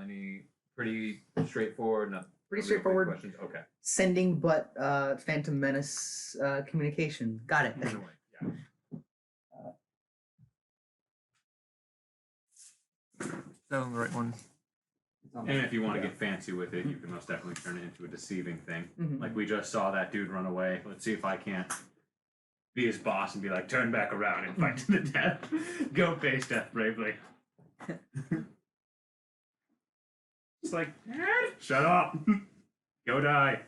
Any pretty straightforward? Pretty straightforward. Questions. Okay. Sending but Phantom Menace communication. Got it. Anyway, yeah. That was the right one. And if you want to get fancy with it, you can most definitely turn it into a deceiving thing. Mm-hmm. Like we just saw that dude run away. Let's see if I can't be his boss and be like, turn back around and fight to the death. Go face death bravely. It's like, shut up. Go die.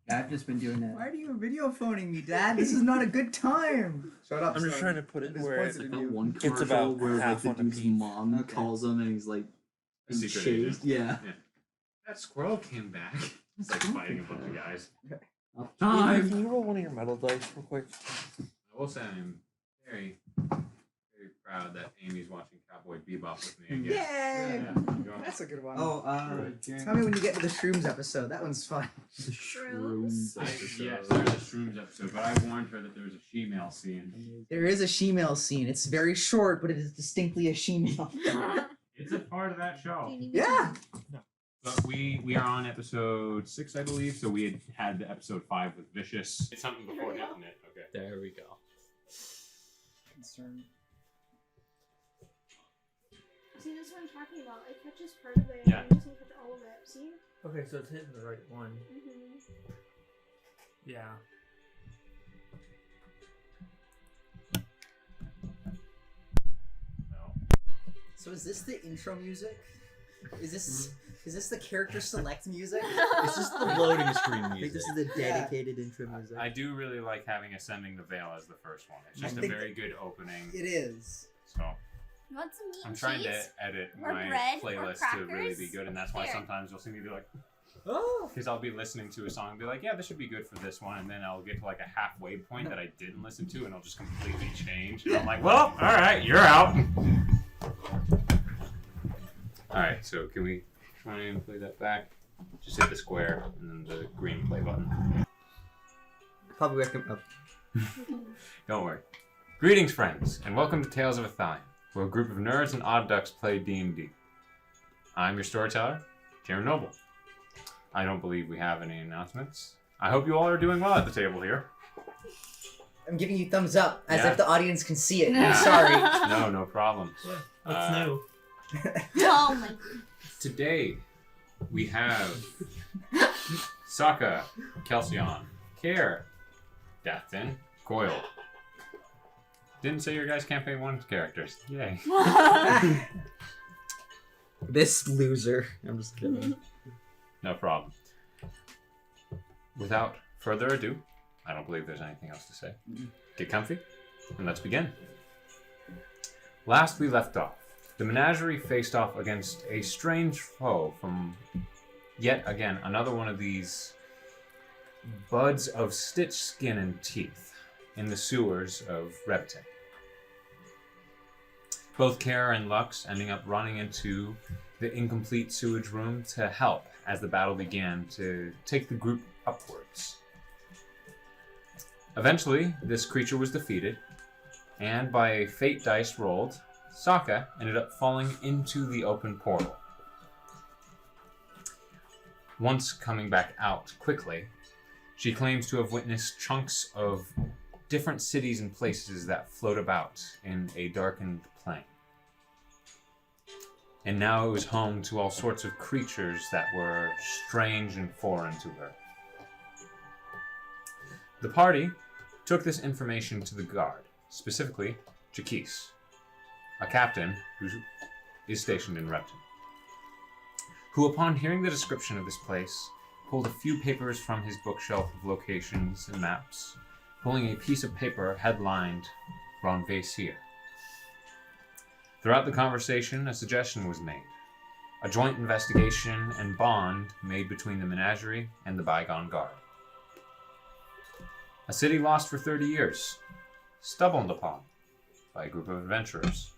Yeah, I've just been doing that. Why are you video phoning me, Dad? This is not a good time. Shut up. I'm just trying to put it where Like that one it's commercial about where like half the on a dude's piece. mom calls him and he's like A secret shaved. agent. Yeah. That squirrel came back. It's like fighting a bunch of guys. Time. Can you roll one of your metal dice real quick? I will say I'm very, very proud that Amy's watching Cowboy Bebop with me again. Yay! Yeah. That's a good one. Oh, Tell me when you get to the Shrooms episode. That one's fun. Shrooms? Yes, there's a Shrooms episode, but I warned her that there was a she-male scene. There is a she-male scene. It's very short, but it is distinctly a she-male. It's a part of that show. Yeah. But we are on episode 6, I believe. So we had the episode 5 with Vicious. It's something before hitting it. Okay. There we go. Concern. See, this is what I'm talking about. I catch this part of it, Yeah. and I just need to catch all of it. See? Okay, so it's hitting the right one. Mm-hmm. Yeah. No. So is this the intro music? Is this the character select music? It's just the loading screen I think music. this is the dedicated intro music. I do really like having Ascending the Veil as the first one. It's just I a think very good opening. It is. So You want some meat I'm and trying cheese? to edit Or my bread? Or playlist to really be crackers? good, and that's why Here. sometimes you'll see me be like, Oh. because I'll be listening to a song and be like, yeah, this should be good for this one, and then I'll get to like a halfway point that I didn't listen to, and I'll just completely change, and I'm like, well, all right, you're out. All right, so can we try and play that back? Just hit the square and then the green play button. Probably recommend. Don't worry. Greetings, friends, and welcome to Tales of Ithalian, where a group of nerds and odd ducks play D&D. I'm your storyteller, Jaron Noble. I don't believe we have any announcements. I hope you all are doing well at the table here. I'm giving you thumbs up, as Yeah. if the audience can see it. Yeah. I'm sorry. No problem. What's new? Oh my god. Today, we have SAAKA, KELSION, Care, DATH'TAN, COIL. Didn't say your guys' campaign 1 characters. Yay. This loser. I'm just kidding. No problem. Without further ado, I don't believe there's anything else to say. Get comfy, and let's begin. Last we left off, the menagerie faced off against a strange foe from yet again another one of these buds of stitched skin and teeth in the sewers of Repte. Both Kara and Lux ending up running into the incomplete sewage room to help as the battle began to take the group upwards. Eventually, this creature was defeated, and by a fate dice rolled, SAAKA ended up falling into the open portal. Once coming back out quickly, she claims to have witnessed chunks of different cities and places that float about in a darkened plain. And now it was home to all sorts of creatures that were strange and foreign to her. The party took this information to the guard, specifically Jaquise, a captain who is stationed in Repton, who upon hearing the description of this place, pulled a few papers from his bookshelf of locations and maps, pulling a piece of paper headlined Ronvaisier. Throughout the conversation, a suggestion was made. A joint investigation and bond made between the menagerie and the Bygone Guard. A city lost for 30 years, stumbled upon by a group of adventurers.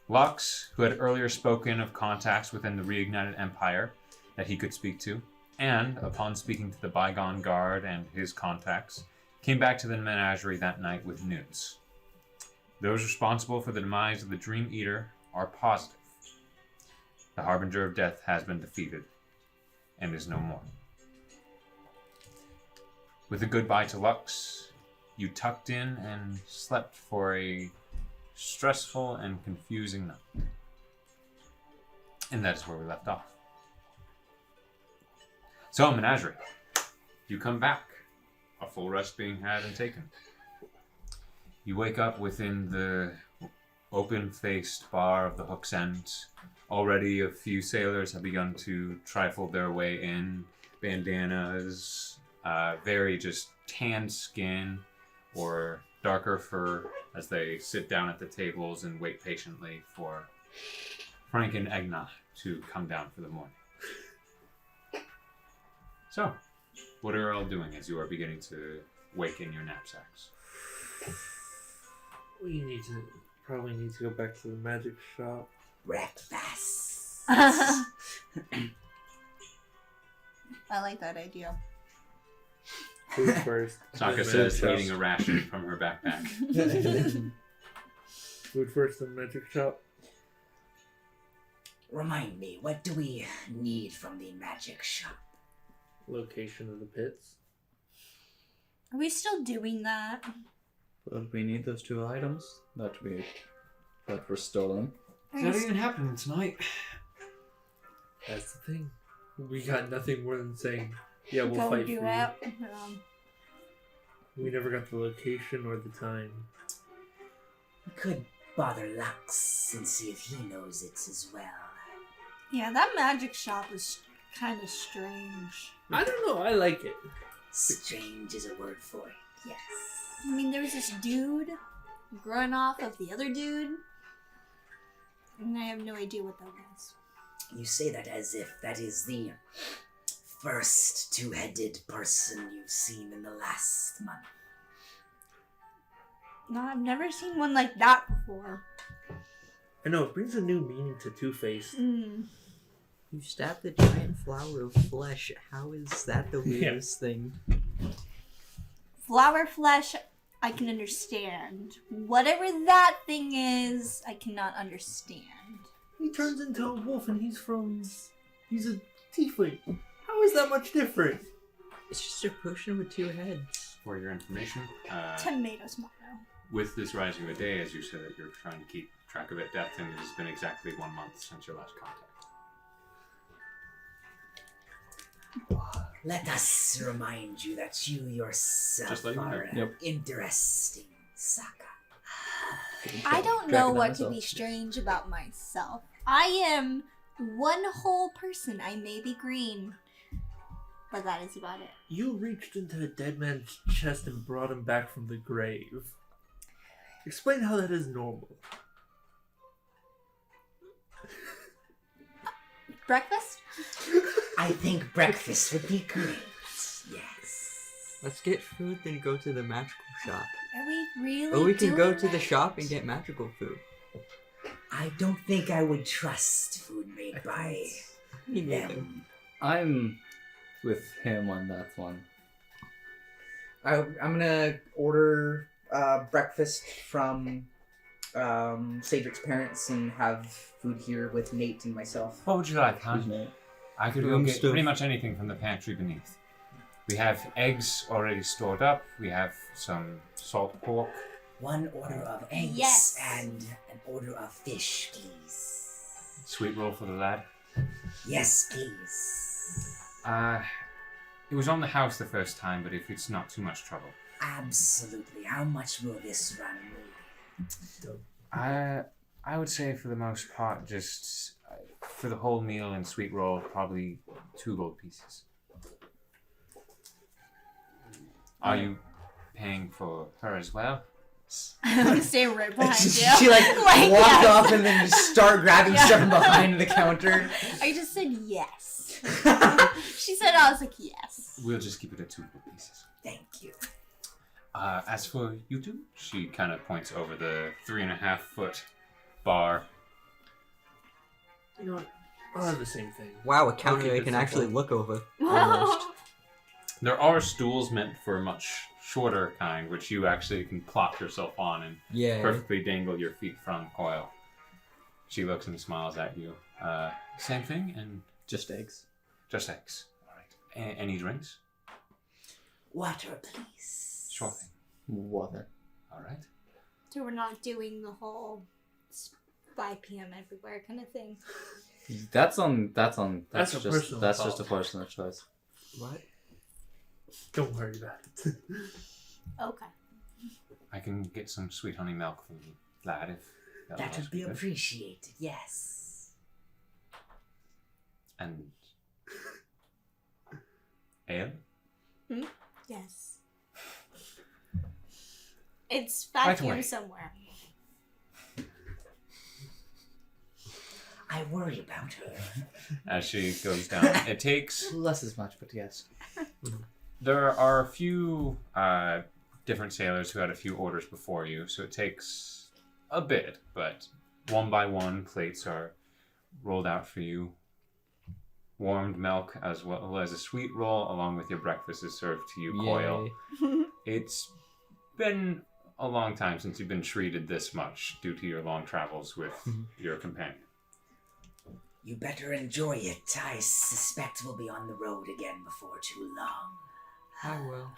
Lux, who had earlier spoken of contacts within the reignited empire that he could speak to, and, upon speaking to the Bygone Guard and his contacts, came back to the menagerie that night with news. Those responsible for the demise of the Dream Eater are positive The Harbinger of Death has been defeated and is no more. With a goodbye to Lux, you tucked in and slept for a stressful and confusing night. And that is where we left off. So, Menagerie, you come back. A full rest being had and taken. You wake up within the open-faced bar of the Hook's End. Already a few sailors have begun to trifle their way in. Bandanas, very just tanned skin or darker fur as they sit down at the tables and wait patiently for Frank and Egna to come down for the morning. So, what are you all doing as you are beginning to wake in your knapsacks? We probably need to go back to the magic shop. Breakfast. I like that idea. Food first. Sokka then says, magic eating shop. a ration from her backpack. Food first, then magic shop. Remind me, what do we need from the magic shop? Location of the pits. Are we still doing that? But we need those 2 items that were stolen. Is that even happening tonight? That's the thing. We got nothing more than saying, yeah, we'll Go fight do for it. you. We never got the location or the time. We could bother Lux and see if he knows it as well. Yeah, that magic shop is kind of strange. I don't know, I like it. Strange is a word for it. Yes. I mean, there was this dude growing off of the other dude, and I have no idea what that was. You say that as if that is the first 2-headed person you've seen in the last month. No, I've never seen one like that before. I know, it brings a new meaning to Two-Faced. You stabbed a giant flower of flesh. How is that the weirdest thing? Flower flesh, I can understand. Whatever that thing is, I cannot understand. He turns into a wolf and he's a tiefling. How is that much different? It's just a potion with 2 heads. For your information, Tomato, tomato. with this rising of a day, as you said that you're trying to keep track of it, DATH'TAN, it has been exactly 1 month since your last contact. Let us remind you that you yourself Just letting you know. are Yep. interesting, Saka. I don't Track know it what down to be myself. strange about myself. I am one whole person. I may be green, but that is about it. You reached into a dead man's chest and brought him back from the grave. Explain how that is normal. Breakfast? I think breakfast would be great. Yes. Let's get food, then go to the magical shop. Are we really Or we can go doing to the that? shop and get magical food. I don't think I would trust food made by Me neither. them. I'm with him on that one. I'm gonna order breakfast from Cedric's parents and have food here with Nate and myself. What would you like, huh? Excuse me. I could go Room get stuff. pretty much anything from the pantry beneath. We have eggs already stored up. We have some salt pork. 1 order of eggs Yes. and an order of fish, please. Sweet roll for the lad. Yes, please. It was on the house the first time, but if it's not too much trouble. Absolutely. How much will this run me? I would say for the most part, just for the whole meal and sweet roll, probably 2 gold pieces. Are you paying for her as well? I'm gonna stay right behind you. She like walked yes. off and then just start grabbing stuff from behind the counter. I just said yes. She said I was like yes. We'll just keep it at 2 gold pieces. Thank you. As for you two, she kind of points over the 3.5-foot bar. You know what? I'll have the same thing. Wow, a counter keep I it can simple. actually look over. Almost. There are stools meant for a much shorter kind, which you actually can plop yourself on and Yeah. perfectly dangle your feet from COIL. She looks and smiles at you. Same thing, and Just eggs. just eggs. All right. Any drinks? Water, please. Sure thing. Water. All right. So we're not doing the whole 5 p.m. everywhere kind of thing. That's That's a just personal that's call. just a personal choice. What? Don't worry about it. Okay. I can get some sweet honey milk from the lad if That would be good. appreciated, yes. And ale? Yes. It's Right vacuum away. somewhere. I worry about her. As she goes down. It takes... Less as much, but yes. There are a few different sailors who had a few orders before you, so it takes a bit, but one by one plates are rolled out for you. Warmed milk as well as a sweet roll along with your breakfast is served to you, COIL. It's been a long time since you've been treated this much due to your long travels with your companion. You better enjoy it. I suspect we'll be on the road again before too long. I will.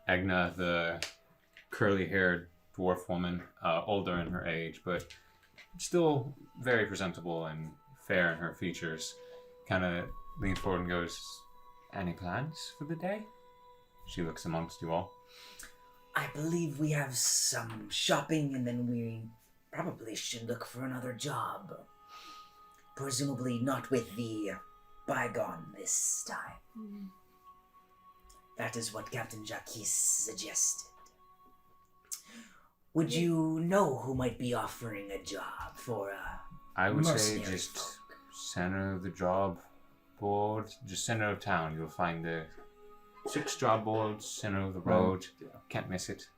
Agna, the curly-haired dwarf woman, older in her age, but still very presentable and fair in her features, kind of leans forward and goes, "Any plans for the day?" She looks amongst you all. I believe we have some shopping and then we probably should look for another job. Presumably not with the bygone this time. That is what Captain Jacques suggested. Would you know who might be offering a job for I would say mercenary just folk? center of the job board, just center of town. You'll find the 6 job boards, center of the road. Can't miss it.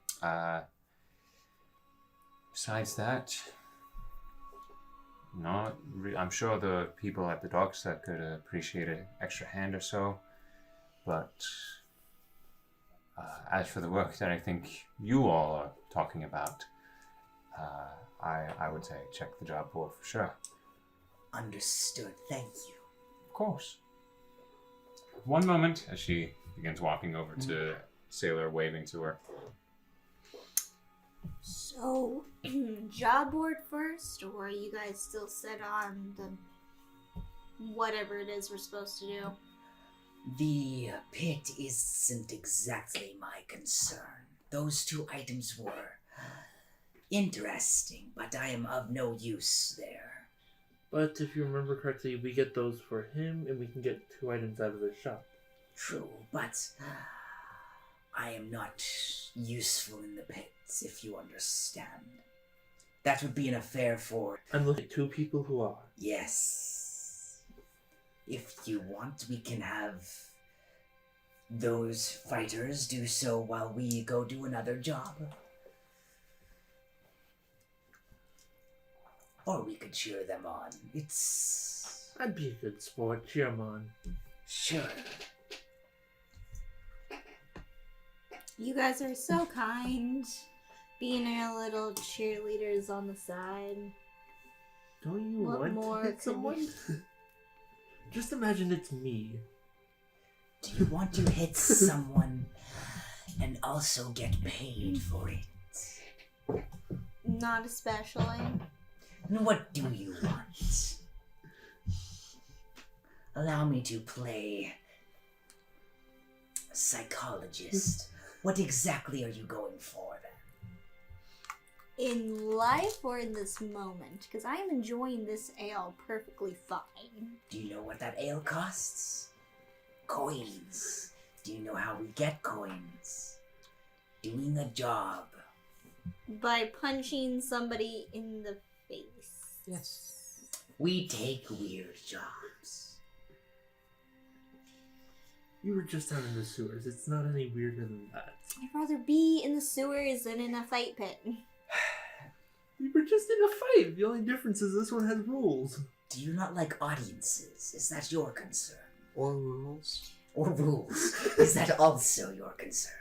Besides that, I'm sure the people at the docks that could appreciate an extra hand or so. But as for the work that I think you all are talking about, I would say check the job board for sure. Understood. Thank you. Of course. One moment as she begins walking over to Sailor, waving to her. So, job board first, or are you guys still set on the whatever it is we're supposed to do? The pit isn't exactly my concern. Those 2 items were interesting, but I am of no use there. But if you remember correctly, we get those for him, and we can get 2 items out of the shop. True, but I am not useful in the pits, if you understand. That would be an affair for... I'm looking at 2 people who are. Yes. If you want, we can have those fighters do so while we go do another job. Or we could cheer them on. It's... I'd be a good sport. Cheer 'em on. Sure. You guys are so kind. Being our little cheerleaders on the side. Don't you What want more to hit could someone? Just imagine it's me. Do you want to hit someone and also get paid for it? Not especially. And what do you want? Allow me to play psychologist. What exactly are you going for then? In life or in this moment? Because I am enjoying this ale perfectly fine. Do you know what that ale costs? Coins. Do you know how we get coins? Doing a job. By punching somebody in the face. Yes. We take weird jobs. You were just down in the sewers. It's not any weirder than that. I'd rather be in the sewers than in a fight pit. We were just in a fight. The only difference is this one has rules. Do you not like audiences? Is that your concern? Or rules. Or rules? Is that also your concern?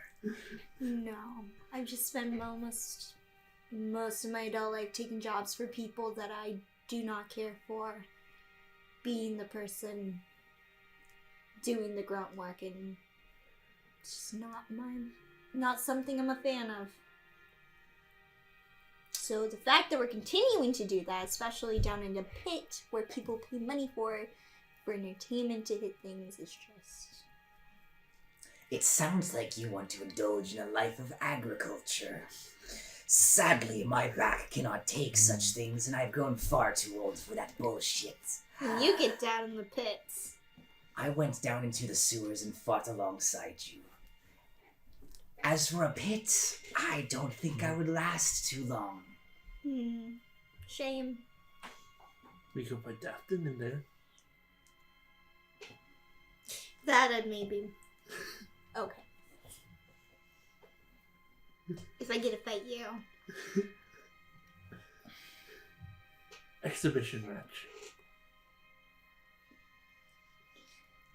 No. I've just spent almost most of my adult life taking jobs for people that I do not care for. Being the person doing the grunt work, and it's just not something I'm a fan of. So the fact that we're continuing to do that, especially down in the pit where people pay money for entertainment to hit things, is just... It sounds like you want to indulge in a life of agriculture. Sadly, my back cannot take such things, and I've grown far too old for that bullshit. When you get down in the pits. I went down into the sewers and fought alongside you. As for a pit, I don't think I would last too long. Shame. We could put DATH'TAN in there. That I'd maybe... Okay. If I get to fight you. Exhibition match.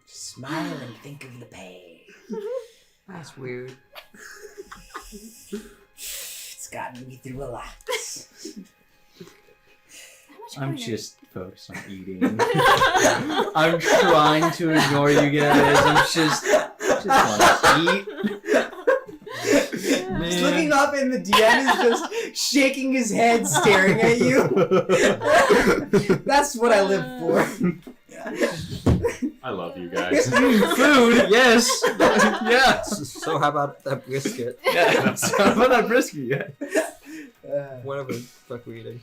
Smile and think of the pay. That's weird. It's gotten me through a lot. I'm just focused on eating. I'm trying to ignore you guys. I'm just want to eat. Just looking up and the DM is just shaking his head, staring at you. That's what I live for. I love you guys. Food, yes. Yes. So how about that brisket? Yeah. How about that brisket? Yeah. Whatever the fuck we're eating.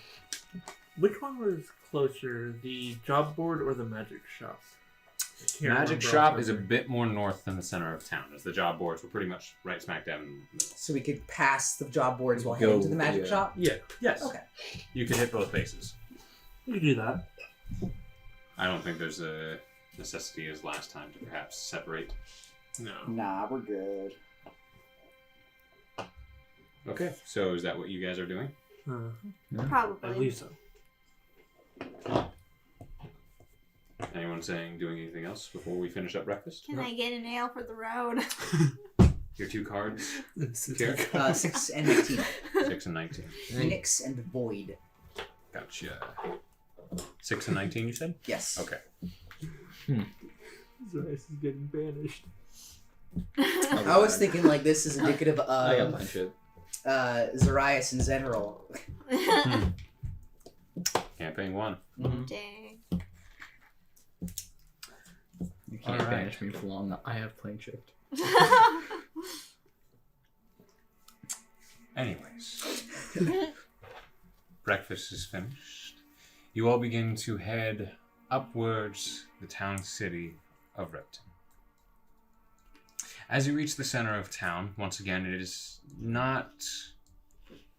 Which one was closer, the job board or the magic shop? Magic shop is a bit more north than the center of town, as the job boards were pretty much right smack dab in the middle. So we could pass the job boards while Go, heading to the magic yeah. shop? Yeah, Yes. Okay. You could hit both bases. you could do that. I don't think there's a necessity as last time to perhaps separate. No. Nah, we're good. Okay, so is that what you guys are doing? I Probably. believe so. Anyone saying doing anything else before we finish up breakfast? Can I get an ale for the road? Your two cards, It's Here. 6 and 19. 6 and 19. Phoenix and Void. Gotcha. 6 and 19, you said? Yes. Okay. Zarias is getting banished. I was thinking like this is indicative I got of my shit. Zarias and Zenrol. Campaign 1. Dang. You can't Alright. banish me for long. I have plane shift. Anyways. Breakfast is finished. You all begin to head upwards the town city of Repton. As you reach the center of town, once again, it is not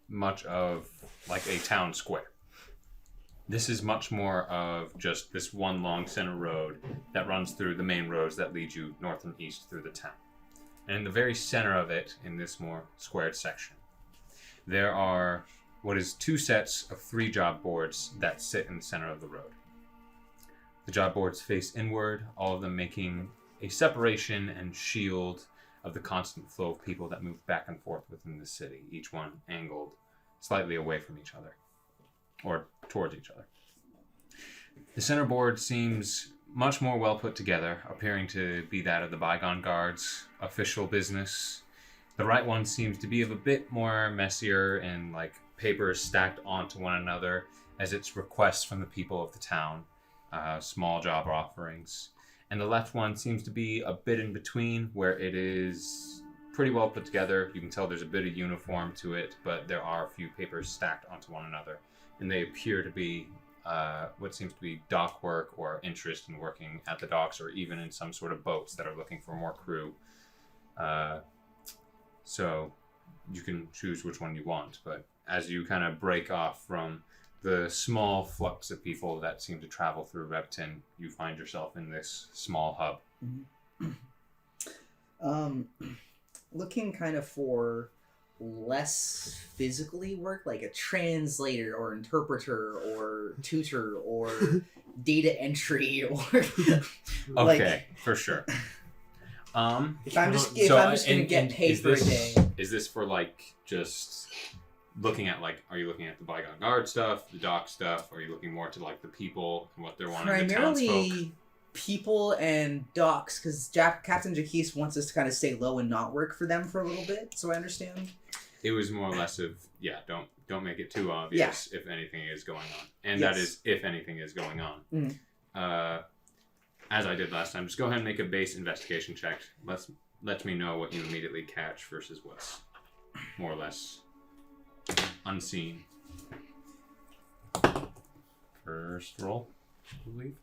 much of like a town square. This is much more of just this one long center road that runs through the main roads that lead you north and east through the town. And in the very center of it, in this more squared section, there are what is 2 sets of 3 job boards that sit in the center of the road. The job boards face inward, all of them making a separation and shield of the constant flow of people that move back and forth within the city, each one angled slightly away from each other, or towards each other. The center board seems much more well put together, appearing to be that of the Bygone Guard's official business. The right one seems to be of a bit more messier and like papers stacked onto one another as its requests from the people of the town, small job offerings. And the left one seems to be a bit in between, where it is pretty well put together. You can tell there's a bit of uniform to it, but there are a few papers stacked onto one another. And they appear to be what seems to be dock work or interest in working at the docks, or even in some sort of boats that are looking for more crew. So you can choose which one you want, but as you kind of break off from the small flux of people that seem to travel through Repton, you find yourself in this small hub. Looking kind of for less physically work, like a translator or interpreter or tutor or data entry or Okay, for sure. if I'm just gonna get paid for a day. Is this for like just looking at like, are you looking at the Bygone Guard stuff, the dock stuff? Or are you looking more to like the people and what they're wanting, the townsfolk? Primarily people and docks, because Captain Jaquise wants us to kind of stay low and not work for them for a little bit. So I understand. It was more or less of don't make it too obvious if anything is going on, and that is if anything is going on. Mm-hmm. As I did last time, just go ahead and make a base investigation check. Let me know what you immediately catch versus what's more or less unseen. First roll, I believe.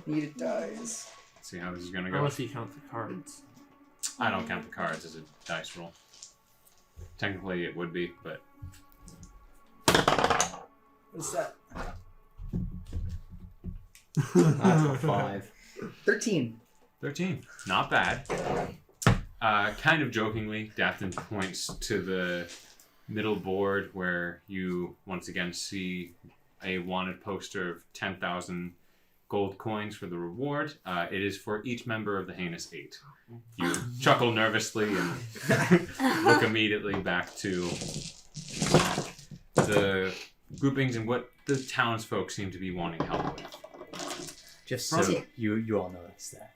Needed dies. Let's see how this is gonna go. Unless you count the cards. I don't count the cards as a dice roll. Technically, it would be, but What's that? Natural 5. 13. 13. Not bad. Kind of jokingly, DATH'TAN points to the middle board where you once again see a wanted poster of 10,000 gold coins for the reward. It is for each member of the Heinous Eight. You chuckle nervously and look immediately back to the groupings and what the townsfolk seem to be wanting help with. Just so you all know that's that.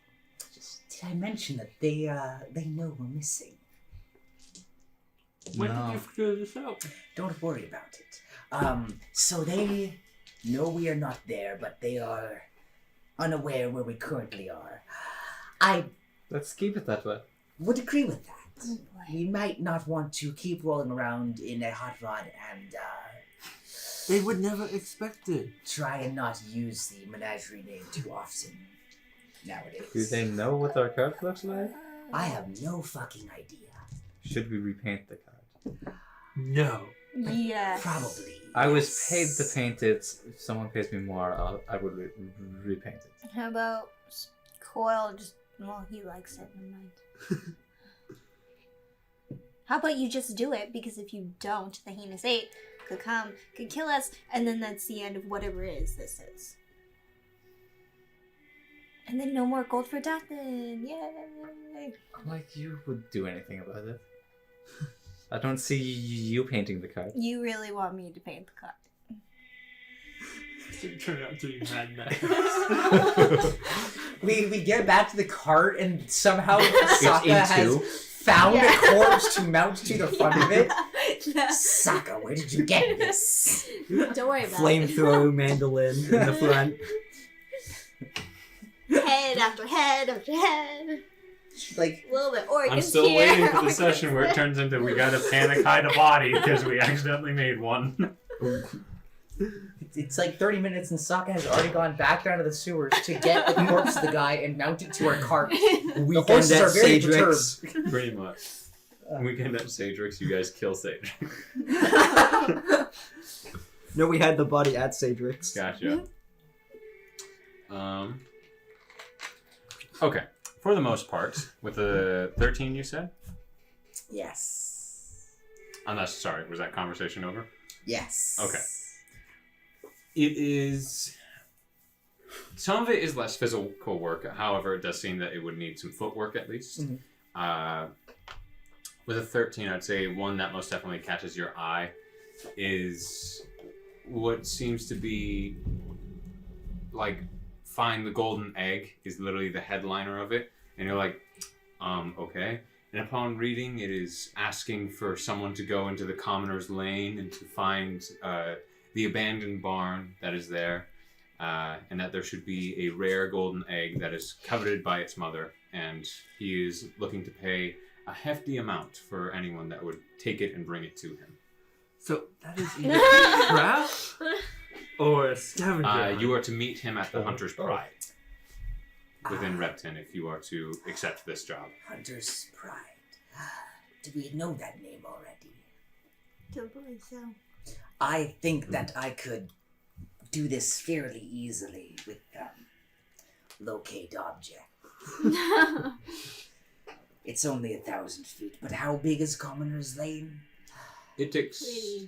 Did I mention that they know we're missing? When did you figure this out? Don't worry about it. So they know we are not there, but they are unaware where we currently are. I Let's keep it that way. would agree with that. We might not want to keep rolling around in a hot rod and They would never expect it. try and not use the menagerie name too often nowadays. Do they know what our card looks like? I have no fucking idea. Should we repaint the card? No. Yes. Probably. I was yes. paid to paint it. If someone pays me more, I would repaint it. How about COIL just, well, he likes it, never mind. How about you just do it, because if you don't, the Heinous Eight could come, could kill us, and then that's the end of whatever this is. And then no more gold for DATH'TAN, yay! Like you would do anything about it. I don't see you painting the card. You really want me to paint the card. It turned out to be Mad Max. We get back to the cart and somehow It's SAAKA has into. found a corpse to mount to the front of it. SAAKA, where did you get this? Don't worry about Flamethrower mandolin in the front. it. Head after head after head. Like, A little bit organs I'm still here, waiting for the organs session where it there. turns into we gotta panic hide a body because we accidentally made one. it's like 30 minutes and SAAKA has already gone back down to the sewers to get the corpse of the guy and mount it to our cart. The Weekend horses at are very Saedric's. perturbed. Pretty much. Weekend at Saedric's, you guys kill Saedric. No, we had the body at Saedric's. Gotcha. Okay. For the most part, with the 13 you said? Yes. Unless, sorry, was that conversation over? Yes. Okay. It is... Some of it is less physical work. However, it does seem that it would need some footwork at least. Mhm. With a 13, I'd say one that most definitely catches your eye is what seems to be like find the golden egg is literally the headliner of it. And you're like, okay. And upon reading, it is asking for someone to go into the Commoner's Lane and to find the abandoned barn that is there. And that there should be a rare golden egg that is coveted by its mother. And he is looking to pay a hefty amount for anyone that would take it and bring it to him. So that is either a trap or a scavenger. You are to meet him at the Hunter's Pride within Repton if you are to accept this job. Hunter's Pride. Do we know that name already? Don't believe so. I think that I could do this fairly easily with locate object. It's only 1,000 feet, but how big is Commoner's Lane? It takes Pretty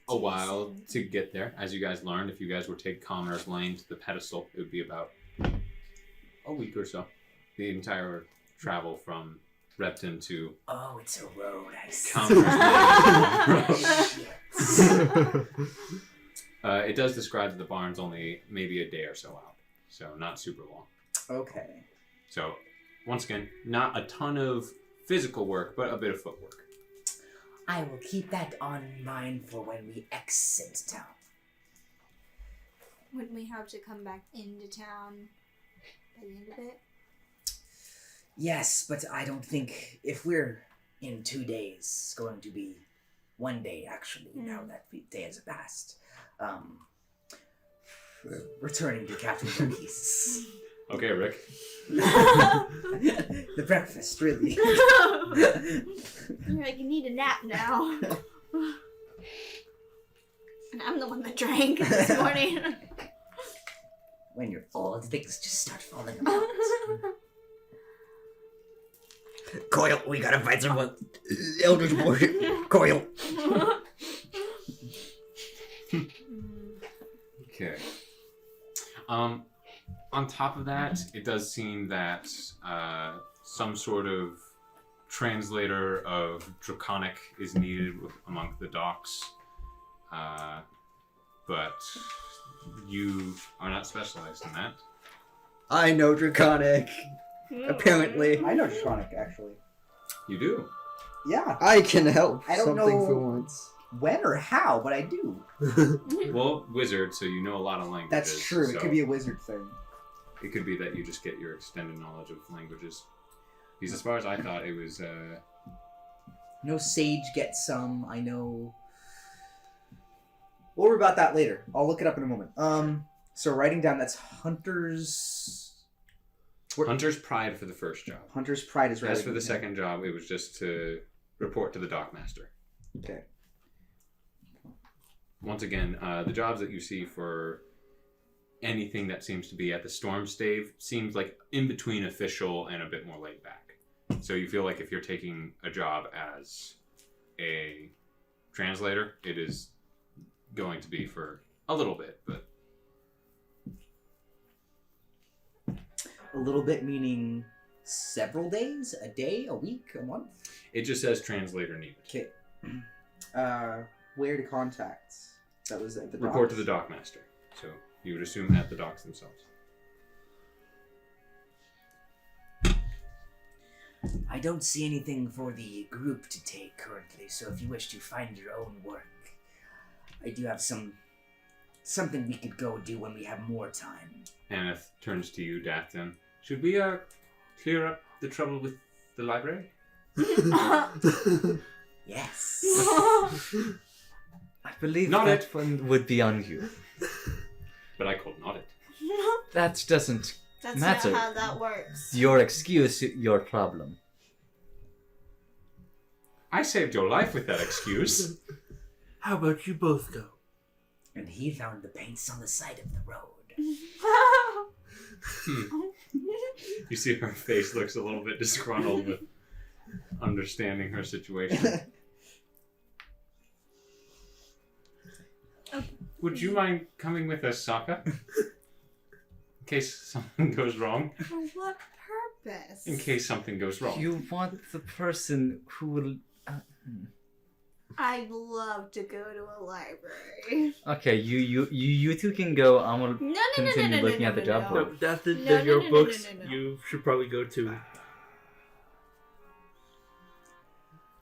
a while to get there. As you guys learned, if you guys were to take Commoner's Lane to the pedestal, it would be about a week or so. The entire travel from Repton to Oh, it's a road, I see. counter. It does describe that the barn's only maybe a day or so out, so not super long. Okay. So, once again, not a ton of physical work, but a bit of footwork. I will keep that on mind for when we exit town. Wouldn't we have to come back into town by the end of it? Yes, but I don't think if we're in 2 days, it's going to be 1 day actually, now that day has passed. Returning to Captain Jerky's. Okay, Rick. The breakfast, really. You're like, you need a nap now. And I'm the one that drank this morning. When you're old, things just start falling apart. Coil, we gotta find someone. Eldritch Warrior. Coil. Okay. On top of that, it does seem that some sort of translator of Draconic is needed among the docks. But you are not specialized in that. I know Draconic. Apparently. I know Draconic, actually. You do. Yeah. I can help I don't something know- for once. When or how, but I do. Well, wizard, so you know a lot of languages. That's true. It so could be a wizard thing. It could be that you just get your extended knowledge of languages. Because as far as I thought, it was... I know Sage gets some. I know... We'll worry about that later. I'll look it up in a moment. So writing down, that's Hunter's... Hunter's Pride for the first job. Hunter's Pride is right. As for the second job, it was just to report to the dockmaster. Okay. Once again, the jobs that you see for anything that seems to be at the storm stave seems like in between official and a bit more laid back. So you feel like if you're taking a job as a translator, it is going to be for a little bit, but A little bit meaning several days, a day, a week, a month. it just says translator needed. Okay. Where to contact? That was at the Report to docks. the dockmaster. So you would assume at the docks themselves. I don't see anything for the group to take currently, so if you wish to find your own work, I do have something we could go do when we have more time. Aneth turns to you, DATH'TAN. Should we clear up the trouble with the library? Yes. I believe Not that it. one would be on you. But I called not it. That doesn't That's matter. not how that works. Your excuse, your problem. I saved your life with that excuse. How about you both go? And he found the paints on the side of the road. You see her face looks a little bit disgruntled with understanding her situation. Would you mind coming with us, SAAKA? In case something goes wrong. For what purpose? In case something goes wrong. You want the person who will... I'd love to go to a library. Okay, you two can go. I'm gonna No, continue looking at the job No, board. that's the, No, your no, books. no. You should probably go to.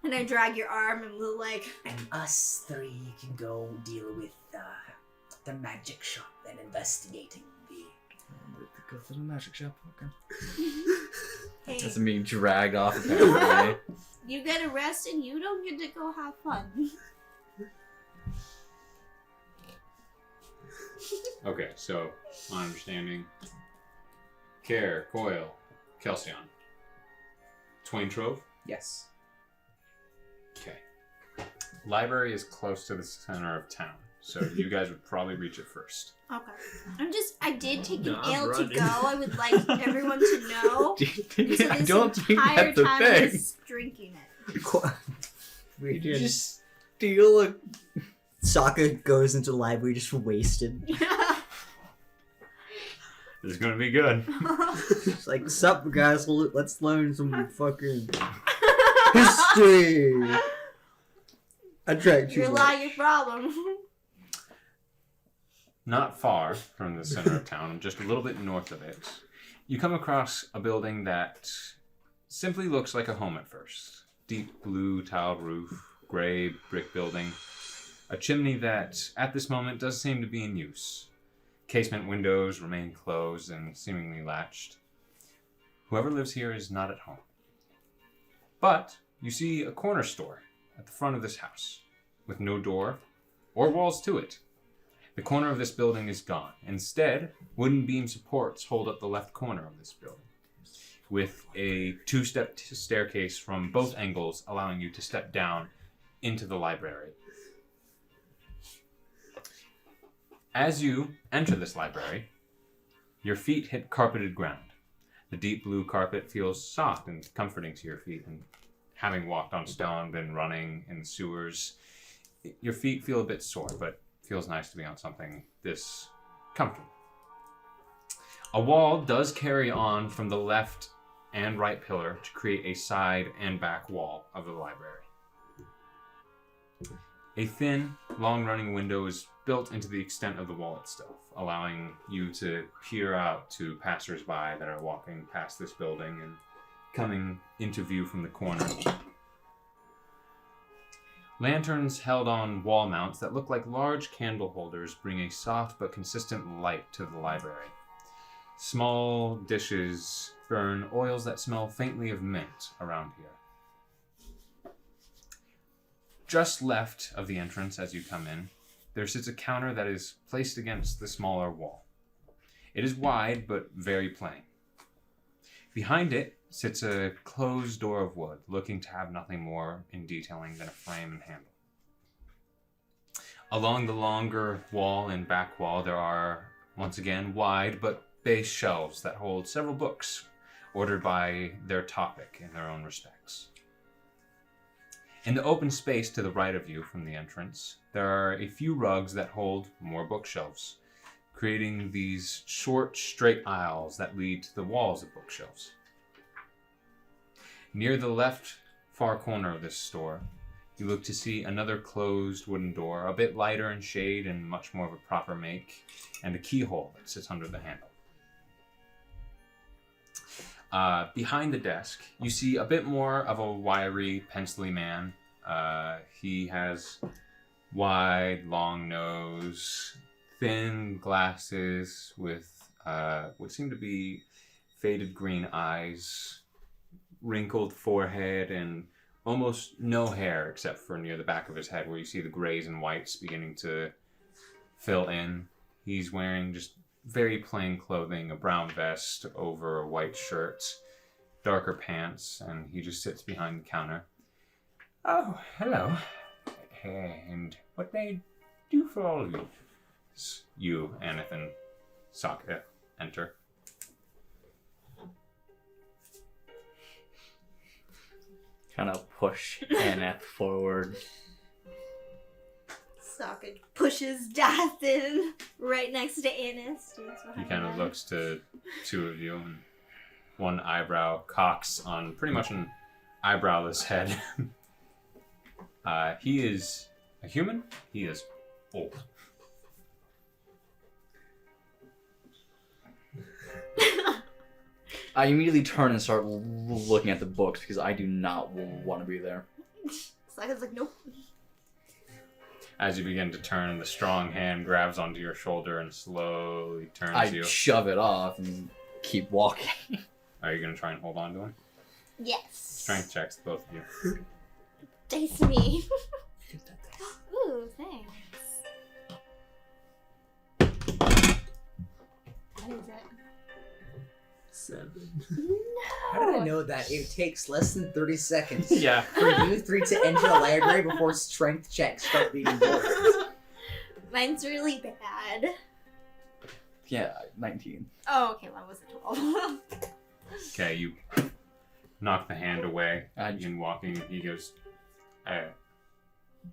And I drag your arm and we'll like... And us three can go deal with the magic shop and investigating the... Go to the magic shop. Okay. Hey, That's me being dragged off apparently. you get a rest and you don't get to go have fun. Okay, so, my understanding. Care, Coil, Kelsion. Twain Trove? Yes. Okay. Library is close to the center of town, so you guys would probably reach it first. Okay. I did take No, an I'm ale to running. go. I would like everyone to know. And so I this don't think entire that's a time thing. I was drinking it. We You just just steal a... SAAKA goes into the library just wasted. This is gonna be good. It's like, sup, guys? Let's learn some fucking history. I drank too You're much. lying, your problem. Not far from the center of town, just a little bit north of it, you come across a building that simply looks like a home at first. Deep blue tiled roof, gray brick building, a chimney that at this moment does seem to be in use. Casement windows remain closed and seemingly latched. Whoever lives here is not at home. But you see a corner store at the front of this house, with no door or walls to it. The corner of this building is gone. Instead, wooden beam supports hold up the left corner of this building, with a two-step staircase from both angles allowing you to step down into the library. As you enter this library, your feet hit carpeted ground. The deep blue carpet feels soft and comforting to your feet, and having walked on stone, been running in the sewers, your feet feel a bit sore, but feels nice to be on something this comfortable. A wall does carry on from the left and right pillar to create a side and back wall of the library. A thin, long-running window is built into the extent of the wall itself, allowing you to peer out to passersby that are walking past this building and coming into view from the corner. Lanterns held on wall mounts that look like large candle holders bring a soft but consistent light to the library. Small dishes burn oils that smell faintly of mint around here. Just left of the entrance as you come in, there sits a counter that is placed against the smaller wall. It is wide but very plain. Behind it sits a closed door of wood, looking to have nothing more in detailing than a frame and handle. Along the longer wall and back wall, there are, once again, wide but base shelves that hold several books, ordered by their topic in their own respects. In the open space to the right of you from the entrance, there are a few rugs that hold more bookshelves, creating these short, straight aisles that lead to the walls of bookshelves. Near the left far corner of this store, you look to see another closed wooden door, a bit lighter in shade and much more of a proper make, and a keyhole that sits under the handle. Behind the desk, you see a bit more of a wiry, pencil-y man. He has wide, long nose, thin glasses with what seem to be faded green eyes, wrinkled forehead, and almost no hair except for near the back of his head where you see the grays and whites beginning to fill in. He's wearing just very plain clothing, a brown vest over a white shirt, darker pants, and he just sits behind the counter. Oh, hello. And what may I do for all of you? You, ANETH, and SAAKA enter. Kind of push ANETH forward. SAAKA pushes DATH'TAN right next to ANETH. He kind of looks to two of you, and one eyebrow cocks on pretty much an eyebrowless head. He is a human. He is old. I immediately turn and start looking at the books because I do not want to be there. SAAKA's like, nope. As you begin to turn, the strong hand grabs onto your shoulder and slowly turns I you. shove it off and keep walking. Are you going to try and hold on to him? Yes. Strength checks, both of you. Dice me. Ooh, thanks. What is it? 7. No. How did I know that it takes less than 30 seconds Yeah. for you three to enter the library before strength checks start being rolled? Mine's really bad. Yeah, 19. Oh, okay, mine was a 12. Okay, you knock the hand away. I- You walking, and he goes, I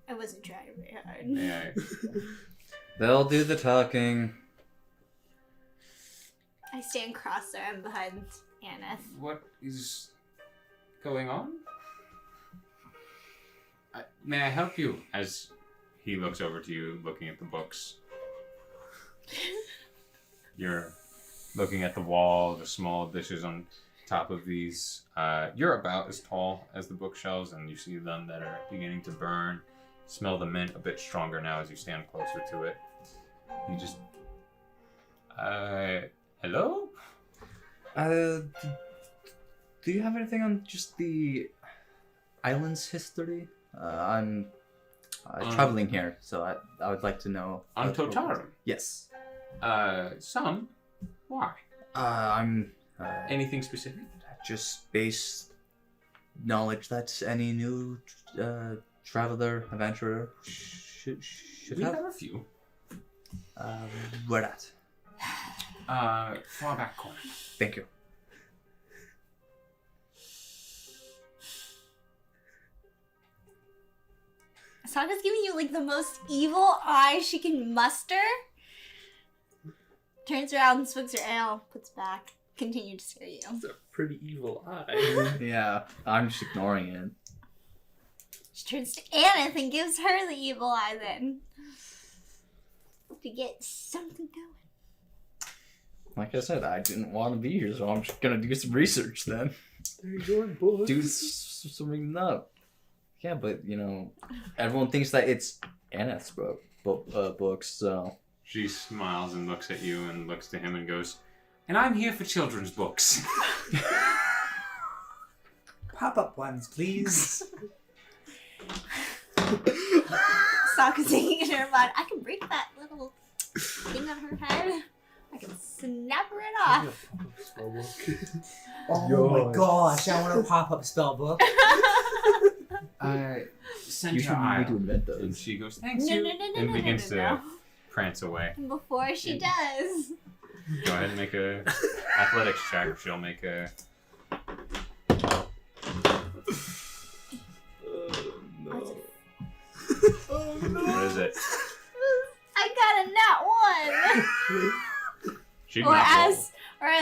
wasn't trying very hard. yeah. They'll do the talking. I I stand cross-armed behind Aneth. What is going on? May I help you? As he looks over to you, looking at the books. You're looking at the wall, the small dishes on top of these. You're about as tall as the bookshelves, and you see them that are beginning to burn. Smell the mint a bit stronger now as you stand closer to it. You just... hello? Do you have anything on just the island's history? I'm traveling here, so I would like to know. On Totarum? Yes. Some. Why? I'm Anything specific? just base knowledge that any new traveler, adventurer should We have. have a few. Where at? Far back corner. Thank you. Saaka's giving you like the most evil eye she can muster. Turns around, swigs her ale, puts back, continue to scare you. It's a pretty evil eye. Yeah, I'm just ignoring it. She turns to Aneth and gives her the evil eye then. To get something going. Like I said, I didn't want to be here, so I'm just gonna do some research then. There's your book. Do something up. Yeah, but you know, everyone thinks that it's Aneth's books, so. She smiles and looks at you and looks to him and goes, "And I'm here for children's books." Pop-up ones, please. Saaka's thinking in her mind, I can break that little thing on her head. I can snap her it off. Oh my gosh, I want a pop-up spell book. Send You her should need Isle. to invent And those. she goes, "Thanks No, you," no, no, no, and no, begins no, to no. prance away. And before she does, Go ahead and make a athletics check. She'll make a... What is it? I got a nat one. She or not roll.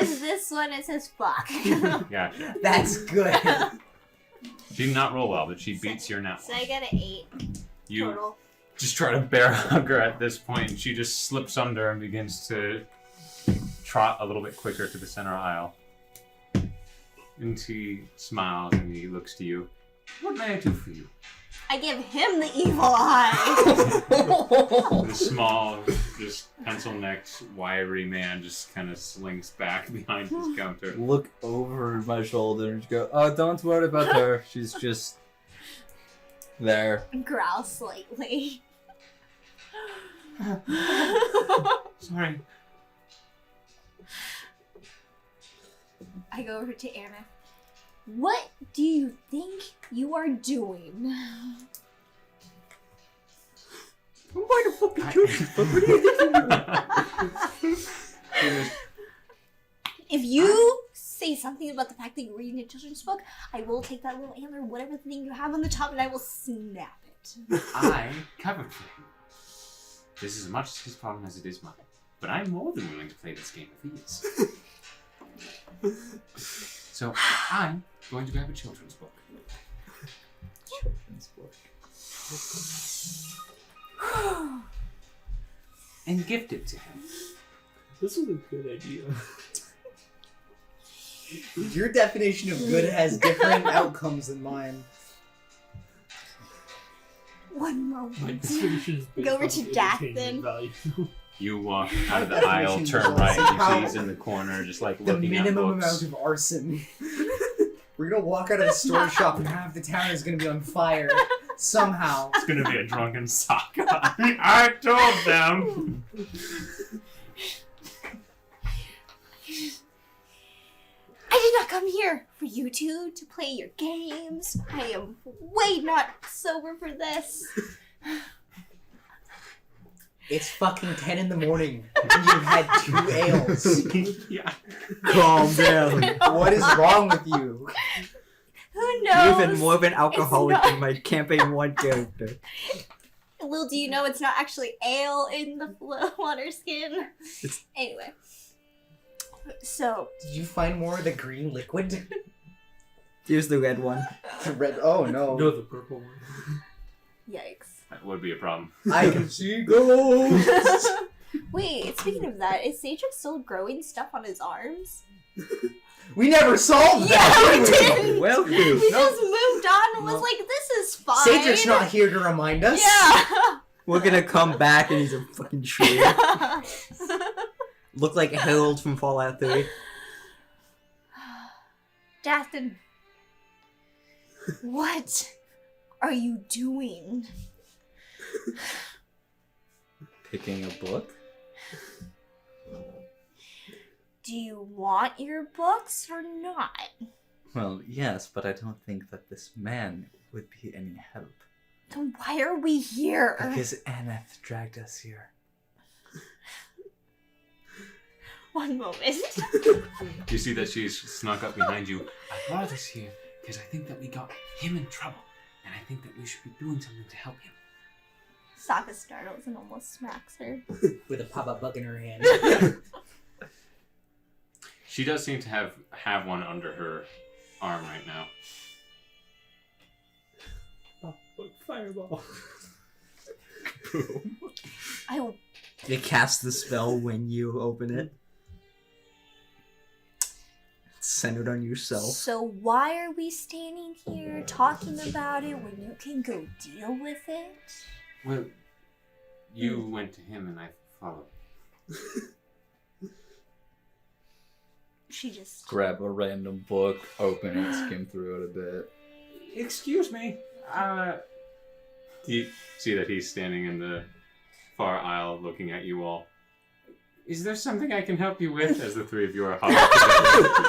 as this one, it says fuck. Gotcha. That's good. She did not roll well, but she beats your nat So one. I got an 8 You total. just try to bear hug her at this point, and she just slips under and begins to trot a little bit quicker to the center aisle. And he smiles and he looks to you. "What may I do for you?" I give him the evil eye. The small, just pencil-necked, wiry man just kind of slinks back behind his counter. Look over my shoulder and just go, "Oh, don't worry about her. She's just there." Growl slightly. Sorry. I go over to Anna. What do you think you are doing? I'm going to fucking children's book. What do you think? If you say something about the fact that you're reading a children's book, I will take that little antler, whatever thing you have on the top, and I will snap it. I covered for him. This is as much his problem as it is mine. But I'm more than willing to play this game if he is. So I'm going to grab a children's book. Children's book. And gift it to him. This was a good idea. Your definition of good has different outcomes than mine. One My moment. definition is based Go over on to entertainment DATH'TAN. value. You walk out of the Definition aisle, is turn also right, and how- you see he's in the corner, just like The looking at minimum books. amount of arson. We're gonna walk out of the store shop and half the town is gonna be on fire. Somehow. It's gonna be a drunken SAAKA. I told them. I did not come here for you two to play your games. I am way not sober for this. It's fucking 10 in the morning and you've had 2 ales. Yeah. Calm down. What is wrong with you? Who knows? Even more of an alcoholic not- than my campaign 1 character. Little do you know, it's not actually ale in the water skin. Anyway. So, Did you find more of the green liquid? Here's the red one. The red. Oh no. No, the purple one. yikes. That would be a problem. I can see ghosts. Wait, speaking of that, is Satyr still growing stuff on his arms? We never solved Yeah, that. we did didn't. Well, We just moved on and was like, this is fine. Satyrs not here to remind us. Yeah. we're gonna come back and he's a fucking tree. Look like Harold from Fallout 3. DATH'TAN, what are you doing? Picking a book? Do you want your books or not? Well, yes, but I don't think that this man would be any help. Then why are we here? Because ANETH dragged us here. One moment. You see that she's snuck up behind you. I brought us here because I think that we got him in trouble, and I think that we should be doing something to help him. SAAKA startles and almost smacks her. With a pop-up bug in her hand. She does seem to have one under her arm right now. Fireball. I They cast the spell when you open it. It's centered on yourself. So why are we standing here talking about it when you can go deal with it? Well, you went to him and I followed. She just Grab a random book, open it, skim through it a bit. Excuse me. Do you see that he's standing in the far aisle looking at you all? Is there something I can help you with? As the three of you are huddled together.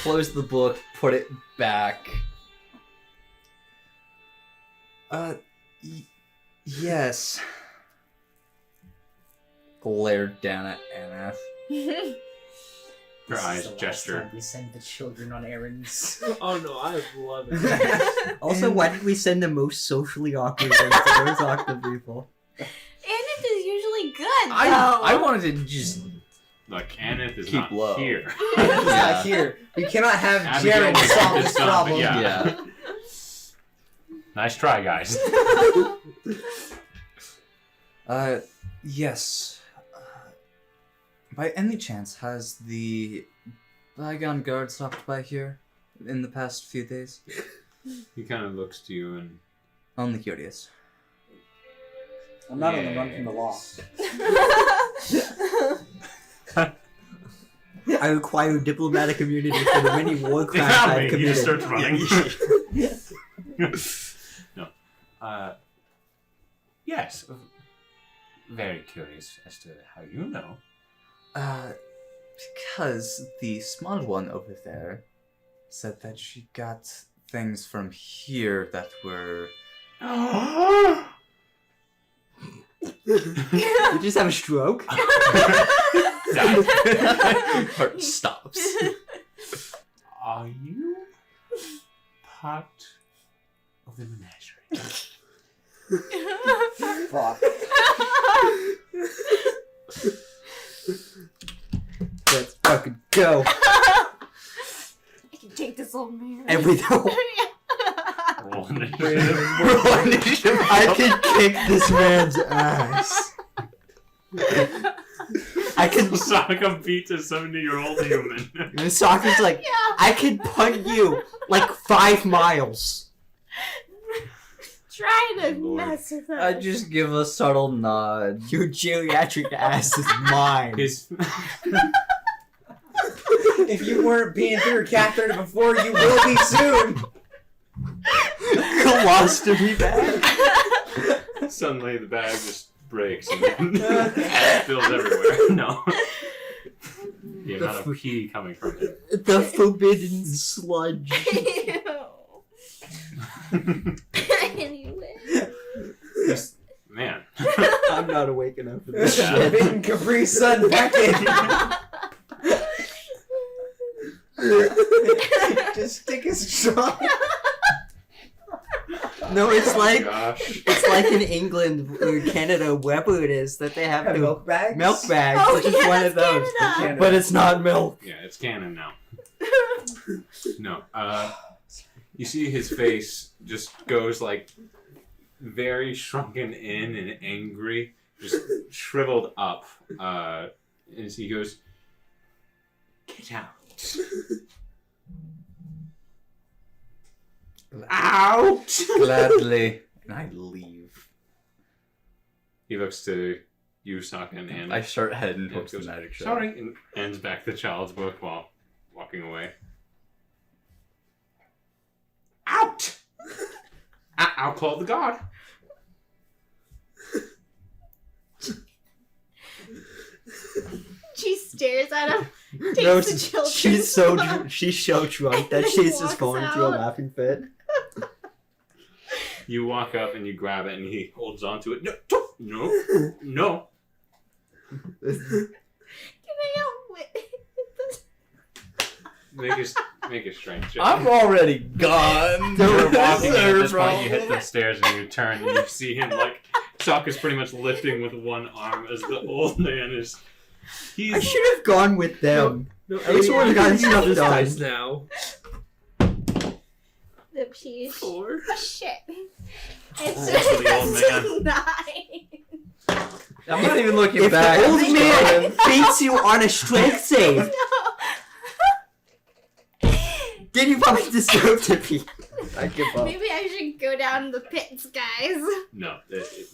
Close the book, put it back. Yes. Glared down at ANETH. Her eyes This is the last gesture. time we send the children on errands. Oh no, I love it. Also, why did we send the most socially awkward ones to go talk to people? ANETH is usually good, though. I wanted to just... Look, ANETH is Keep not low. here. It's Yeah. not here. We cannot have Abigail Jaron was solve just this done, but problem. yeah. Nice try, guys. Yes. By any chance, has the Bygone Guard stopped by here in the past few days? He kind of looks to you and... Only curious. I'm not on the run from the law. I require diplomatic immunity for the many Warcraft Yeah, I've he just committed. starts running. No. Yes. Very curious as to how you know. Because the small one over there said that she got things from here that were... You just have a stroke? Heart stops. Are you part of the menagerie? Fuck. Let's fucking go. I can take this old man. And we don't. Roll initiative. I can kick this man's ass. I can. SAAKA beats a 70-year-old human. And Sokka's like, I can punt you like 5 miles. Trying to Lord. mess with us. I just give a subtle nod. Your geriatric ass is mine. His If you weren't being through a catheter before, you will be soon. Colostomy bag. suddenly the bag just breaks and spills everywhere. No. The amount of pee coming from him. The forbidden sludge. Anyway. Just, man. I'm not awake enough for this Yeah. shit. Forbidden Capri Sun bucket. Just stick a straw. No, it's like Gosh. it's like in England or Canada, wherever it is, that they have the milk bags. milk bags. Oh, It's just yeah, one of that's those, Canada. but it's not milk. Yeah, it's canon now. No. You see his face just goes like very shrunken in and angry, just shriveled up. As he goes, "Get out! Out!" Gladly. And I leave. He looks to you, SAAKA, and I start heading and towards the goes, magic shop. "Sorry," and hands back the child's book while walking away. Out! I'll call the guard. She stares at him. Takes No, the children's she's so book. she's so drunk that And she's just walks falling through a out. laughing fit. You walk up and you grab it, and he holds onto it. No. Can I help with Make a strength check. I'm already gone. You're walking, and at Sir, this point, you bro. hit the stairs, and you turn, and you see him like SAAKA's pretty much lifting with one arm as the old man is. I He's should have gone with them. No, At least we would've gotten stuff this done. dice now. the sheesh? 4. Shit. Oh, for the old man. 9. I'm not even looking If back. the I'm old just man going. beats you on a strength save, then you probably deserve to be. I give up. Maybe I should go down the pits, guys. no,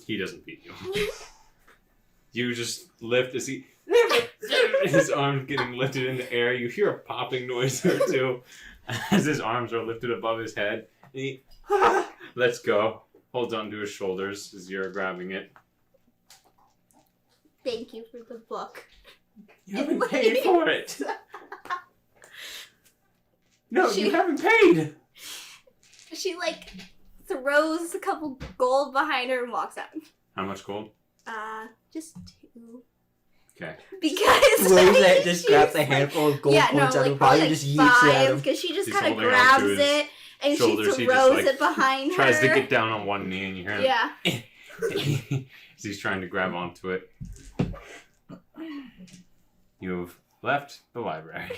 he doesn't beat you. You just lift as he. His arms getting lifted in the air. You hear a popping noise or two as his arms are lifted above his head. And he lets go, holds onto his shoulders as you're grabbing it. Thank you for the book. You haven't paid for it. No, you haven't paid. She like throws a couple gold behind her and walks out. How much gold? Just 2. Okay. Because Throws it, just she's grabs a like- handful of gold yeah, coins no, out of like her probably body and like just yeets it at him. because she just He's kind of holding grabs onto his it and she shoulders, he just, throws like, it behind her. Tries to get down on one knee, and you hear him Yeah. as he's trying to grab onto it. You've left the library.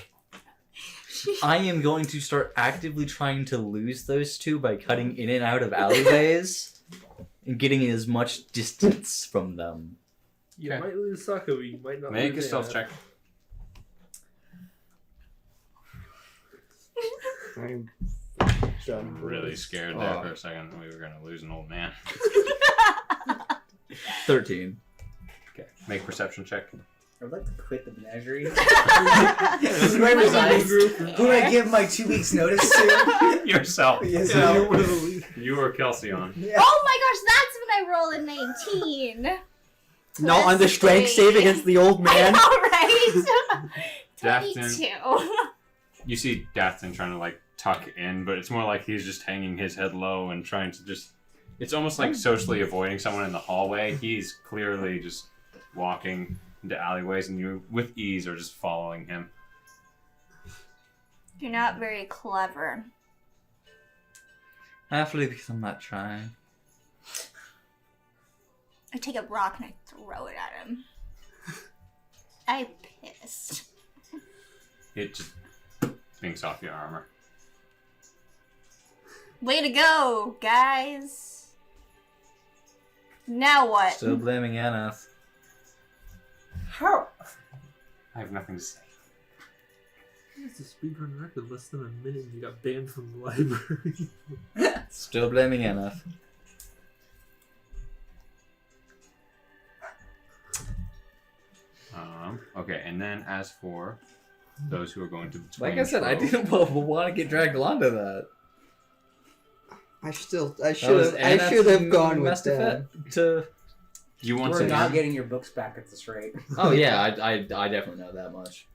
I am going to start actively trying to lose those two by cutting in and out of alleyways and getting as much distance from them. You Okay. might lose SAAKA, but you might not Make a lose stealth ANETH. check. I'm I'm really scared there for a second. We were going to lose an old man. 13. Okay. Make perception check. I'd like to quit the menagerie. This Whoever's Like, eyes, who do I give my 2 weeks notice to? Yourself. Yes, Yeah, no. you're one of the leaders. You or Kelsion. Yeah. Oh my gosh, that's when I rolled a 19. No, on the strength save against the old I man. know, right? DATH'TAN. 22. You see DATH'TAN trying to like tuck in, but it's more like he's just hanging his head low and trying to just. It's almost like socially avoiding someone in the hallway. He's clearly just walking into alleyways, and you, with ease, are just following him. You're not very clever. Halfly because I'm not trying. I take a rock and I throw it at him. I'm pissed. It just binks off your armor. Way to go, guys. Now what? Still blaming ANETH. How? I have nothing to say. It's a speedrun record, less than a minute and you got banned from the library. Still blaming ANETH. Okay, and then as for those who are going to the Like I Twin said, I Trove- didn't want to get dragged onto that. I should That have was I ANETH should have gone with messed it that. to. You want We're to not getting your books back at this rate. Oh yeah, I definitely know that much.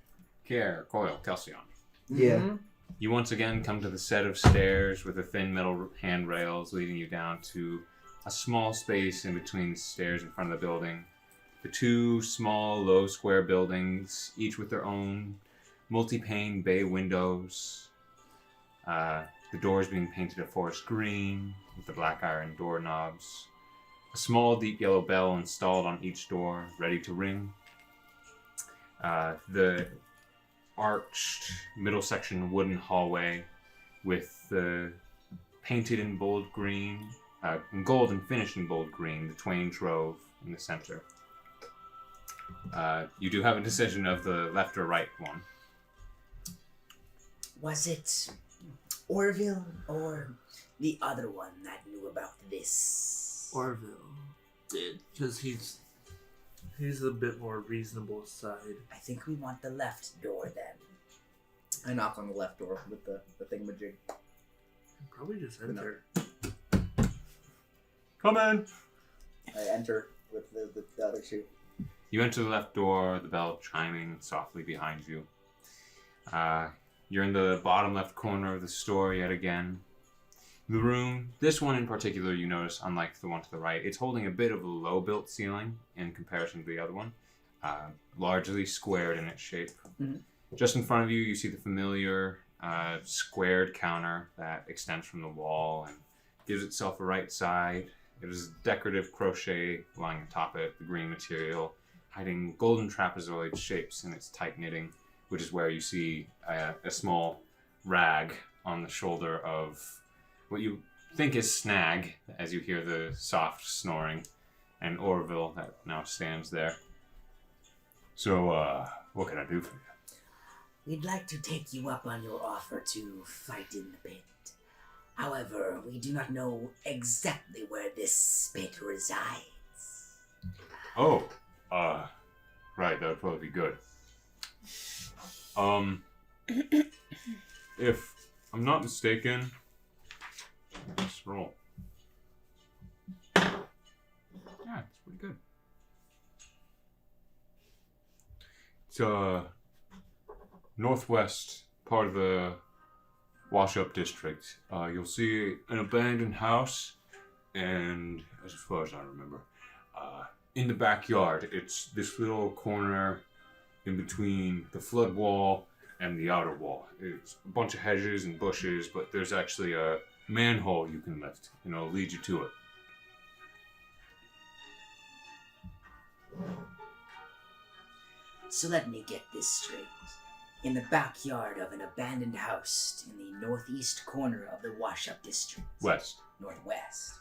Care, Coil, Kelsion. Yeah. Mhm. You once again come to the set of stairs with the thin metal handrails leading you down to a small space in between the stairs in front of the building. The 2 small, low square buildings, each with their own multi-pane bay windows. The doors being painted a forest green with the black iron doorknobs. A small deep yellow bell installed on each door, ready to ring. The arched middle section wooden hallway with the painted in bold green, in gold and finished in bold green, the Twain Trove in the center. You do have a decision of the left or right one. Was it Orville or the other one that knew about this? Orville did, because he's a bit more reasonable side. I think we want the left door then. I knock on the left door with the thingamajig. Probably just enter. Come in! I enter with the other two. You enter the left door, the bell chiming softly behind you. You're in the bottom left corner of the store yet again. The room, this one in particular, you notice, unlike the one to the right, it's holding a bit of a low-built ceiling in comparison to the other one. Largely squared in its shape. Mm-hmm. Just in front of you, you see the familiar squared counter that extends from the wall and gives itself a right side. It is decorative crochet lying atop it, the green material, hiding golden trapezoid shapes in its tight knitting, which is where you see a small rag on the shoulder of what you think is Snag, as you hear the soft snoring, and Orville that now stands there. So, what can I do for you? We'd like to take you up on your offer to fight in the pit. However, we do not know exactly where this pit resides. Oh, right, that would probably be good. If I'm not mistaken, let's roll. Yeah, it's pretty good. It's northwest part of the Wash-Up district. You'll see an abandoned house, and as far as I remember, in the backyard, it's this little corner in between the flood wall and the outer wall. It's a bunch of hedges and bushes, but there's actually a manhole you can lift, and it'll lead you to it. So let me get this straight. In the backyard of an abandoned house in the northeast corner of the Wash-Up district. West. Northwest.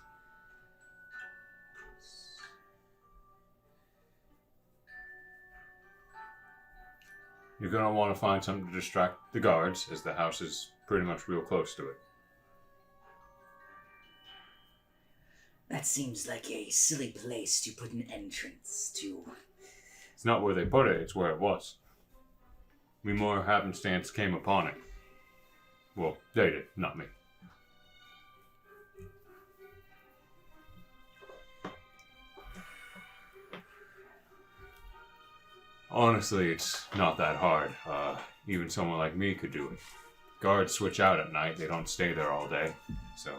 You're going to want to find something to distract the guards, as the house is pretty much real close to it. That seems like a silly place to put an entrance to. It's not where they put it, it's where it was. We more happenstance came upon it. Well, they did, not me. Honestly, it's not that hard. Even someone like me could do it. Guards switch out at night, they don't stay there all day. So,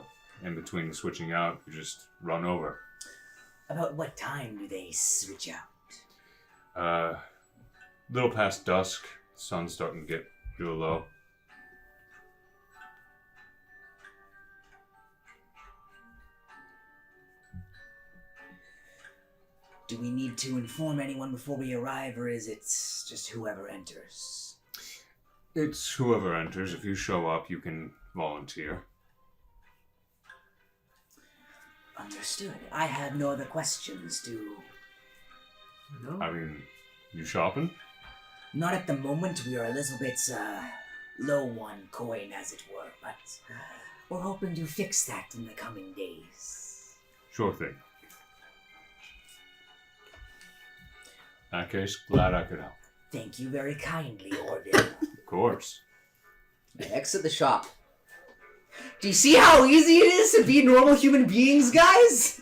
in between switching out, you just run over. About what time do they switch out? Little past dusk. Sun's starting to get real low. Do we need to inform anyone before we arrive, or is it just whoever enters? It's whoever enters. If you show up, you can volunteer. Understood. I have no other questions. No? I mean, you shopping? Not at the moment. We are a little bit low on coin, as it were, but we're hoping to fix that in the coming days. Sure thing. In that case, glad I could help. Thank you very kindly, Orville. Of course. I exit the shop. Do you see how easy it is to be normal human beings, guys?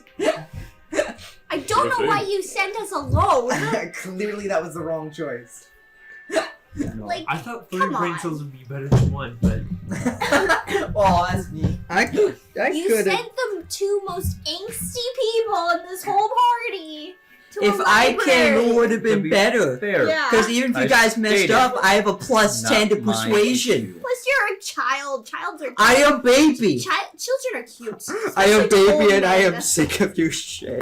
I don't know why you sent us alone. Clearly that was the wrong choice. Like, I thought 3 come brain on. cells would be better than 1, but Oh, that's me. You sent the 2 most angsty people in this whole party. to If a I library. came, it would have To been be better. fair, Yeah. Because even if you I guys messed stated up, I have a plus not 10 to my persuasion. issue. Plus, you're a child. Childs are. I am baby. Children are cute. I am especially the old baby and I am men. sick of your shit.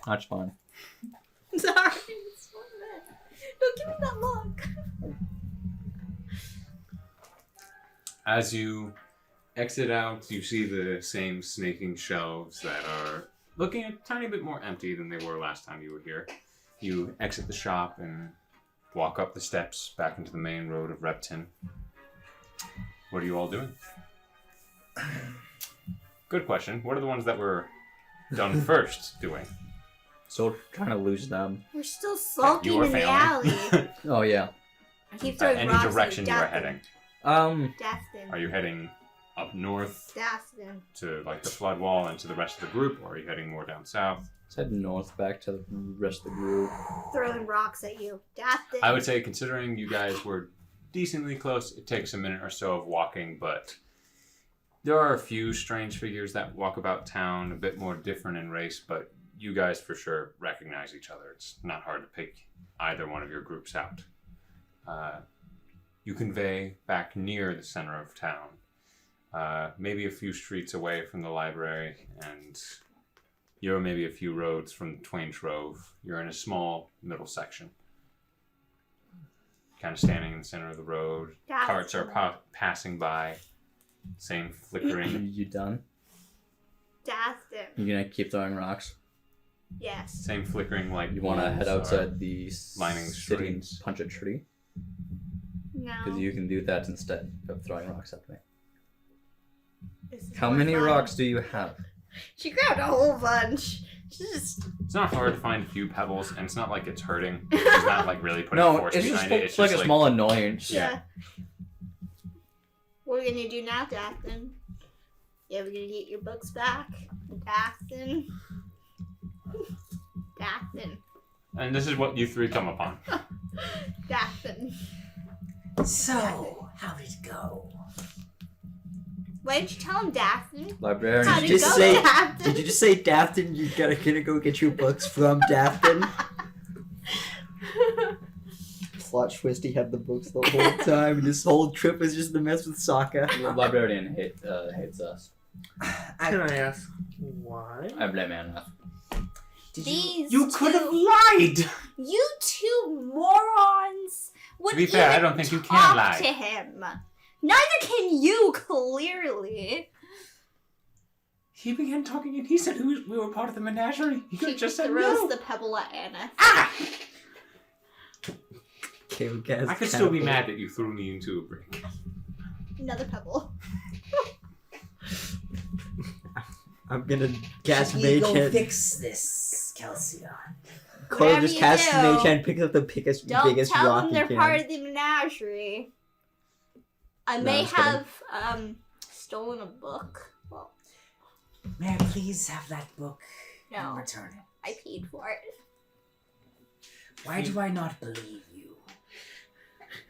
That's fine. Sorry. It's one minute. Don't give me that look. As you exit out, you see the same snaking shelves that are looking a tiny bit more empty than they were last time you were here. You exit the shop and walk up the steps back into the main road of Repton. What are you all doing? Good question. What are the ones that were done first doing? So trying to lose them. We're still sulking You are in the failing. alley. Oh yeah. I keep throwing Any rocks direction at you are Dastin. heading? Dastin. Are you heading up north Dastin. to like the flood wall and to the rest of the group, or are you heading more down south? Let's head north back to the rest of the group. Throwing rocks at you. Dastin. I would say, considering you guys were decently close, it takes a minute or so of walking, but there are a few strange figures that walk about town, a bit more different in race, but you guys for sure recognize each other. It's not hard to pick either one of your groups out. You convey back near the center of town, maybe a few streets away from the library, and you're maybe a few roads from Twain Trove. You're in a small middle section. Kind of standing in the center of the road. Dastin. Carts are passing by. Same flickering. You done? Dastin. You gonna keep throwing rocks? Yes. Same flickering light. You wanna head bulbs outside the lining the city and streets. punch a tree? No. Because you can do that instead of throwing rocks at me. This is How more many fun. rocks do you have? She grabbed a whole bunch. She just. It's not hard to find a few pebbles, and it's not like it's hurting. It's not like really putting No, force it's just behind it. It's like just a small annoyance. Yeah. What are we gonna do now, Dastin? Yeah, we're gonna get your books back. Dastin. Dastin. And this is what you three come upon. Dastin. So, how did it go? Why didn't you tell him, Dastin? Librarian. How Did did you it go, just say- Dastin? Did you just say Dafton? You gonna go get your books from Dafton? Plot twist, he had the books the whole time, and this whole trip was just to mess with SAAKA. The librarian hates us. Can I ask why? I blame Anna. Did These You could have two- lied! You two morons would To be fair, I even don't think you can talk lie. to him. Neither can you, clearly. He began talking and he said we were part of the menagerie. He could She have just said throws no. the pebble at Anna. Ah! Okay, we guys I could still be mad that you threw me into a brick. Another pebble. I'm gonna cast Should we Mage go Hand. COIL this, Kelsion? Coil Whatever just you casts do, Mage Hand, picks up the biggest Don't tell rock them he they're can. part of the menagerie. I may just kidding. have stolen a book. Well, May I please have that book and no, return it? I paid for it. Why do I not believe you?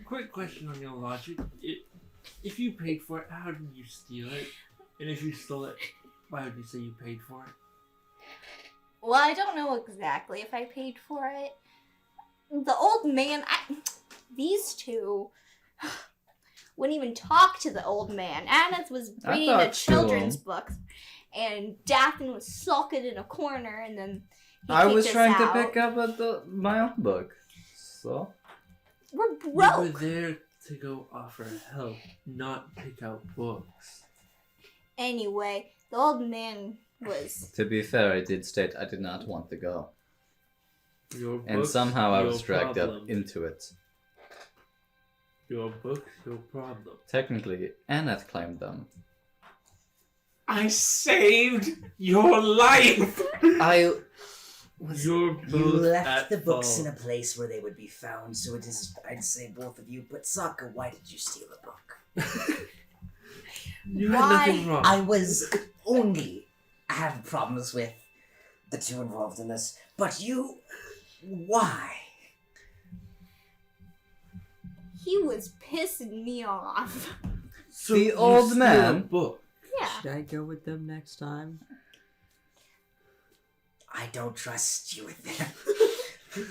Quick question on your logic. If you paid for it, how did you steal it? And if you stole it, why would you say you paid for it? Well, I don't know exactly if I paid for it. The old man, these two wouldn't even talk to the old man. Aneth was reading a talked to children's him. book, and Daphne was sulking in a corner, and then he I kicked was us trying out. to pick up my own book. So? We're You were broke. there to go offer help, not pick out books. Anyway, the old man was. To be fair, I did state I did not want to go. Your And books, somehow I your was dragged problem. up into it. Your books, your problem. Technically, Aneth claimed them. I saved your life! I You're both You left at the books fault. in a place where they would be found, so it is, I'd say, both of you. But SAAKA, why did you steal a book? You Why? had nothing wrong. I was only have problems with the two involved in this, but you, why? He was pissing me off. So The you old steal man. a book. Yeah. Should I go with them next time? I don't trust you with them.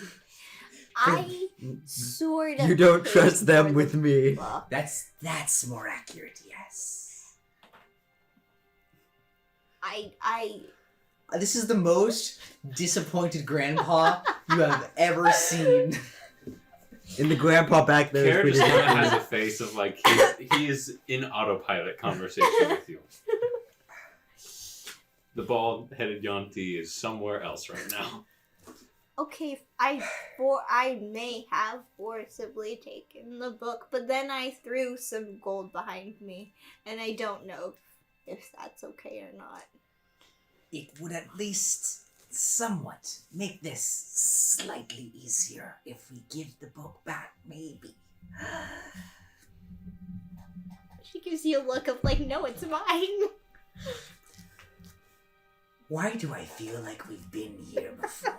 I sort of. You don't paid trust them for with the me. book. That's more accurate, yes. This is the most disappointed grandpa you have ever seen. In the grandpa back there. Kara is just pretty kind of has a face of like he is in autopilot conversation with you. The bald-headed Yuan-Ti is somewhere else right now. Okay, I may have forcibly taken the book, but then I threw some gold behind me, and I don't know if that's okay or not. It would at least somewhat make this slightly easier if we give the book back, maybe. She gives you a look of like, no, it's mine. Why do I feel like we've been here before?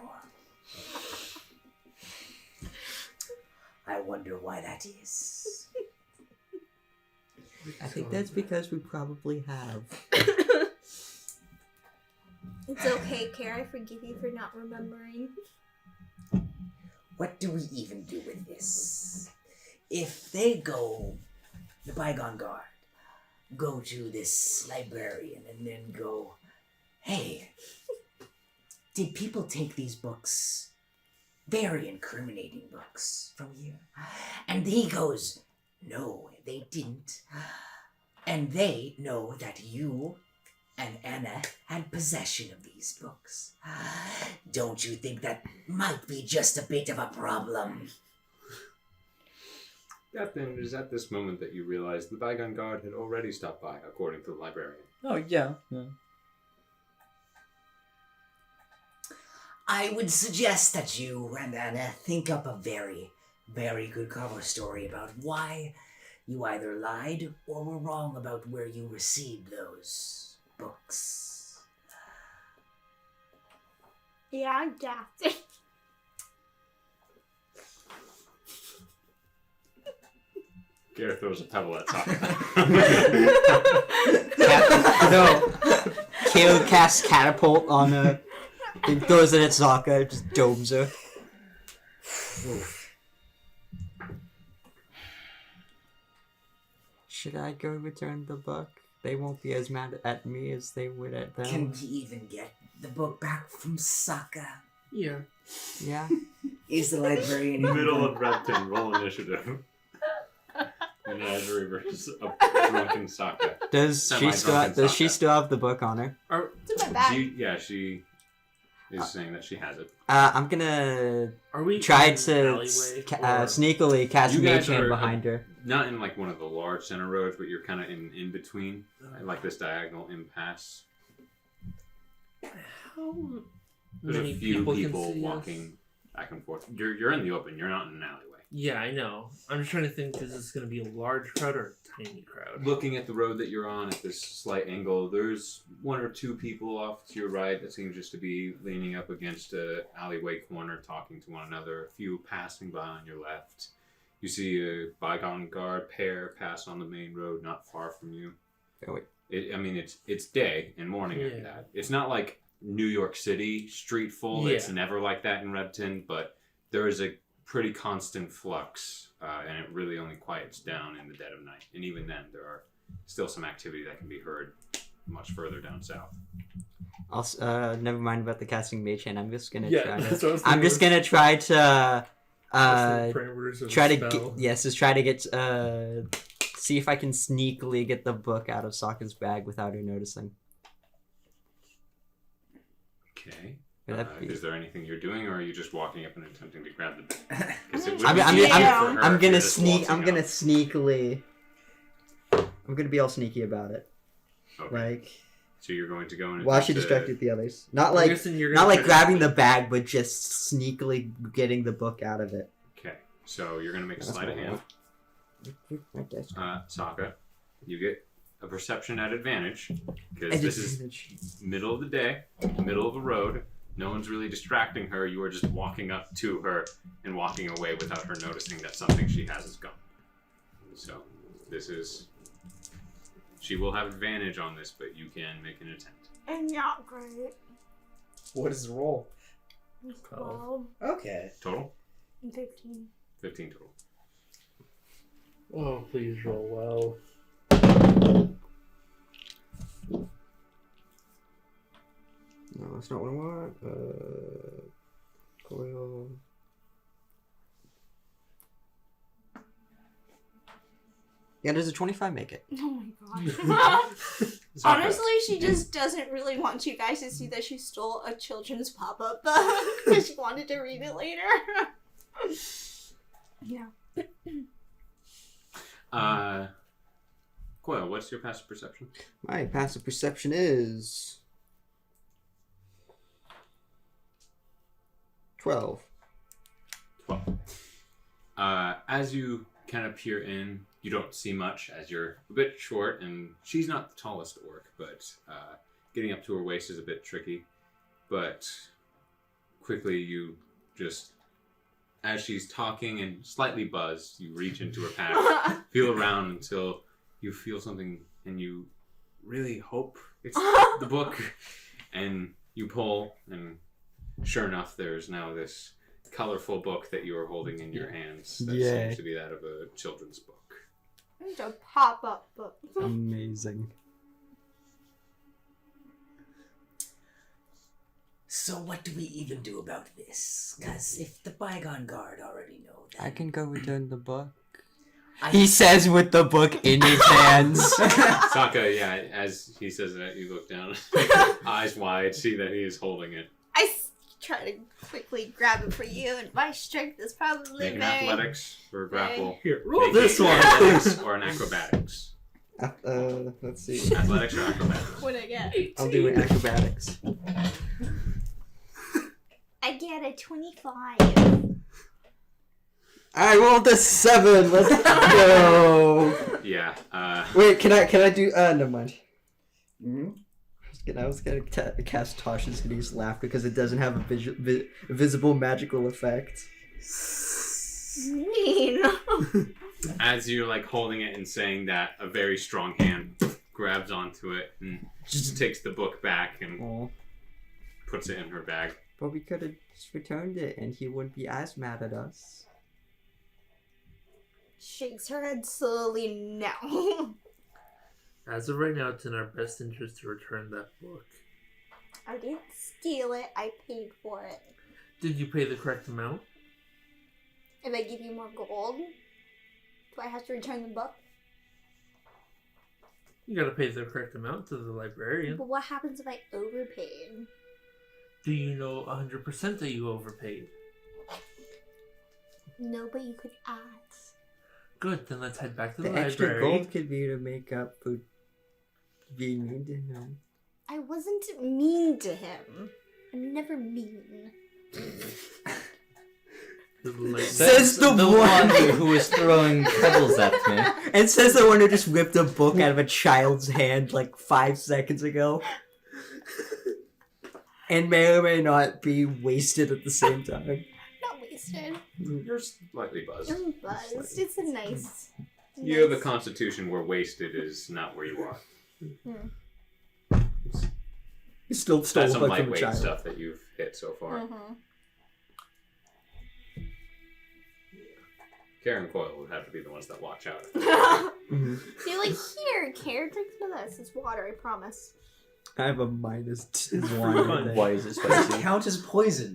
I wonder why that is. I think that's because we probably have. It's okay, Kara. I forgive you for not remembering. What do we even do with this? If they go, the Bygone Guard, go to this librarian and then go, hey, did people take these books, very incriminating books, from you? And he goes, no, they didn't. And they know that you and ANETH had possession of these books. Don't you think that might be just a bit of a problem? That then is at this moment that you realize the Bygone Guard had already stopped by, according to the librarian. Oh, yeah. I would suggest that you and ANETH think up a very, very good cover story about why you either lied or were wrong about where you received those books. Yeah, I'm daft. Gareth throws a pebble at Satyr. No. Caleb casts catapult on her. He throws it at Saaka, just domes her. Should I go return the book? They won't be as mad at me as they would at them. Can we even get the book back from SAAKA? Yeah. Yeah. Is the librarian Middle of Repton, roll initiative. Menagerie versus a drunken Saaka. Does she still have the book on her? It's in my bag. She is saying that she has it. I'm gonna Are we try in an to alleyway, or- sneakily cast You Mage guys Hand are, behind her. Not in like one of the large center roads, but you're kind of in between, like this diagonal impasse. How There's many a few people people can see walking us? back and forth. You're in the open. You're not in an alleyway. Yeah, I know. I'm just trying to think, is this going to be a large crowd or a tiny crowd? Looking at the road that you're on at this slight angle, there's one or two people off to your right that seem just to be leaning up against a alleyway corner, talking to one another. A few passing by on your left. You see a Bygone Guard pair pass on the main road not far from you. Oh, wait. It's day and morning after that. It's not like New York City street full. Yeah. It's never like that in Repton, but there is a pretty constant flux, and it really only quiets down in the dead of night. And even then, there are still some activity that can be heard much further down south. Also, never mind about the casting Mage Hand. I'm just gonna try that's to. what I was I'm just thinking. gonna try to. That's the parameters of Try the to spell. just try to get see if I can sneakily get the book out of Sokka's bag without her noticing. Okay. Would that be... Is there anything you're doing, or are you just walking up and attempting to grab the bag? I'm gonna sneak. I'm gonna sneakily. I'm gonna be all sneaky about it. Okay. Like. So you're going to go and While she attempt distracted the others. Not I'm like guessing you're not gonna like try grabbing to- the bag, but just sneakily getting the book out of it. Okay. So you're going to make a That's sleight of my hand. Saaka, you get a perception at advantage because this is middle of the day, middle of a road. No one's really distracting her. You are just walking up to her and walking away without her noticing that something she has is gone. So this is... She will have advantage on this, but you can make an attempt. And not great. What is the roll? 12 Okay. Total? and 15. 15 total. Oh, please roll well. No, that's not what I want. Coil. Yeah, does a 25 make it? Oh my gosh. Honestly, she just doesn't really want you guys to see that she stole a children's pop-up because she wanted to read it later. Yeah. Coil, what's your passive perception? My passive perception is 12. 12. As you kind of peer in, you don't see much as you're a bit short, and she's not the tallest orc, but getting up to her waist is a bit tricky. But quickly you just, as she's talking and slightly buzzed, you reach into her pack, feel around until you feel something, and you really hope it's the book, and you pull, and sure enough, there's now this colorful book that you are holding in your hands that seems to be that of a children's book. It's a pop-up book. Amazing. So what do we even do about this? Because if the Bygone Guard already know that... I can go return the book. He says with the book in his hands. SAAKA, yeah, as he says that, you look down, eyes wide, see that he is holding it. Try to quickly grab it for you, and my strength is probably Make an very... athletics or grapple. Here, roll Make this an one. athletics or an acrobatics. Let's see. Athletics or acrobatics? What I get? I'll do an acrobatics. I get a 25. I rolled a 7. Let's go. Yeah. Wait, can I do? Never mind. I was gonna cast Tasha's Hideous Laughter because it doesn't have a visible magical effect. Mean. As you're like holding it and saying that, a very strong hand grabs onto it and just takes the book back and puts it in her bag. But we could have just returned it and he wouldn't be as mad at us. Shakes her head slowly no. As of right now, it's in our best interest to return that book. I didn't steal it, I paid for it. Did you pay the correct amount? If I give you more gold, do I have to return the book? You gotta pay the correct amount to the librarian. But what happens if I overpaid? Do you know 100% that you overpaid? No, but you could ask. Good, then let's head back to The the extra library. gold could be to make up for being mean to him. I wasn't mean to him. I'm never mean. Says the one who was throwing pebbles at me. And says the one who just ripped a book out of a child's hand like 5 seconds ago. And may or may not be wasted at the same time. Not wasted. You're slightly buzzed. I'm buzzed. It's a nice... You have a constitution where wasted is not where you are. You still stole That's a some book from a lightweight child. stuff that you've hit so far. Karen and Coil would have to be the ones that watch out. You're like, here, Care, drink some of this. It's water, I promise. I have a -1. Why is it Does spicy? it count as poison?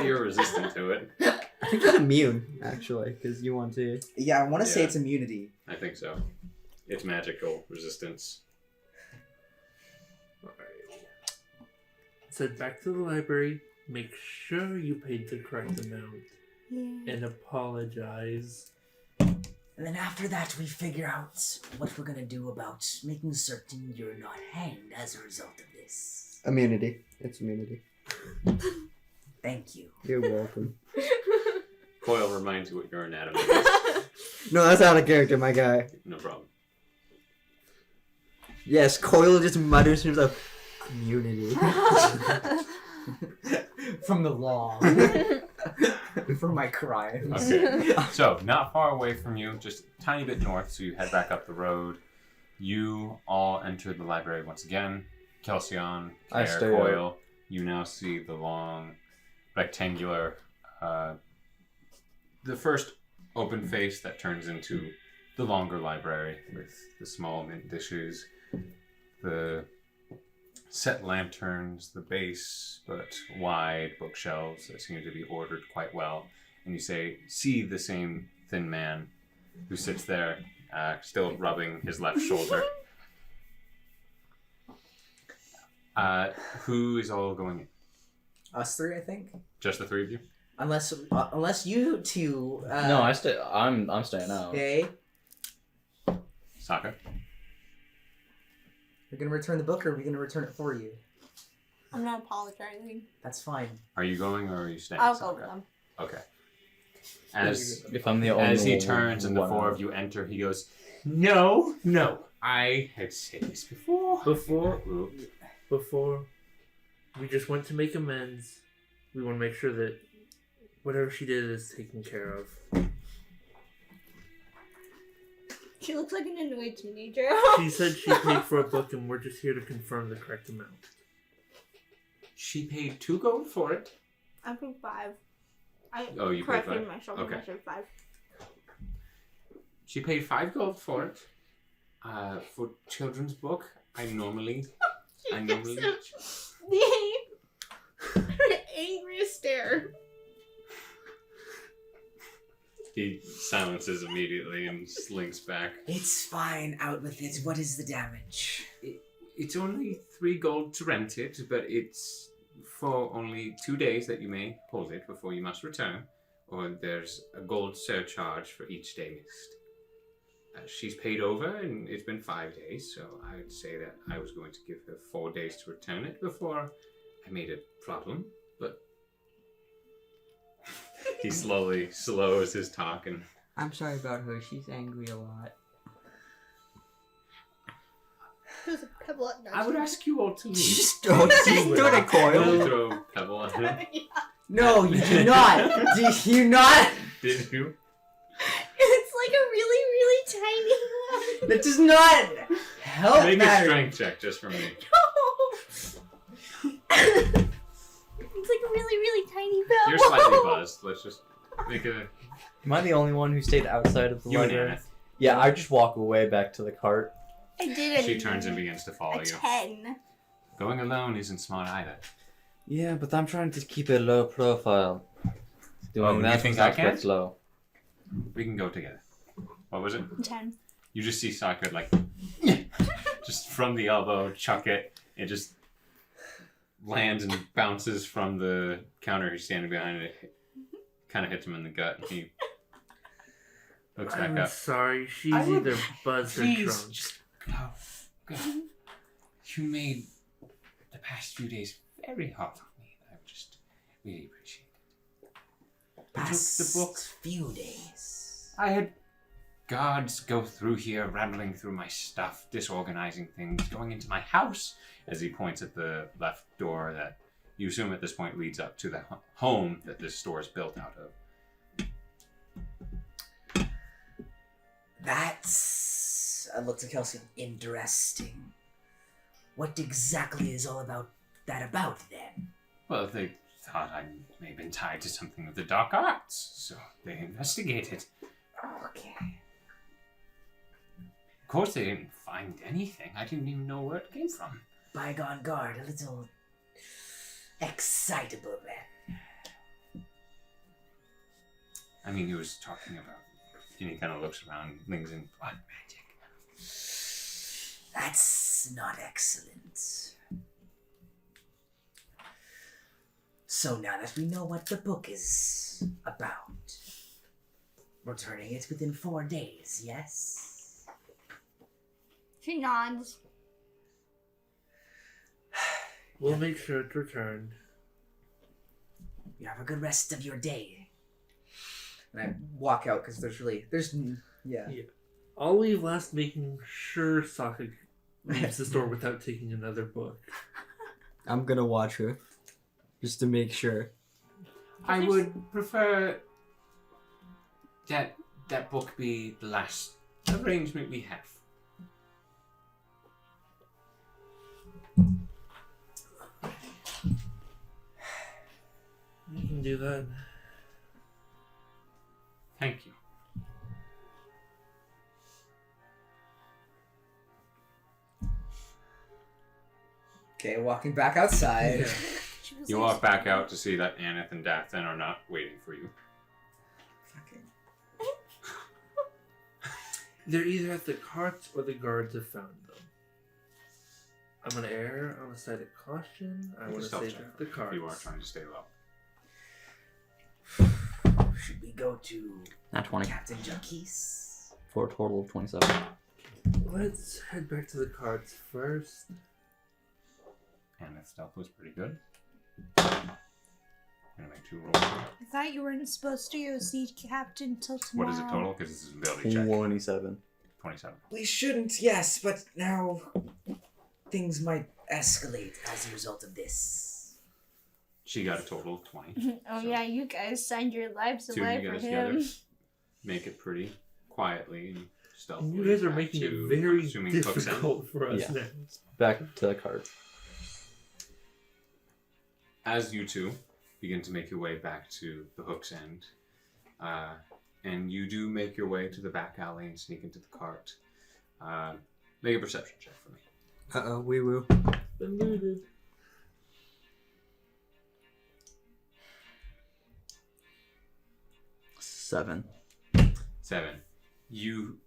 You're resistant to it. I think it's immune, actually, because you want to. Yeah, I want to say Yeah. it's immunity. I think so. It's magical resistance. Alright. So back to the library. Make sure you paid the correct amount. Yeah. And apologize. And then after that, we figure out what we're gonna do about making certain you're not hanged as a result of this. Immunity. It's immunity. Thank you. You're welcome. Coil reminds you what your anatomy is. No, that's out of character, my guy. No problem. Yes, Coil just mutters to himself, immunity. From the law. From my crime. Okay. So, not far away from you, just a tiny bit north, so you head back up the road. You all enter the library once again. Kelsion, I Care, stay Coil, you now see the long, rectangular, the first open face that turns into the longer library with the small mint dishes, the set lanterns, the base but wide bookshelves that seem to be ordered quite well. And you see the same thin man who sits there, still rubbing his left shoulder. Who is all going in? Us three, I think. Just the three of you? Unless you two. No, I'm staying out. Okay. SAAKA? You're gonna return the book, or are we gonna return it for you? I'm not apologizing. That's fine. Are you going or are you staying? I'll SAAKA? go with them. Okay. As If I'm the only as he one- turns and the four of you enter, he goes, No, I had said this before. Before we just went to make amends. We want to make sure that whatever she did is taken care of. She looks like an annoyed teenager. She said she paid for a book, and we're just here to confirm the correct amount. She paid 2 gold for it. I paid 5. Oh, you paid corrected 5? myself. Okay. I said 5. She paid 5 gold for it. For children's book, I normally. The angriest stare. He silences immediately and slinks back. It's fine. Out with it. What is the damage? It's only 3 gold to rent it, but it's for only 2 days that you may hold it before you must return, or there's a gold surcharge for each day missed. She's paid over, and it's been 5 days, so I would say that I was going to give her 4 days to return it before I made a problem, but he slowly slows his talk and... I'm sorry about her. She's angry a lot. There's a pebble at I would ask you all to leave. Just don't do it, I'll Coil. throw a pebble at him. No, you do not. Do you not? Did you? It's like a really, really tiny one. That does not help. Make a matter. strength check just for me. It's like a really, really tiny pebble. You're slightly buzzed. Let's just make a... Am I the only one who stayed outside of the You and library? Aneth. Yeah, I just walk away back to the cart. I did it. She turns and begins to follow a you. 10. Going alone isn't smart either. Yeah, but I'm trying to keep a low profile. Doing you that think without I can? quite low. We can go together. What was it? 10. You just see SAAKA like, just from the elbow, chuck it. It just lands and bounces from the counter he's standing behind. It kind of hits him in the gut. And he looks back I'm up. sorry, she's I would- either buzzed or Please, drunk. just go. You made the past few days very hard on me. I just really appreciate it. I took the book. Few days. I had guards go through here, rambling through my stuff, disorganizing things, going into my house, as he points at the left door that you assume at this point leads up to the home that this store is built out of. That's... I looked at Kelsey. Interesting. What exactly is all about that about, then? Well, they thought I may have been tied to something of the dark arts, so they investigated. Okay. Of course, they didn't find anything. I didn't even know where it came from. Bygone guard, a little excitable then. I mean, he was talking about, and he kind of looks around, things in blood magic. That's not excellent. So now that we know what the book is about, returning it within 4 days, yes? She nods. We'll make sure it's returned. You have a good rest of your day. And I walk out because there's yeah. I'll leave last making sure SAAKA leaves the store without taking another book. I'm gonna watch her. Just to make sure. I would prefer that book be the last arrangement we have. You can do that. Thank you. Okay, walking back outside. She was You like, walk back out to see that Aneth and DATH'TAN are not waiting for you. Fucking. They're either at the carts or the guards have found them. I'm gonna err on the side of caution. I want to Stealth say check that the if carts. you are trying to stay low. Should we go to Not 20. Captain Jacques? For a total of 27. Let's head back to the carts first. Aneth's stealth was pretty good. Gonna make 2 rolls. I thought you weren't supposed to go see Captain till tomorrow. What is it total? Because this is a ability check. 27. 27. We shouldn't, yes, but now things might escalate as a result of this. She got a total of 20. Oh So, yeah, you guys signed your lives 2 away of you for guys him. together make it pretty quietly and stealthily. And you guys are back making to, it very I'm assuming, Hook's End. difficult for us Yeah. now. Back to the cart. As you two begin to make your way back to the Hook's End, and you do make your way to the back alley and sneak into the cart, make a perception check for me. Uh-oh, wee woo. Been looted. 7. 7. You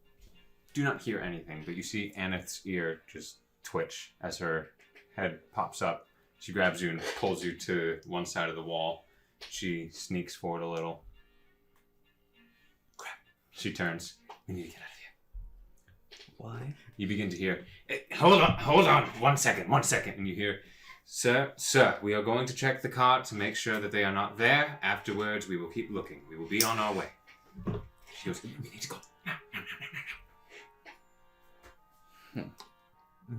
do not hear anything, but you see Aneth's ear just twitch as her head pops up. She grabs you and pulls you to one side of the wall. She sneaks forward a little. Crap. She turns. We need to get out of here. Why? You begin to hear, hold on, 1 second. And you hear, sir, we are going to check the cart to make sure that they are not there. Afterwards, we will keep looking. We will be on our way. She goes, we need to go. Now.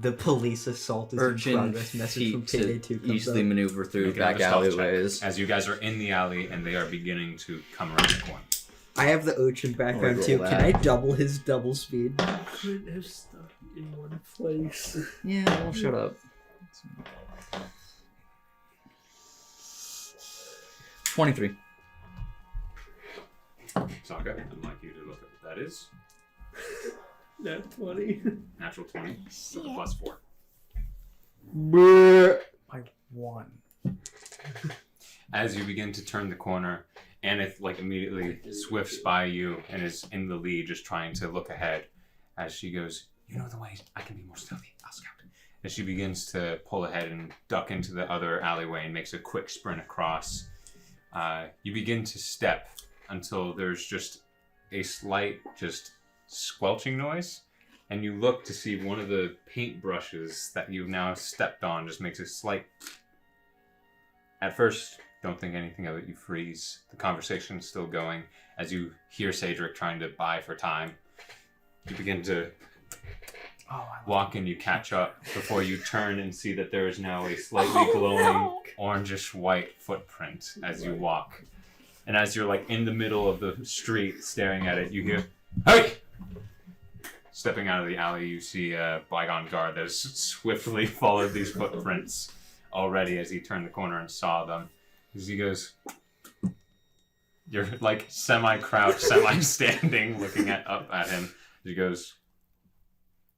The police assault is in Urchin progress. Message from feet Payday to 2 comes easily up. maneuver through Make back another stealth check alleyways. as you guys are in the alley and they are beginning to come around the corner. I have the Urchin background roll too. that. Can I double his double speed? Couldn't have stuck in one place. Yeah, well, shut up. 23. SAAKA, I'd like you to look at what that is. Nat 20. Natural 20 with a +4. I won. As you begin to turn the corner, Aneth immediately swifts by you and is in the lead, just trying to look ahead. As she goes, you know the way I can be more stealthy. I'll scout. As she begins to pull ahead and duck into the other alleyway and makes a quick sprint across, you begin to step until there's just a slight squelching noise, and you look to see one of the paint brushes that you've now stepped on just makes a slight. At first, don't think anything of it. You freeze. The conversation's still going as you hear CAEDRIK trying to buy for time. You begin to walk and you catch up before you turn and see that there is now a slightly glowing orangish white footprint as you walk. And as you're in the middle of the street staring at it, you hear, "Hey!" Stepping out of the alley, you see a bygone guard that has swiftly followed these footprints already as he turned the corner and saw them. As he goes, you're semi-crouched, semi-standing, looking up at him. He goes,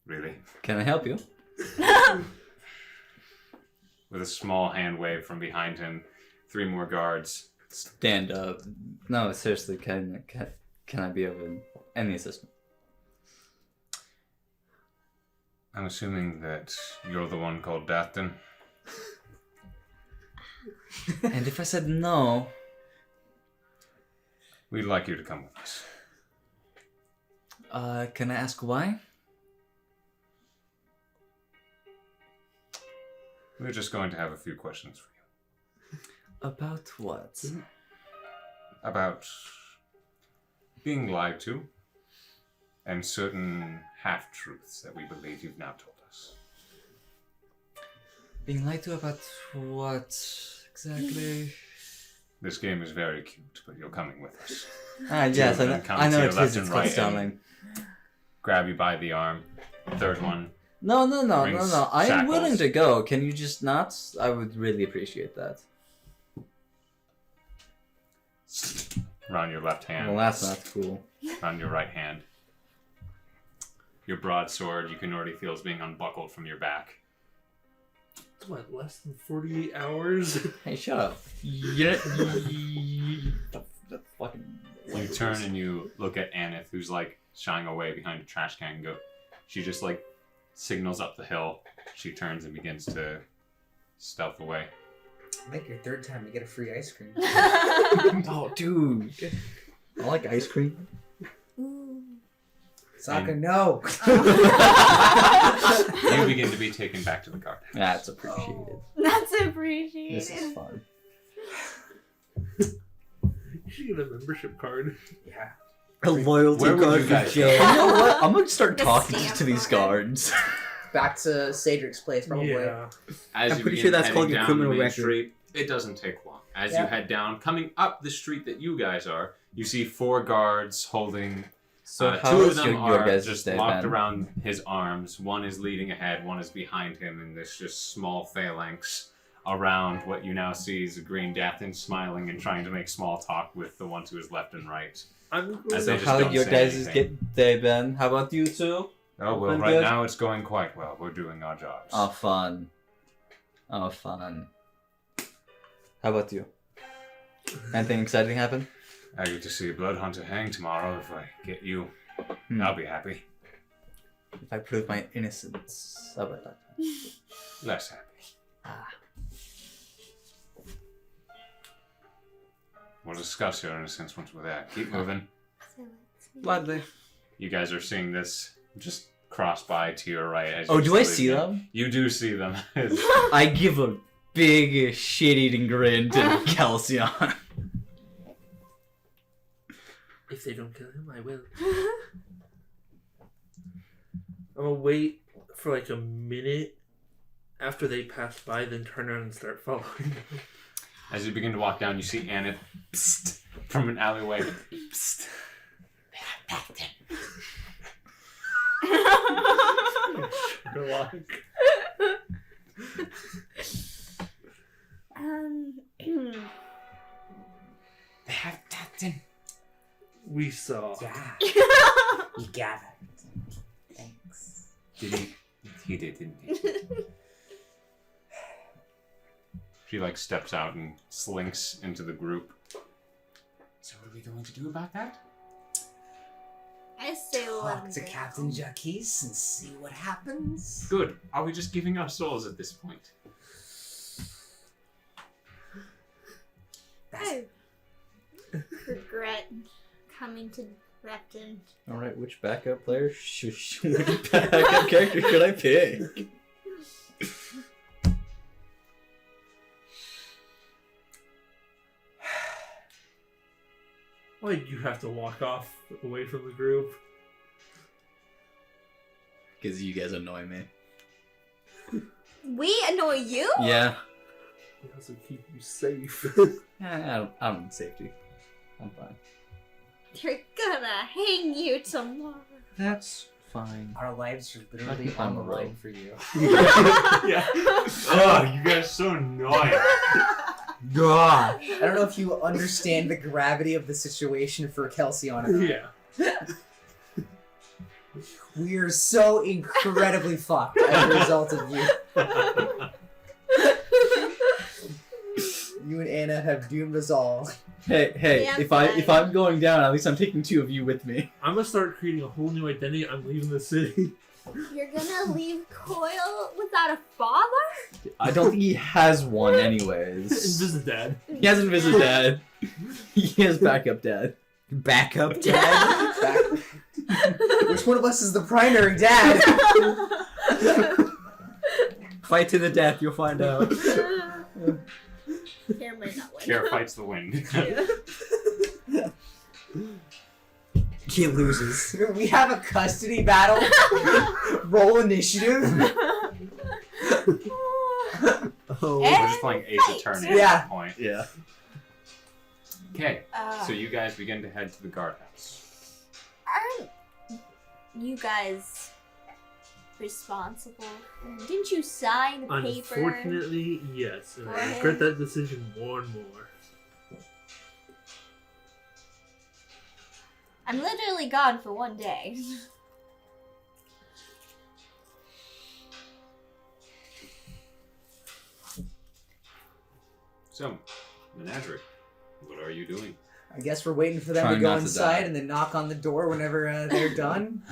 "Really?" Can I help you? With a small hand wave from behind him, 3 more guards. Stand up. No, seriously, can I be of any assistance? I'm assuming that you're the one called DATH'TAN. And if I said no, We'd like you to come with us. can I ask why? We're just going to have a few questions for you. About what? About being lied to and certain half-truths that we believe you've now told us. Being lied to about what exactly? This game is very cute, but you're coming with us. Yes, Two of them come I to know your it left is. and It's right quite stunning. Grab you by the arm. Third one. No. Rings I am willing shackles. to go. Can you just not? I would really appreciate that. around your left hand. Well, that's not cool. On your right hand. Your broadsword, you can already feel is being unbuckled from your back. It's what, less than 48 hours? Hey, shut up. The fucking... You turn and you look at Aneth, who's like shying away behind a trash can and go. She just like signals up the hill. She turns and begins to stealth away. Make your third time to get a free ice cream. Oh, dude. I like ice cream. SAAKA, no! You begin to be taken back to the guard. That's appreciated. That's appreciated. This is fun. You should get a membership card. Yeah. A loyalty Where would card you for guys jail. You know what? I'm gonna start The talking stamp to these card. guards. Back to CAEDRIK's place, probably. Yeah. As I'm you pretty begin sure that's heading called your down criminal the main record. Street, it doesn't take long. As Yeah. you head down, coming up the street that you guys are, you see 4 guards holding. So how 2 of is them your are guys' just day, locked Ben? around his arms. One is leading ahead, one is behind him in this just small phalanx around what you now see is a green DATH'TAN smiling and trying to make small talk with the one to his left and right. I'm As So they just how don't your say guys' anything. get day, Ben? How about you two? Oh, well, Been right good? now it's going quite well. We're doing our jobs. Oh, fun. Oh, fun. How about you? Anything exciting happen? I get to see a blood hunter hang tomorrow. If I get you, I'll be happy. If I prove my innocence, how about that? Less happy. We'll discuss your innocence once we're there. Keep moving. So let's Gladly. You guys are seeing this just cross by to your right. As Oh, you're do I still see leaving. them? You do see them. I give a big shit-eating grin to KELSION. If they don't kill him, I will. I'm gonna wait for like a minute after they pass by, then turn around and start following them. As you begin to walk down, you see Aneth psst, from an alleyway. Psst. Sherlock. They have DATH'TAN. We saw. Yeah. We gathered. Thanks. Did he? He did, didn't he? She like steps out and slinks into the group. So what are we going to do about that? I say let Talk him to go. Captain Jacques and see what happens. Good. Are we just giving our souls at this point? I regret coming to Repton. Alright, which backup player which backup character should I pick? Why did you have to walk off away from the group? Because you guys annoy me. We annoy you? Yeah. We also keep you safe. I don't need safety. I'm fine. They're gonna hang you tomorrow. That's fine. Our lives are literally keep on on the the road. line for you. Yeah. Oh, you guys are so annoying. God. I don't know if you understand the gravity of the situation for KELSION. Yeah. We are so incredibly fucked as a result of you. You and Anna have doomed us all. Hey, Yeah, if fine. I'm going down, at least I'm taking 2 of you with me. I'm gonna start creating a whole new identity. I'm leaving the city. You're gonna leave Coil without a father? I don't think he has one anyways. Invisible. He has Invisidad. He has backup dad. Backup dad? Which one of us is the primary dad? Fight to the death, you'll find out. Care might not win. Kier fights the wind. He loses. We have a custody battle. Roll initiative. Oh. We're just playing Ace Attorney at Yeah. that point. Yeah. Okay, so you guys begin to head to the guardhouse. Aren't you guys responsible? Didn't you sign the paper? Unfortunately, yes. And Go I ahead. regret that decision more and more. I'm literally gone for 1 day. So, Menagerie, what are you doing? I guess we're waiting for them Trying to go not to inside die. and then knock on the door whenever they're done.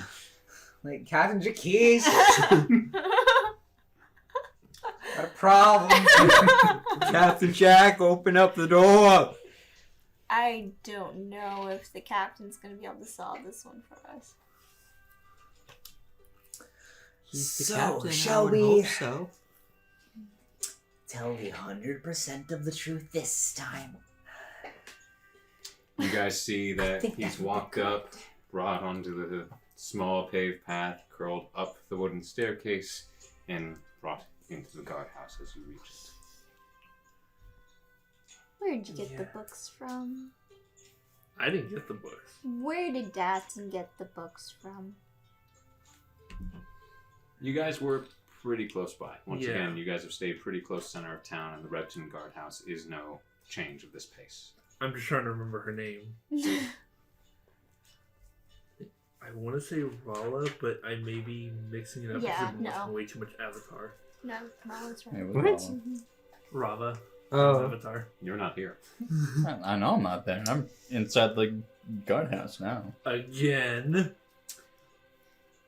Like, Captain Jackie's got a problem. Captain Jack, open up the door. I don't know if the captain's gonna be able to solve this one for us. He's the So, captain, I shall would we- hope so. Tell the 100% of the truth this time. You guys see that think he's that would be walked up, brought onto the small paved path, curled up the wooden staircase, and brought into the guardhouse as you reach it. Where did you get the books from? I didn't get the books. Where did DATH'TAN get the books from? You guys were pretty close by. Once Yeah. again, you guys have stayed pretty close center of town, and the Repton guardhouse is no change of this pace. I'm just trying to remember her name. I want to say Rala, but I may be mixing it up Yeah, because I'm watching no. way too much Avatar. No, that's It right. was What? wrong. Rava. Oh. Avatar. You're not here. I know I'm not there. I'm inside the guardhouse now. Again.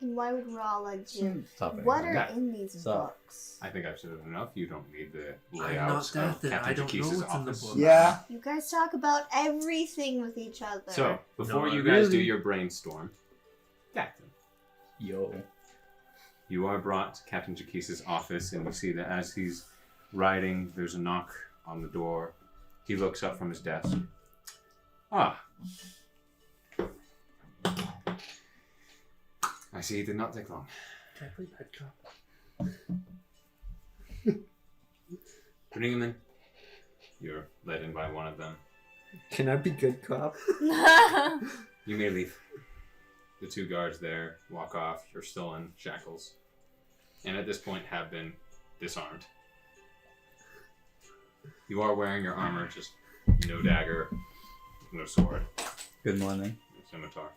And why would Rala do? Stop it. What are that. in these Stop. books? I think I've said it enough. You don't need the I'm layouts not of that. I Captain don't know Jackie's what's in the office. book. Yeah. You guys talk about everything with each other. So, before Not you guys do really. your brainstorm, Captain, Yo. you are brought to Captain Jackie's office, and you see that as he's writing, there's a knock on the door. He looks up from his desk. Ah. I see it did not take long. Can I play Pet Cop? Bring him in. You're led in by one of them. Can I be good cop? You may leave. The two guards there walk off. You're still in shackles. And at this point have been disarmed. You are wearing your armor, just no dagger, no sword, Good morning. no scimitar.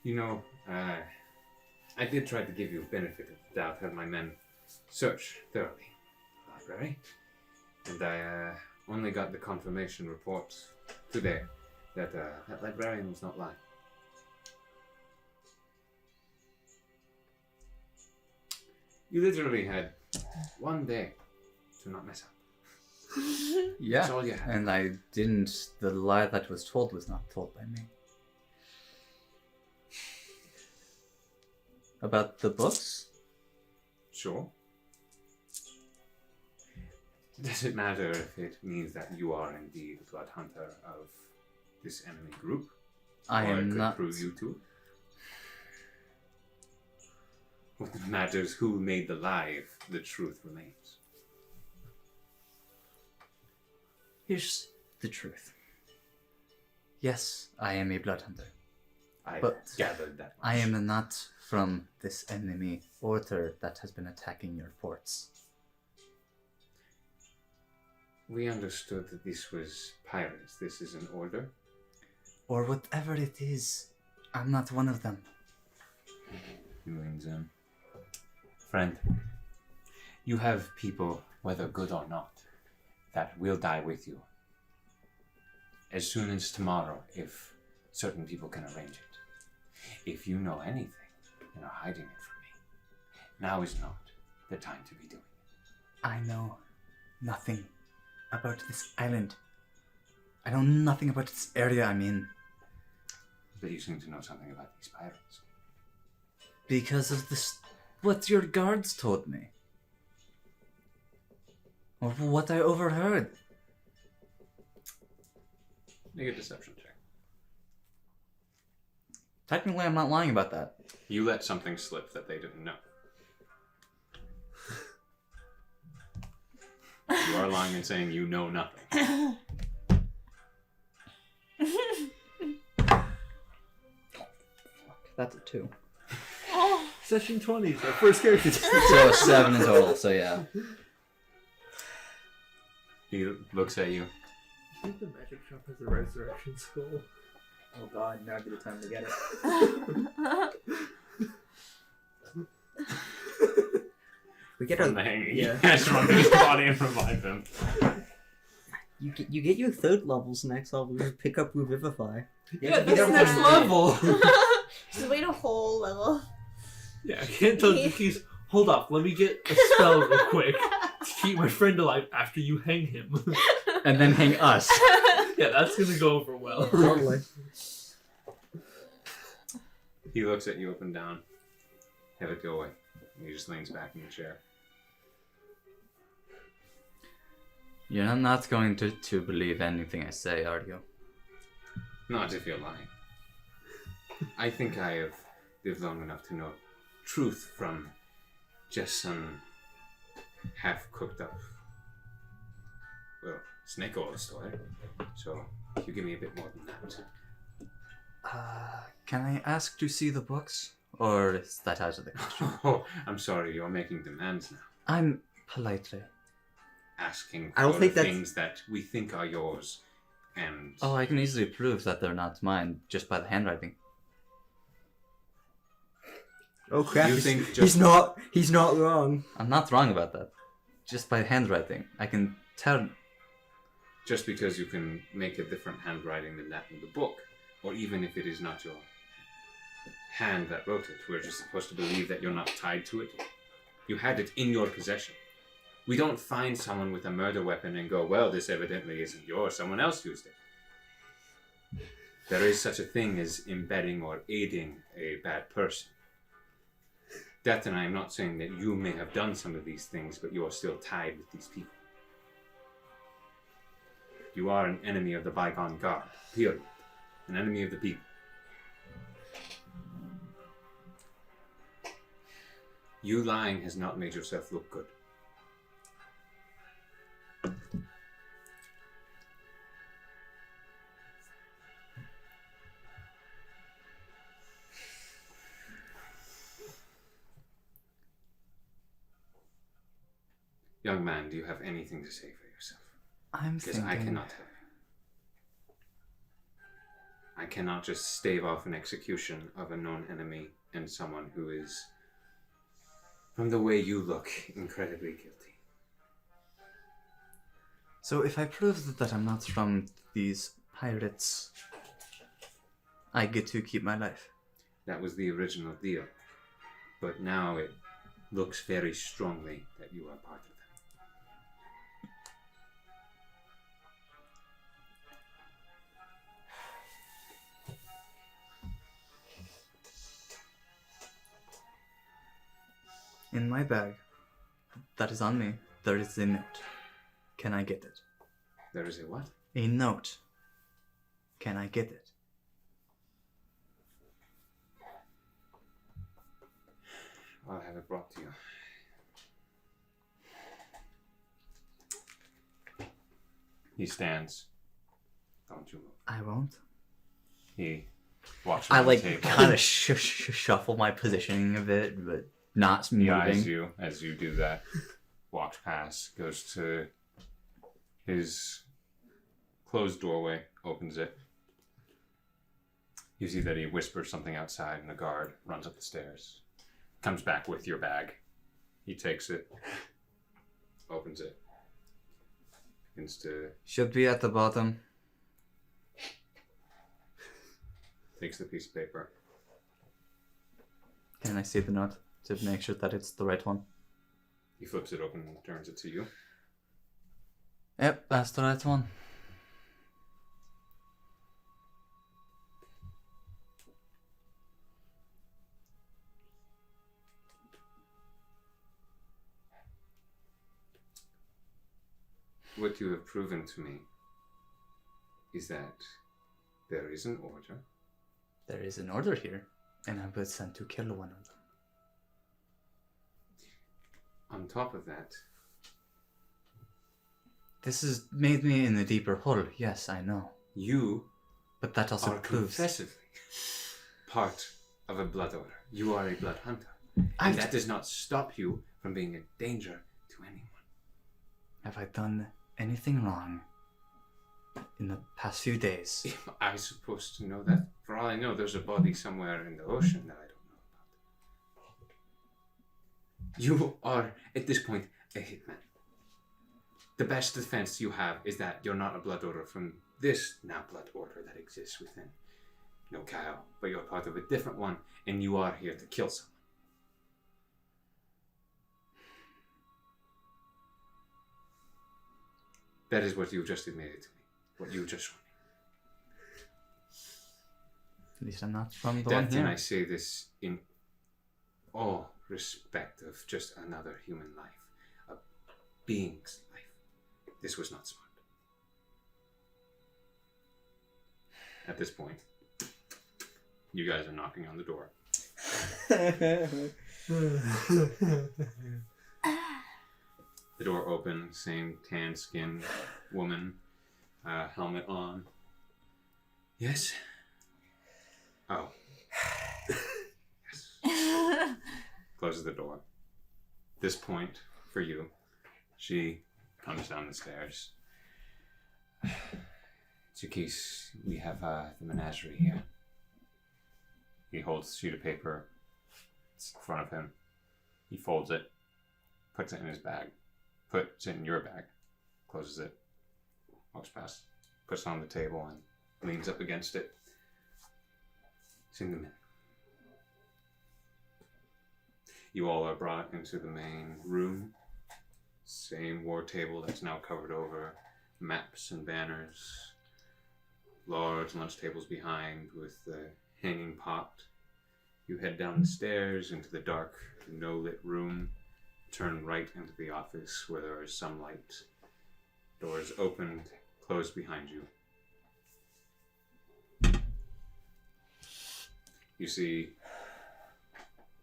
You know, I did try to give you benefit of the doubt, have my men search thoroughly the library. And I only got the confirmation report today that that librarian was not lying. You literally had 1 day to not mess up. Yeah. That's all you had. And I didn't. The lie that was told was not told by me. About the books? Sure. Does it matter if it means that you are indeed the blood hunter of this enemy group? I or it am could not. prove you to? What matters who made the lie if the truth remains? Here's the truth. Yes, I am a blood hunter. I But gathered that much. I am not from this enemy order that has been attacking your forts. We understood that this was pirates. This is an order. Or whatever it is, I'm not one of them. You leans in. Friend, you have people, whether good or not, that will die with you. As soon as tomorrow, if certain people can arrange it. If you know anything and are hiding it from me, now is not the time to be doing it. I know nothing about this island. I know nothing about this area I'm in. But you seem to know something about these pirates. Because of this, what your guards told me. Or what I overheard. Make a deception check. Technically, I'm not lying about that. You let something slip that they didn't know. You are lying and saying you know nothing. That's a 2. Session 20 is our first character. So 7 in total, so yeah. He looks at you. think the magic shop has a resurrection skull? Oh god, now would be the time to get it. We get From a the hanging. yeah. Yes, from his body and revive him. you get your third levels next level. You pick up Revivify. Yeah, that's next level. Just wait a whole level. Yeah, I can't tell Jackie's. Hold up, let me get a spell real quick to keep my friend alive after you hang him. And then hang us. Yeah, that's gonna go over well. Totally. He looks at you up and down. Have it go away. And he just leans back in the chair. You're not going to believe anything I say, are you? Not if you're lying. I think I have lived long enough to know truth from just some half-cooked up, well, snake oil story. So, you give me a bit more than that. Can I ask to see the books? Or is that out of the question? Oh, I'm sorry, you're making demands now. I'm politely. Asking I don't for think the that's- things that we think are yours, and... Oh, I can easily prove that they're not mine just by the handwriting. Oh crap! You he's, think he's not wrong. I'm not wrong about that. Just by handwriting. I can tell. Just because you can make a different handwriting than that in the book, or even if it is not your hand that wrote it, we're just supposed to believe that you're not tied to it. You had it in your possession. We don't find someone with a murder weapon and go, well, this evidently isn't yours, someone else used it. There is such a thing as embedding or aiding a bad person. Death and I am not saying that you may have done some of these things, but you are still tied with these people. You are an enemy of the bygone guard, period. An enemy of the people. You lying has not made yourself look good. Young man, do you have anything to say for yourself? I'm Because thinking. I cannot help you. I cannot just stave off an execution of a known enemy and someone who is, from the way you look, incredibly guilty. So if I prove that I'm not from these pirates, I get to keep my life. That was the original deal. But now it looks very strongly that you are part of them. In my bag, that is on me, there is a note. Can I get it? There is a what? A note. Can I get it? I'll have it brought to you. He stands. Don't you move. I won't. He walks I around like the table. kind of shuffle my positioning a bit, but not He eyes moving. you as you do that. Walks past, goes to his closed doorway, opens it. You see that he whispers something outside, and a guard runs up the stairs. Comes back with your bag. He takes it, opens it, begins to Should be at the bottom. takes the piece of paper. Can I see the note to make sure that it's the right one? He flips it open and turns it to you. Yep, that's the right one. What you have proven to me is that there is an order. There is an order here, and I was sent to kill one of them. On top of that, This has made me in a deeper hole, yes, I know. you But that also are proves... confessively part of a blood order. You are a blood hunter. I've- And that does not stop you from being a danger to anyone. Have I done anything wrong? in the past few days. Am I supposed to know that? For all I know, there's a body somewhere in the ocean that I don't know about. You are, at this point, a hitman. The best defense you have is that you're not a blood order from this now blood order that exists within no KOIL, but you're part of a different one, and you are here to kill someone. That is what you just admitted to me. What you just showed me. At least I'm not from the one That, here. and I say this in all respect of just another human life, a being's life. This was not smart. At this point, you guys are knocking on the door. The door opens, same tan-skinned woman, helmet on. Yes? Oh. Yes. Closes the door. This point, for you, she comes down the stairs. Chikis, we have the menagerie here. He holds a sheet of paper. It's in front of him. He folds it, puts it in his bag, puts it in your bag, closes it, walks past, puts it on the table and leans up against it. Sing them in. You all are brought into the main room. Same war table that's now covered over, maps and banners, large lunch tables behind with the hanging pot. You head down the stairs into the dark, no-lit room, turn right into the office where there is some light. Doors opened, closed behind you. You see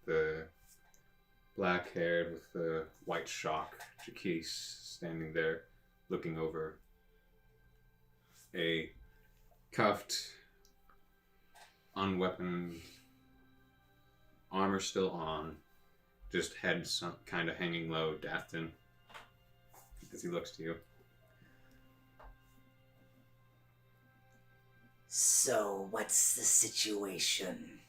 the black-haired with the white shock Chikis standing there looking over a cuffed, unweaponed, armor still on, just head kind of hanging low, DATH'TAN, as he looks to you. So, what's the situation?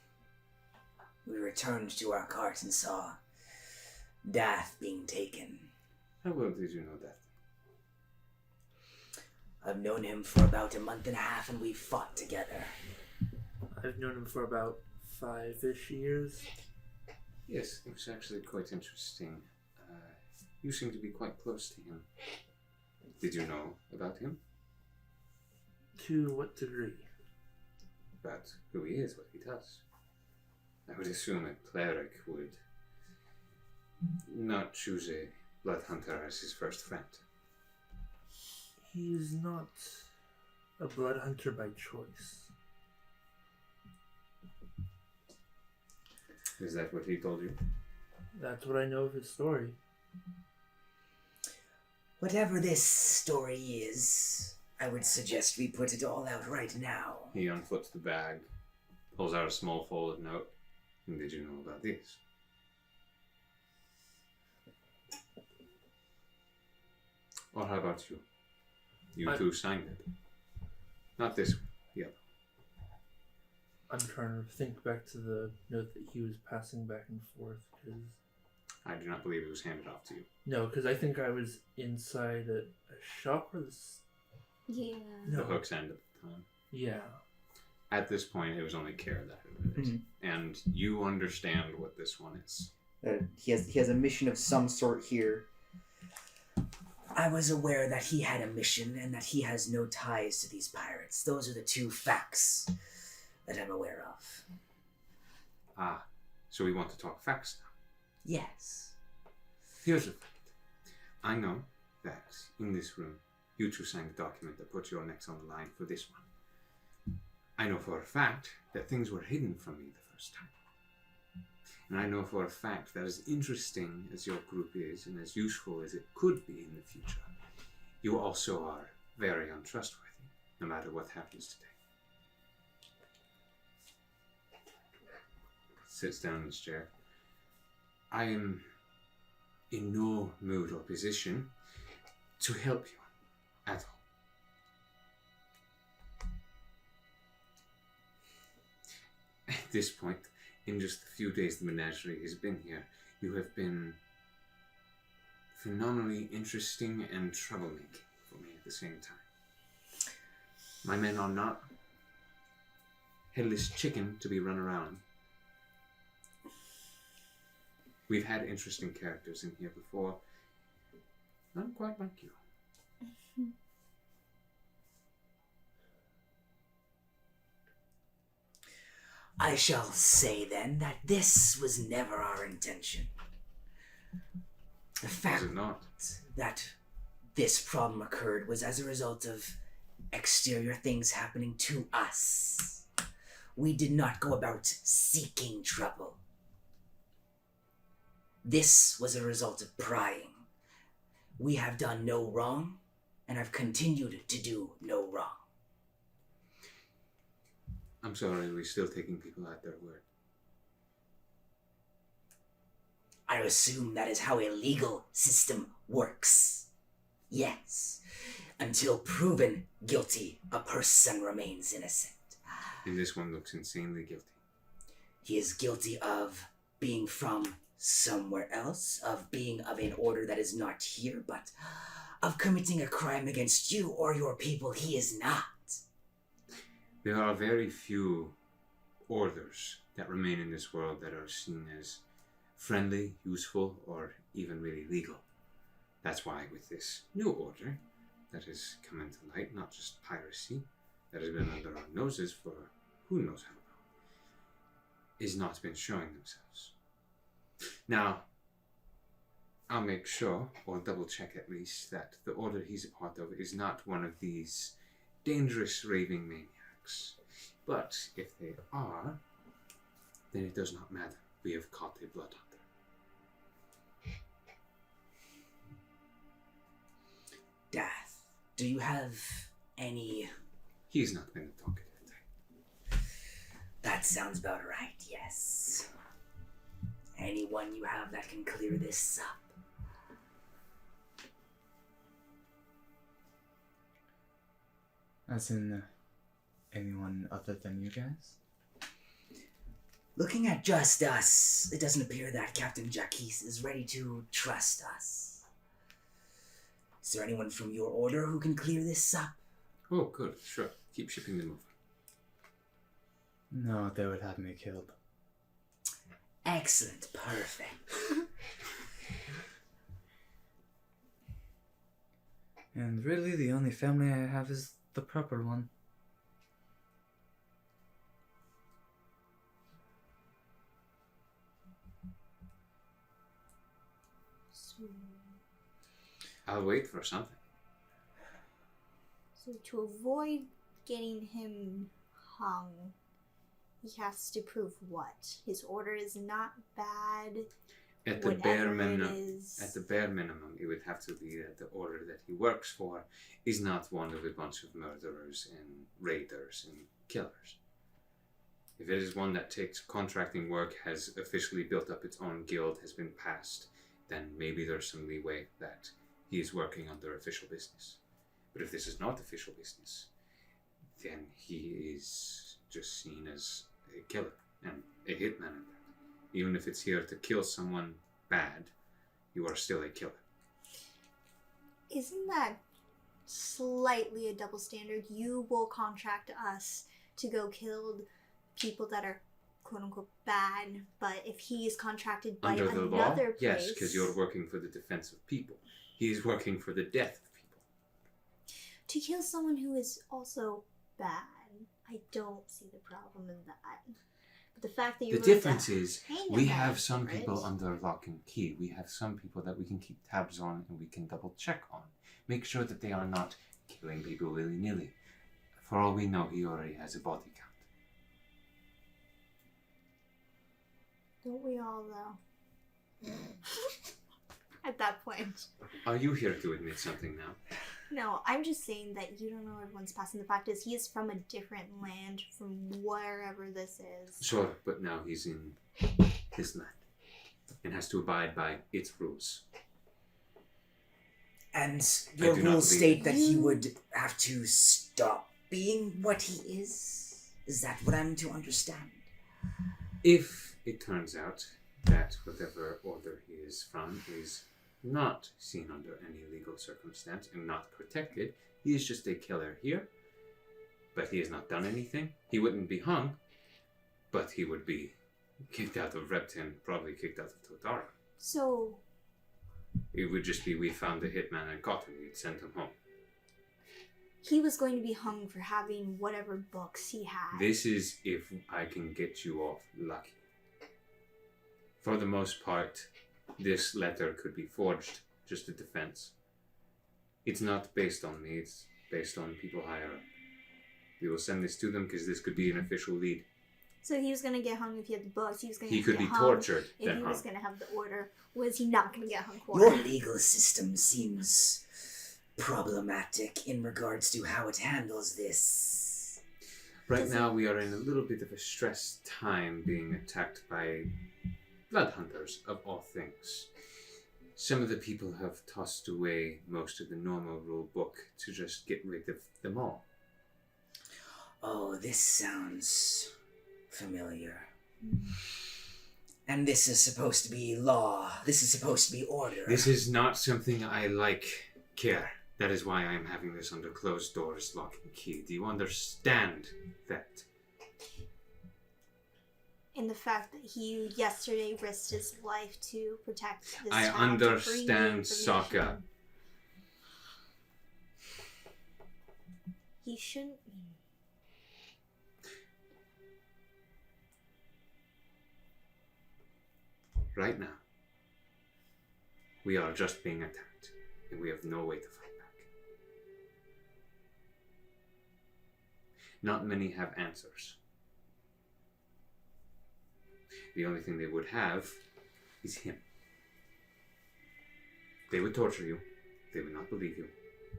We returned to our cart and saw Dath being taken. How well did you know that? I've known him for about a month and a half and we've fought together. I've known him for about 5-ish years. Yes, it was actually quite interesting. You seem to be quite close to him. Did you know about him? To what degree? About who he is, what he does. I would assume a cleric would not choose a blood hunter as his first friend. He's not a blood hunter by choice. Is that what he told you? That's what I know of his story. Whatever this story is, I would suggest we put it all out right now. He unflips the bag, pulls out a small folded note. And did you know about this? Or how about you? You two signed it. Not this one, the other. I'm trying to think back to the note that he was passing back and forth, because... I do not believe it was handed off to you. No, because I think I was inside a shop or this... Yeah. The No. hook's end at the time. Yeah. At this point, it was only Kara that had read it. And you understand what this one is. He has a mission of some sort here. I was aware that he had a mission and that he has no ties to these pirates. Those are the two facts that I'm aware of. Ah, so we want to talk facts now. Yes. Here's a fact. I know that in this room, you two signed a document that puts your necks on the line for this one. I know for a fact that things were hidden from me the first time. And I know for a fact that as interesting as your group is and as useful as it could be in the future, you also are very untrustworthy, no matter what happens today. Sits down in his chair. I am in no mood or position to help you at all. this point, in just the few days the menagerie has been here, you have been phenomenally interesting and troublemaking for me at the same time. My men are not headless chicken to be run around. We've had interesting characters in here before. Not quite like you. I shall say then that this was never our intention. The fact that this problem occurred was as a result of exterior things happening to us. We did not go about seeking trouble. This was a result of prying. We have done no wrong, and have continued to do no wrong. I'm sorry, we're still taking people at their word. I assume that is how a legal system works. Yes. Until proven guilty, a person remains innocent. And this one looks insanely guilty. He is guilty of being from somewhere else, of being of an order that is not here, but of committing a crime against you or your people. He is not. There are very few orders that remain in this world that are seen as friendly, useful, or even really legal. That's why with this new order that has come into light, not just piracy, that has been under our noses for who knows how long, is not been showing themselves. Now, I'll make sure, or double check at least, that the order he's a part of is not one of these dangerous raving maniacs. But if they are, then it does not matter. We have caught a blood hunter. Dath, do you have any... He's not been a talkative type. That sounds about right, yes. Anyone you have that can clear this up? As in, anyone other than you guys? Looking at just us, it doesn't appear that Captain Jacques is ready to trust us. Is there anyone from your order who can clear this up? Oh, good, sure. Keep shipping them over. No, they would have me killed. Excellent, perfect. And really, the only family I have is the proper one. So, I'll wait for something. so to avoid getting him hung, he has to prove what? His order is not bad. At the bare whatever it minimum, is. at the bare minimum, it would have to be that the order that he works for is not one of a bunch of murderers and raiders and killers. If it is one that takes contracting work, has officially built up its own guild, has been passed, then maybe there's some leeway that he is working under official business. But if this is not official business, then he is just seen as a killer and a hitman at that. Even if it's here to kill someone bad, you are still a killer. Isn't that slightly a double standard? You will contract us to go kill people that are quote-unquote bad, but if he is contracted by Under the another law? place... Yes, because you're working for the defense of people. He is working for the death of people. To kill someone who is also bad, I don't see the problem in that. But the fact that you're The willing difference to is, hang we him have at some it, people under lock and key. We have some people that we can keep tabs on and we can double check on. Make sure that they are not killing people willy-nilly. For all we know, he already has a body count. Don't we all, though? At that point. Are you here to admit something now? No, I'm just saying that you don't know everyone's past, and the fact is he is from a different land from wherever this is. Sure, but now he's in his land and has to abide by its rules. And I your do not rules believe state it. that he would have to stop being what he is? Is that what I'm to understand? If it turns out that whatever order he is from is not seen under any legal circumstance and not protected, he is just a killer here, but he has not done anything, he wouldn't be hung, but he would be kicked out of Repton, probably kicked out of Totara. So, It would just be we found the hitman and caught him, we'd send him home. he was going to be hung for having whatever books he had. This is if I can get you off lucky. For the most part, this letter could be forged, just a defense. It's not based on me, it's based on people higher up. We will send this to them because this could be an official lead. So he was going to get hung if he had the books. He was going to He could be hung tortured, if then he was hung. going to have the order. Was he not going to get hung for Your it? legal system seems problematic in regards to how it handles this. Right now we are in a little bit of a stressed time being attacked by blood hunters of all things. Some of the people have tossed away most of the normal rule book to just get rid of them all. Oh, this sounds familiar. And this is supposed to be law. This is supposed to be order. This is not something I like, Care. That is why I am having this under closed doors, lock and key. Do you understand that? And the fact that he yesterday risked his life to protect this I child, to bring the understand, SAAKA. information. He shouldn't. Right now, we are just being attacked, and we have no way to fight back. Not many have answers. The only thing they would have is him. They would torture you, they would not believe you,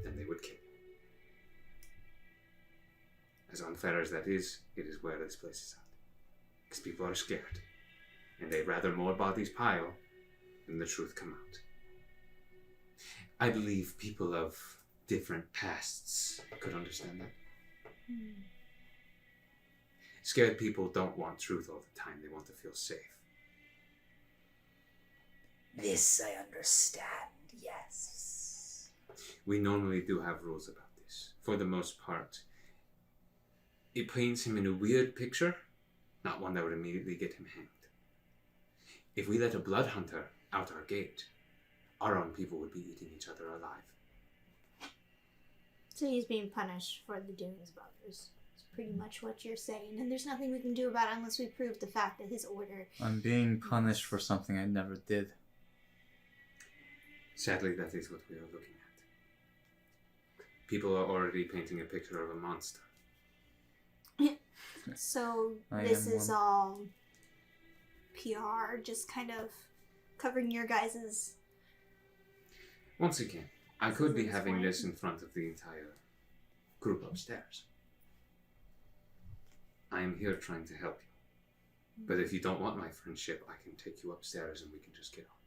then they would kill you. As unfair as that is, it is where this place is at. Because people are scared. And they'd rather more bodies pile than the truth come out. I believe people of different pasts could understand that. Scared people don't want truth all the time. They want to feel safe. This I understand, yes. We normally do have rules about this. For the most part, it paints him in a weird picture, not one that would immediately get him hanged. If we let a blood hunter out our gate, our own people would be eating each other alive. So he's being punished for the doings of others. It's pretty much what you're saying. And there's nothing we can do about it unless we prove the fact that his order... I'm being punished for something I never did. Sadly, that is what we are looking at. People are already painting a picture of a monster. So I this am is one. all PR, just kind of covering your guys's... Once again, I could be having this in front of the entire group upstairs. I am here trying to help you. But if you don't want my friendship, I can take you upstairs and we can just get on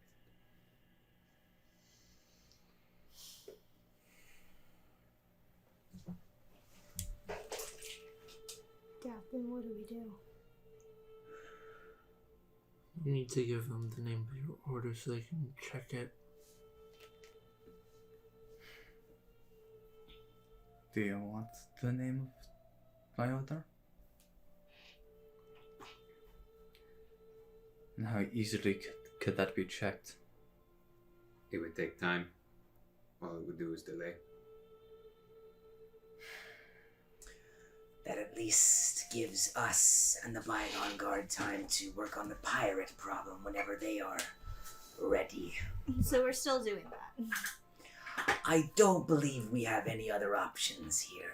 Then what do we do? You need to give them the name of your order so they can check it. Do you want the name of my order? And how easily could that be checked? It would take time. All it would do is delay. That at least gives us and the Bygone Guard time to work on the pirate problem whenever they are ready. So we're still doing that. I don't believe we have any other options here.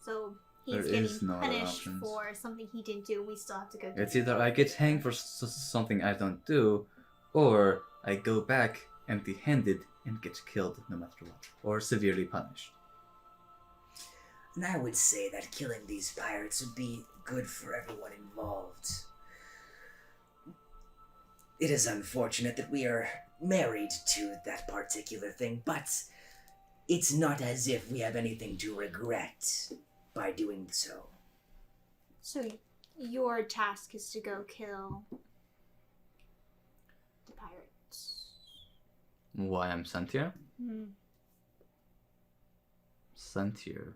So he's There getting is no other punished options. for something he didn't do. We still have to go do It's either I get hanged for something I don't do, or I go back empty-handed and get killed no matter what, or severely punished. And I would say that killing these pirates would be good for everyone involved. It is unfortunate that we are married to that particular thing, but it's not as if we have anything to regret by doing so. So Your task is to go kill the pirates. Why I'm sent here? Hmm. Sent here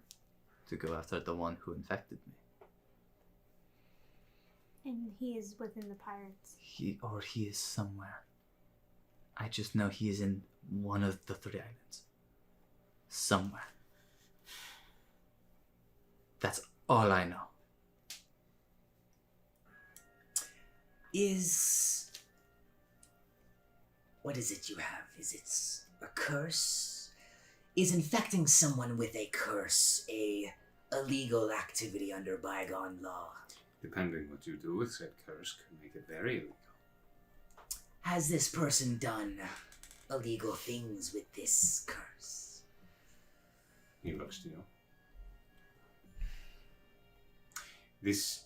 to go after the one who infected me. And he is within the pirates. He is somewhere. I just know he is in one of the 3 islands. Somewhere. That's all I know. What is it you have? Is it a curse? Is infecting someone with a curse a illegal activity under bygone law? Depending what you do with said curse could make it very illegal. Has this person done illegal things with this curse? He looks to you. This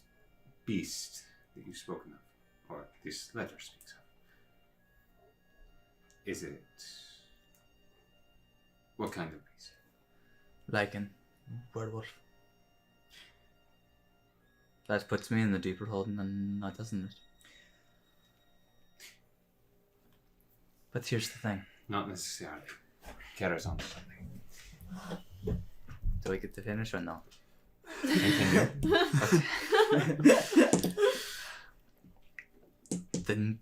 beast that you've spoken of, or this letter speaks of, is it... What kind of beast? Like an werewolf. That puts me in the deeper hole than that, doesn't it? But here's the thing. Not necessarily. Carries on to something. Do I get to finish or no? Continue. Then,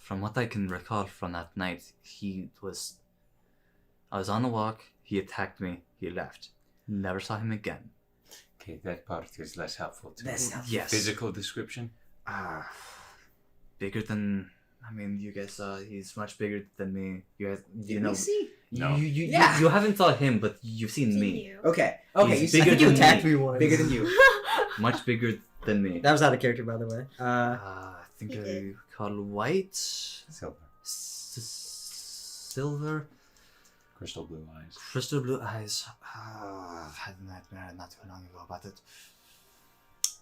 from what I can recall from that night, I was on a walk, he attacked me, he left. Never saw him again. Okay, that part is less helpful to me. Less helpful. Yes. Physical description? Bigger than... I mean, you guys saw he's much bigger than me. You guys, Did we see? No. You haven't saw him, but you've seen me. You. Okay. He's you bigger you than attacked me. me. once. Bigger than you. Much bigger than me. That was out of character, by the way. I think He I did. call white, Silver. silver, Crystal blue eyes. crystal blue eyes. I've had a nightmare not too long ago about it.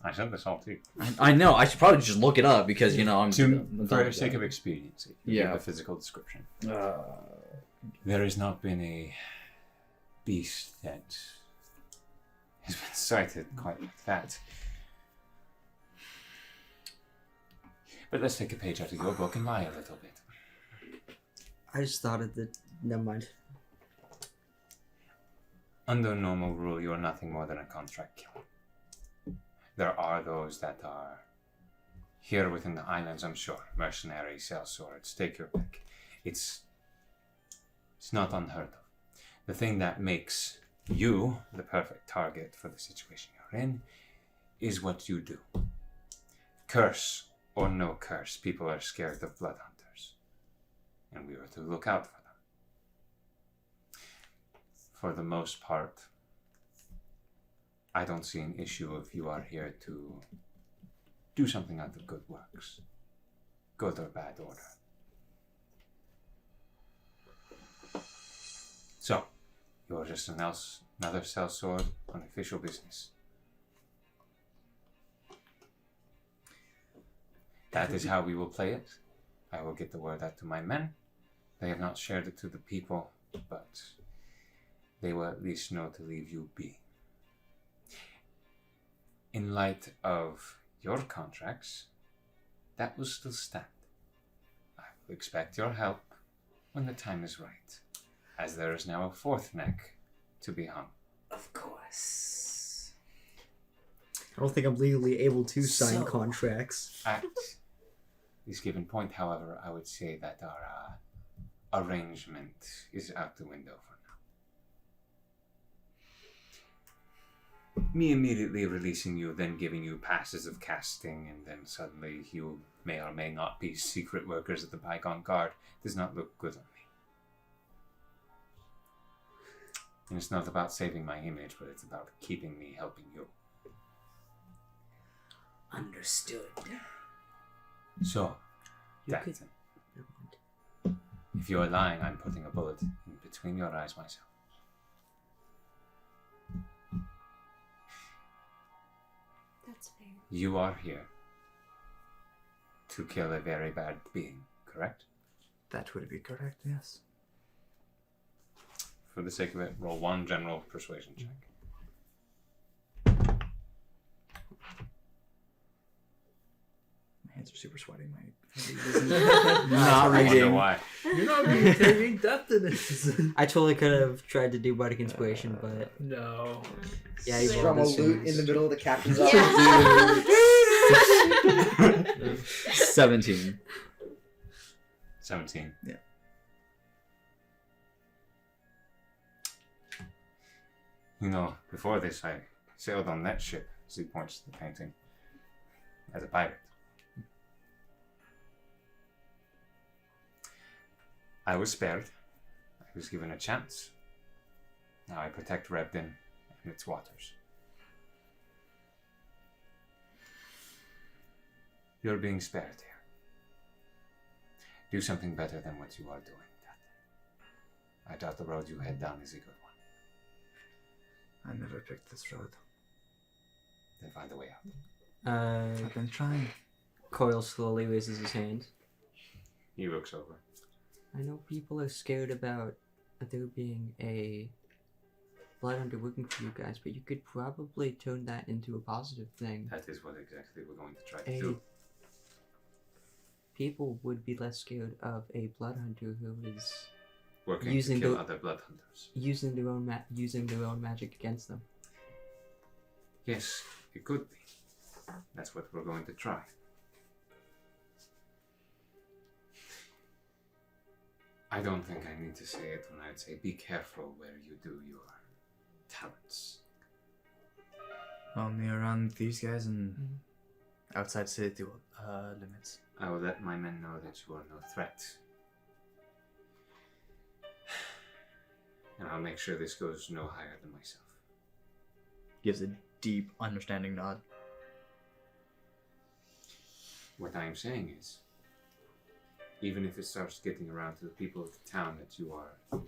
I said this all to you. I know. I should probably just look it up because I'm For the sake of expediency, Yeah. give the physical description. There has not been a beast that has been sighted quite like that. But let's take a page out of your book and lie a little bit. I just thought of the. Never mind. Under normal rule, you are nothing more than a contract killer. There are those that are here within the islands, I'm sure. Mercenaries, sell swords, take your pick. It's not unheard of. The thing that makes you the perfect target for the situation you're in is what you do. Curse or no curse, people are scared of blood hunters. And we are to look out for them. For the most part, I don't see an issue if you are here to do something out of good works. Good or bad order. So, you're just another sellsword on official business. That is how we will play it. I will get the word out to my men. They have not shared it to the people, but they will at least know to leave you be. In light of your contracts, that will still stand. I will expect your help when the time is right, as there is now a 4th neck to be hung. Of course. I don't think I'm legally able to sign So- contracts. At this given point, however, I would say that our arrangement is out the window for now. Me immediately releasing you, then giving you passes of casting, and then suddenly you may or may not be secret workers at the Bygone Guard does not look good on me. And it's not about saving my image, but it's about keeping me helping you. Understood. So, You could- DATH'TAN, if you're lying, I'm putting a bullet in between your eyes myself. That's fair. You are here to kill a very bad being, correct? That would be correct, yes. For the sake of it, roll 1 general persuasion check. hands are super sweaty. My Not I wonder reading. why. You're not being taking depth in this. I totally could have tried to do bardic inspiration, but No. yeah, you From rolled a this loot one. in the middle of the captain's Yeah. office. 17. 17. Yeah. You know, before this, I sailed on that ship, as he points to the painting, as a pirate. I was spared. I was given a chance. Now I protect Rebden and its waters. You're being spared here. Do something better than what you are doing, Dathan. I doubt the road you head down is a good one. I never picked this road. Then find a way out. I've been trying. Coil slowly raises his hand. He looks over. I know people are scared about there being a Bloodhunter working for you guys, but you could probably turn that into a positive thing. That is what exactly we're going to try to do. People would be less scared of a Bloodhunter who is Working using to kill the- other blood hunters. using their own magic against them. Yes, it could be. That's what we're going to try. I don't think I need to say it when I'd say be careful where you do your talents. Only around these guys and outside city limits. I will let my men know that you are no threat. And I'll make sure this goes no higher than myself. Gives a deep, understanding nod. What I am saying is, even if it starts getting around to the people of the town that you are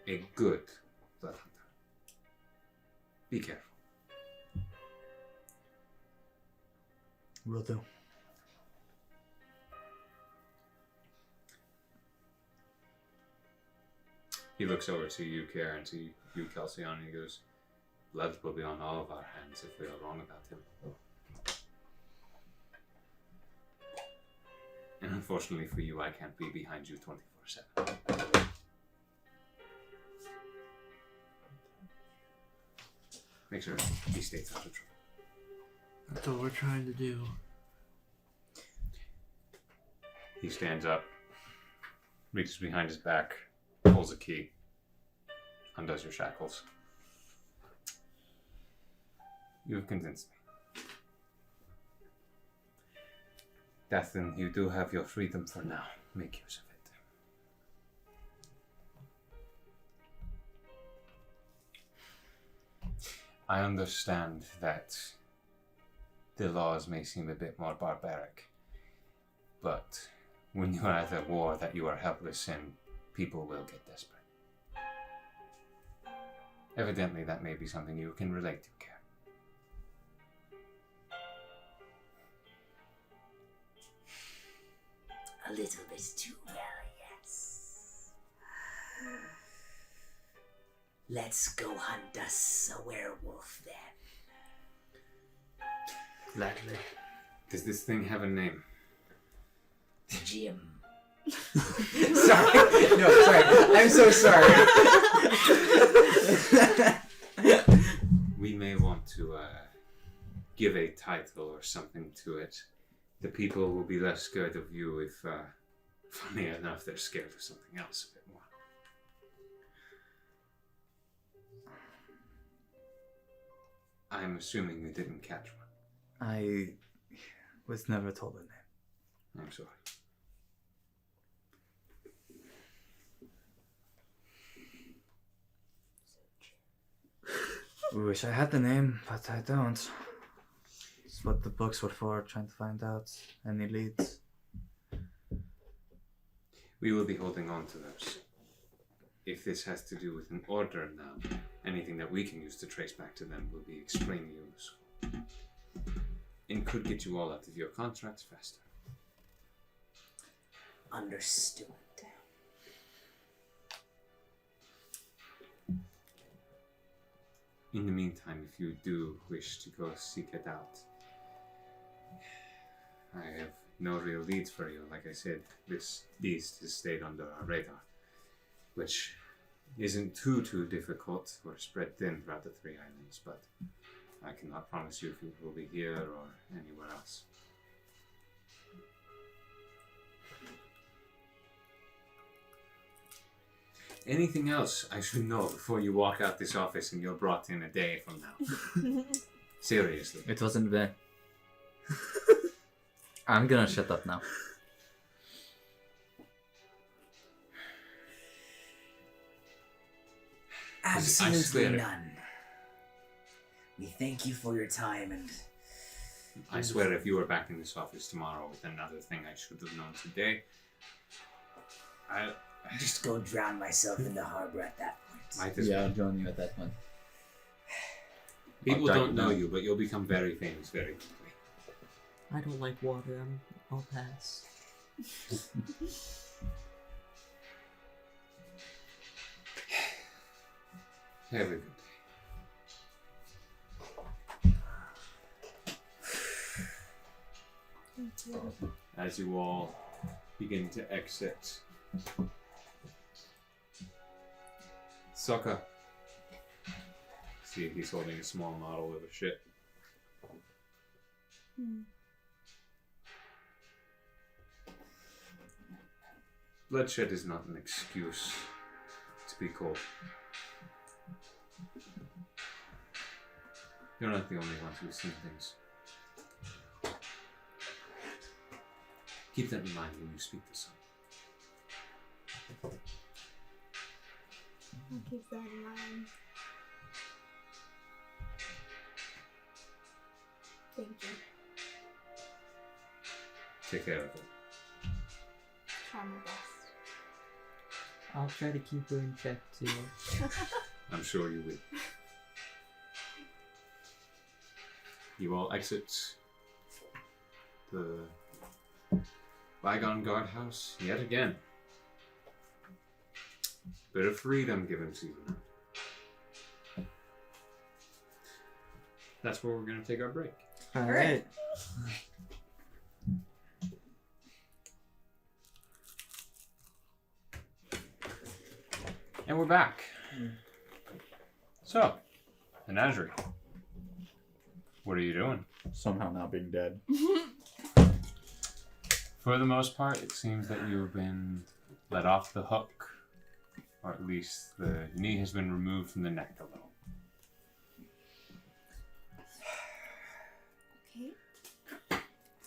a good blood hunter, be careful. Will do. He looks over to you, Care, and to you, Kelsey, and he goes, blood will be on all of our hands if we are wrong about him. And unfortunately for you, I can't be behind you 24/7. Make sure he stays out of trouble. That's what we're trying to do. He stands up, reaches behind his back, pulls a key, undoes your shackles. You have convinced me. Dathan, you do have your freedom for now. Make use of it. I understand that the laws may seem a bit more barbaric, but when you are at a war that you are helpless in, people will get desperate. Evidently, that may be something you can relate to, Care. A little bit too well, yes. Let's go hunt us a werewolf then. Gladly. Does this thing have a name? Jim. Sorry. No, sorry. I'm so sorry. We may want to give a title or something to it. The people will be less scared of you if, funny enough, they're scared of something else a bit more. I'm assuming you didn't catch one. I was never told a name. I'm sorry. Wish I had the name, but I don't. It's what the books were for, trying to find out any leads. We will be holding on to those. If this has to do with an order now, anything that we can use to trace back to them will be extremely useful. And could get you all out of your contracts faster. Understood. In the meantime, if you do wish to go seek it out, I have no real leads for you. Like I said, this beast has stayed under our radar, which isn't too difficult. We're spread thin throughout the 3 islands, but I cannot promise you if it will be here or anywhere else. Anything else I should know before you walk out this office and you're brought in a day from now? Seriously. It wasn't there. I'm gonna shut up now. Absolutely swear it. none. We thank you for your time and I swear if you were back in this office tomorrow with another thing I should have known today, just go drown myself in the harbor at that point. might as Yeah, well. I'll join you at that one. People I'll don't know die. you, but you'll become very famous very quickly. I don't like water. I'll pass. Have a good day. As you all begin to exit, SAAKA. See, he's holding a small model of a ship. Bloodshed is not an excuse to be cold. You're not the only ones who've seen things. Keep that in mind when you speak to someone. I'll keep that in mind. Thank you. Take care of it. Try my best. I'll try to keep her in check too. I'm sure you will. You all exit the Bygone Guardhouse yet again. Bit of freedom given to you now. That's where we're going to take our break. All right. And we're back. So, Menagerie. What are you doing? Somehow not being dead. For the most part, it seems that you've been let off the hook, or at least the knee has been removed from the neck a little. Okay.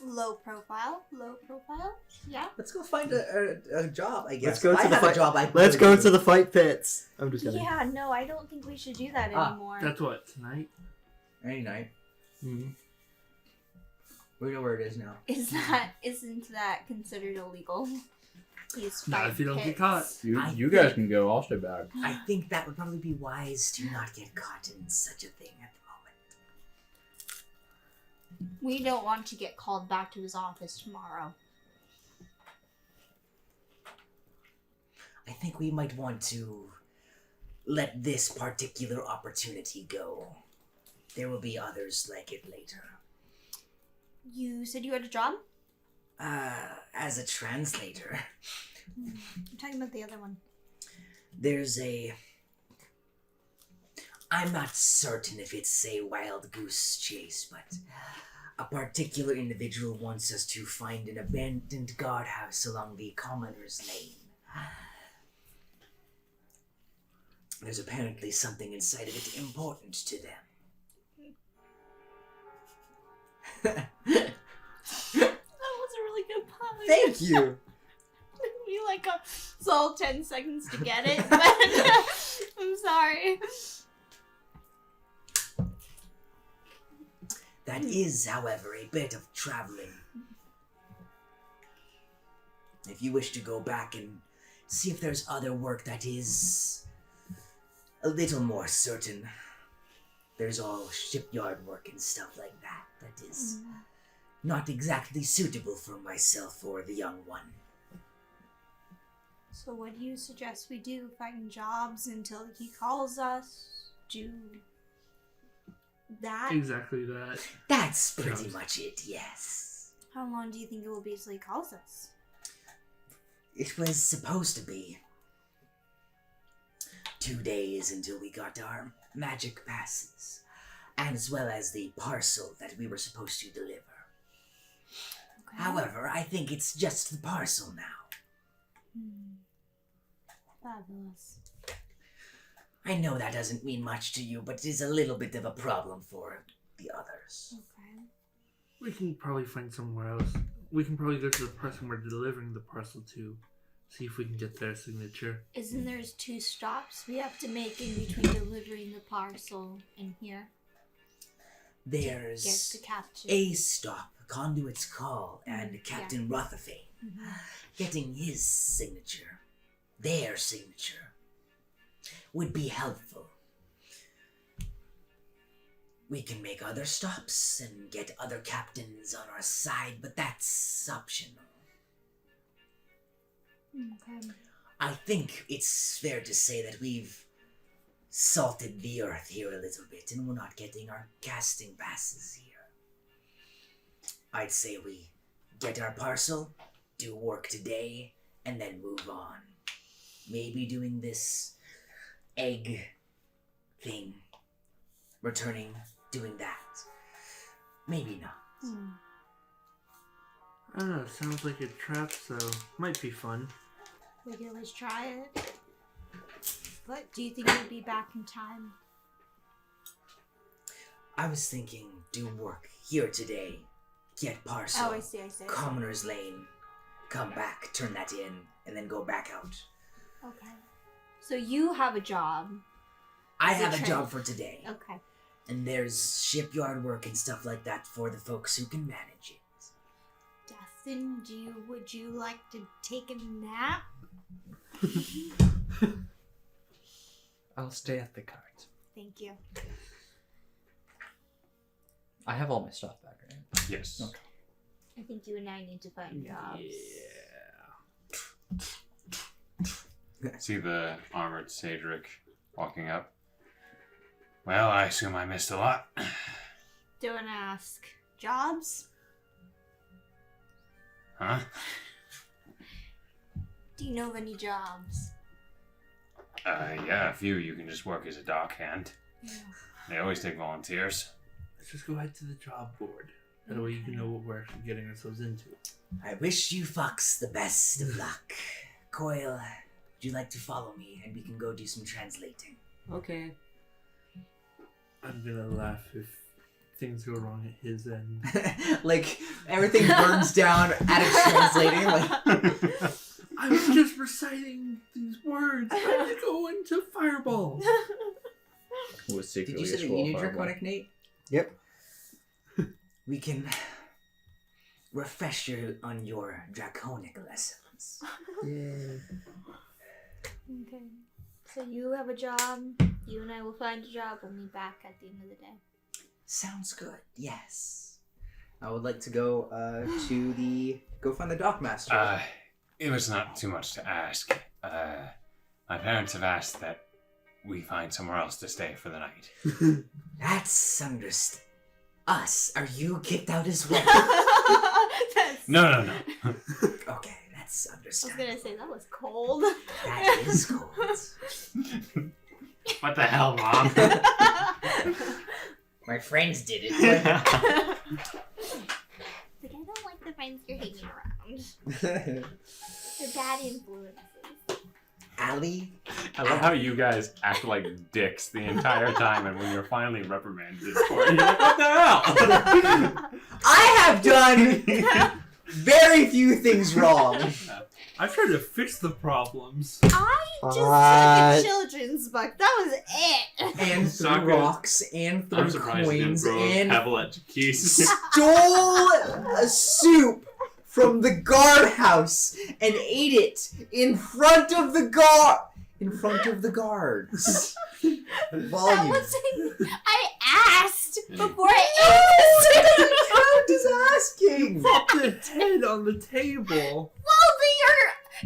Low profile. Yeah. Let's go find a job, I guess. Let's go If I to the had a fight. job, I'd Let's go go to the fight pits. I'm just kidding. Yeah, no, I don't think we should do that Ah, anymore. That's what, tonight? any night. Mm-hmm. We know where it is now. Isn't that considered illegal? These Not fight if you don't get pits. caught. You guys can go. I'll stay back. I think that would probably be wise to not get caught in such a thing at the moment. We don't want to get called back to his office tomorrow. I think we might want to let this particular opportunity go. There will be others like it later. You said you had a job? As a translator, I'm talking about the other one. there's a... I'm not certain if it's a wild goose chase, but a particular individual wants us to find an abandoned guardhouse along the Commoner's Lane. There's apparently something inside of it important to them. That was a really good pun. Thank you. We like got all 10 seconds to get it, but I'm sorry. That is, however, a bit of traveling. If you wish to go back and see if there's other work that is a little more certain, there's all shipyard work and stuff like that that is not exactly suitable for myself or the young one. So what do you suggest we do? Find jobs until he calls us? Do that? Exactly that. That's pretty much it, yes. How long do you think it will be till he calls us? It was supposed to be 2 days until we got our magic passes, as well as the parcel that we were supposed to deliver. Okay. However, I think it's just the parcel now. Fabulous. I know that doesn't mean much to you, but it is a little bit of a problem for the others. Okay. We can probably find somewhere else. We can probably go to the person we're delivering the parcel to, see if we can get their signature. Isn't there 2 stops we have to make in between delivering the parcel and here? Get There's the captain. a stop, Conduit's Call, and Captain Rotherfane. Getting his signature, their signature, would be helpful. We can make other stops and get other captains on our side, but that's optional. Okay. I think it's fair to say that we've salted the earth here a little bit, and we're not getting our casting passes here. I'd say we get our parcel, do work today, and then move on. Maybe doing this egg thing, returning, doing that. Maybe not. I don't know, sounds like a trap, so might be fun. We can always try it. But do you think we'll be back in time? I was thinking do work here today, get parcel, Oh, I see. Commoner's Lane, come back, turn that in, and then go back out. Okay. So you have a job. I Is it have a trade? job for today. Okay. And there's shipyard work and stuff like that for the folks who can manage it. Dustin, would you like to take a nap? I'll stay at the cart. Thank you. I have all my stuff back, right? Yes. Okay. I think you and I need to find jobs. See the armored CAEDRIK walking up. Well, I assume I missed a lot. Don't ask. Jobs? Huh? Do you know of any jobs? Yeah, a few. You can just work as a dockhand. Yeah. They always take volunteers. Let's just go head to the job board. That way you can know what we're actually getting ourselves into. I wish you fucks the best of luck. Coil, would you like to follow me and we can go do some translating? Okay. I'm gonna laugh if things go wrong at his end. Like, everything burns down at it translating. Like, I was just reciting these words. I'm going to fireball. did you say that you need Draconic, Nate? Yep. We can refresh you on your draconic lessons. Yay. Okay. So you have a job. You and I will find a job. We'll meet back at the end of the day. Sounds good, yes. I would like to go go find the dockmaster. It was not too much to ask. My parents have asked that we find somewhere else to stay for the night. That's us. Are you kicked out as well? No. Okay, that's I was understandable. gonna say that was cold. That is cold. What the hell, Mom? My friends did it. Like, I don't like the friends you're hanging around. They're bad influences. Allie? I love how you guys act like dicks the entire time, and when you're finally reprimanded for it, you're like, what the hell? I have done very few things wrong. I tried to fix the problems. I just took a children's book. That was it. And threw SAAKA. rocks, and I'm threw surprised you didn't coins, throw a and pebble at Jaquise. stole a soup from the guardhouse and ate it in front of the guards. That Volume. wasn't. I asked before I Count is asking. Pop the head on the table. Well,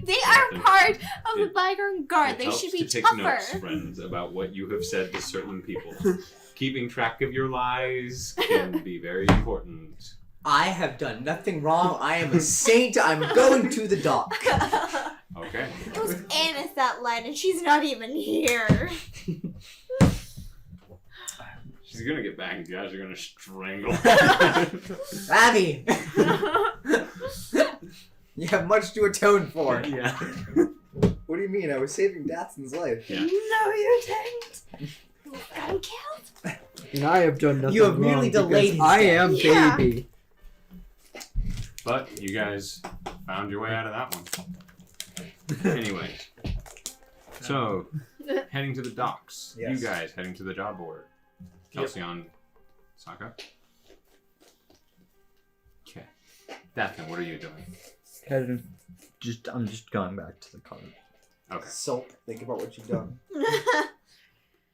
they are part of the it- bygone guard. It They helps should be to take tougher. notes, friends, about what you have said to certain people. Keeping track of your lies can be very important. I have done nothing wrong. I am a saint. I'm going to the dock. Okay. It was ANETH that led, and she's not even here. She's gonna get back and you guys are gonna strangle. Abby! You have much to atone for. Yeah. What do you mean? I was saving DATH'TAN's life. Yeah. No, you didn't. You got him killed. And I have done nothing You have wrong merely because delayed his I death. am Yeah. baby. But you guys found your way out of that one. Anyway. So, heading to the docks. Yes. You guys heading to the job board. KELSION, SAAKA. Okay. DATH'TAN, what are you doing? I'm just going back to the car. Okay. Sulk. Think about what you've done.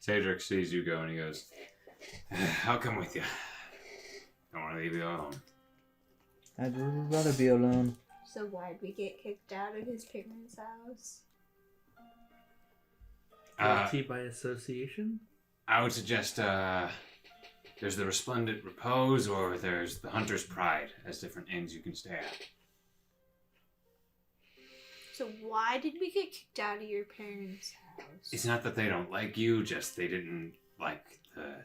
CAEDRIK sees you go and he goes, I'll come with you. Don't want to leave you alone. I'd rather be alone. So why'd we get kicked out of his parents' house? Guilty by association? I would suggest there's the Resplendent Repose or there's the Hunter's Pride as different inns you can stay at. So why did we get kicked out of your parents' house? It's not that they don't like you, just they didn't like the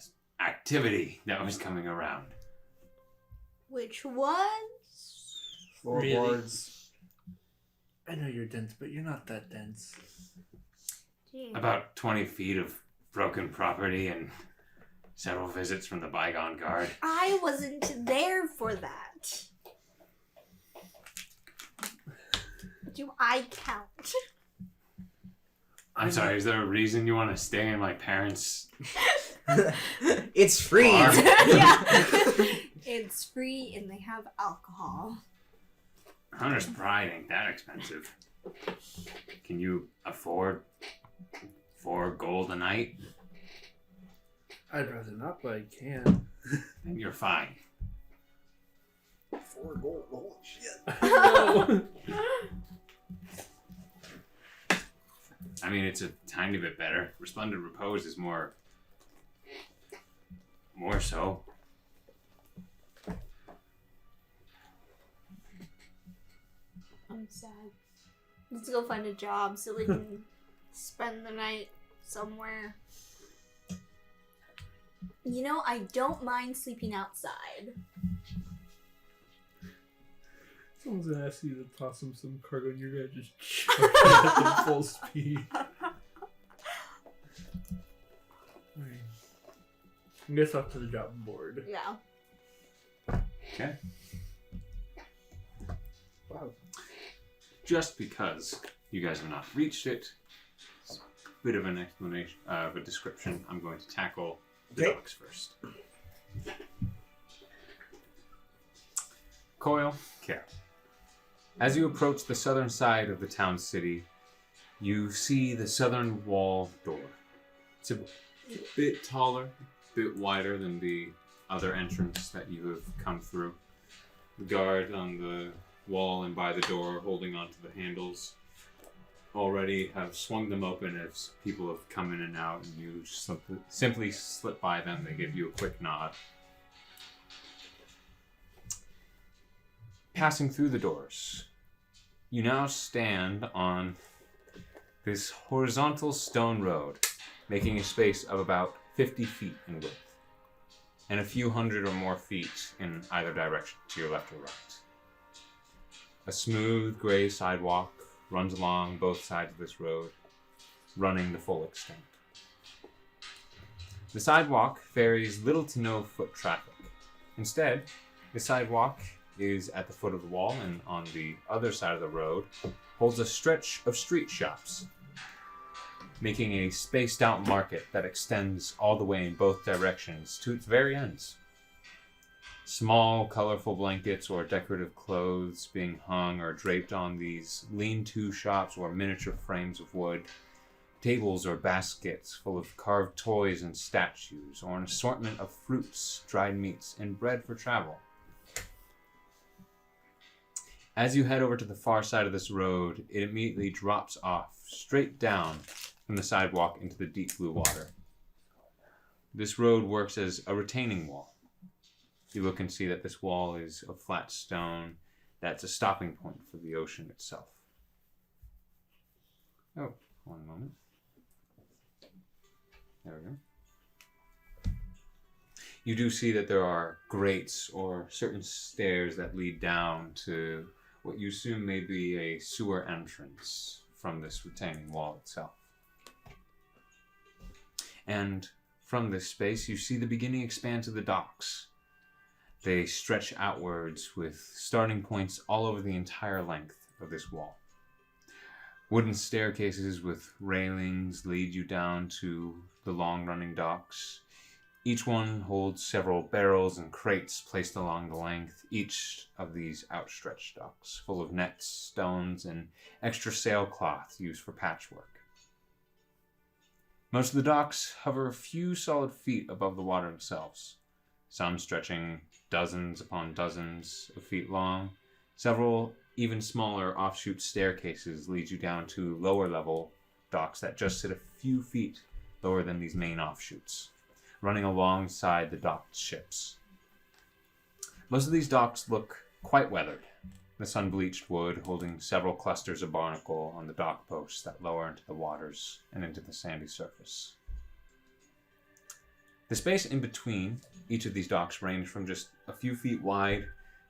activity that was coming around. Which was? Floorboards. I know you're dense, but you're not that dense. About 20 feet of broken property and several visits from the bygone guard. I wasn't there for that. Do I count? I'm sorry, is there a reason you want to stay in my parents' It's free. farm? Yeah. It's free and they have alcohol. Hunter's Pride ain't that expensive. Can you afford 4 gold a night? I'd rather not, but I can. Then you're fine. 4 gold. Holy shit. No. I mean, it's a tiny bit better. Resplendent Repose is more so. I'm sad. Let's go find a job so we can spend the night somewhere. You know, I don't mind sleeping outside. Someone's gonna ask you to toss him some cargo and you're gonna just chuck it at full speed. Alright. I guess off to the job board. Yeah. Okay. Wow. Just because you guys have not reached it, it's a bit of an explanation, of a description. I'm going to tackle the Okay. docks first. COIL, care. As you approach the southern side of the town city, you see the southern wall door. It's a bit taller, a bit wider than the other entrance that you have come through. The guard on the wall and by the door holding onto the handles already have swung them open as people have come in and out, and you simply slip by them. They give you a quick nod. Passing through the doors, you now stand on this horizontal stone road, making a space of about 50 feet in width, and a few hundred or more feet in either direction, to your left or right. A smooth gray sidewalk runs along both sides of this road, running the full extent. The sidewalk ferries little to no foot traffic. Instead, the sidewalk is at the foot of the wall, and on the other side of the road holds a stretch of street shops, making a spaced out market that extends all the way in both directions to its very ends. Small, colorful blankets or decorative clothes being hung or draped on these lean-to shops or miniature frames of wood, tables or baskets full of carved toys and statues, or an assortment of fruits, dried meats, and bread for travel. As you head over to the far side of this road, it immediately drops off straight down from the sidewalk into the deep blue water. This road works as a retaining wall. You look and see that this wall is of flat stone. That's a stopping point for the ocean itself. Oh, one moment. There we go. You do see that there are grates or certain stairs that lead down to what you assume may be a sewer entrance from this retaining wall itself. And from this space, you see the beginning expanse of the docks. They stretch outwards with starting points all over the entire length of this wall. Wooden staircases with railings lead you down to the long-running docks. Each one holds several barrels and crates placed along the length, each of these outstretched docks, full of nets, stones, and extra sailcloth used for patchwork. Most of the docks hover a few solid feet above the water themselves, some stretching dozens upon dozens of feet long. Several even smaller offshoot staircases lead you down to lower level docks that just sit a few feet lower than these main offshoots, running alongside the docked ships. Most of these docks look quite weathered, the sun-bleached wood holding several clusters of barnacle on the dock posts that lower into the waters and into the sandy surface. The space in between each of these docks range from just a few feet wide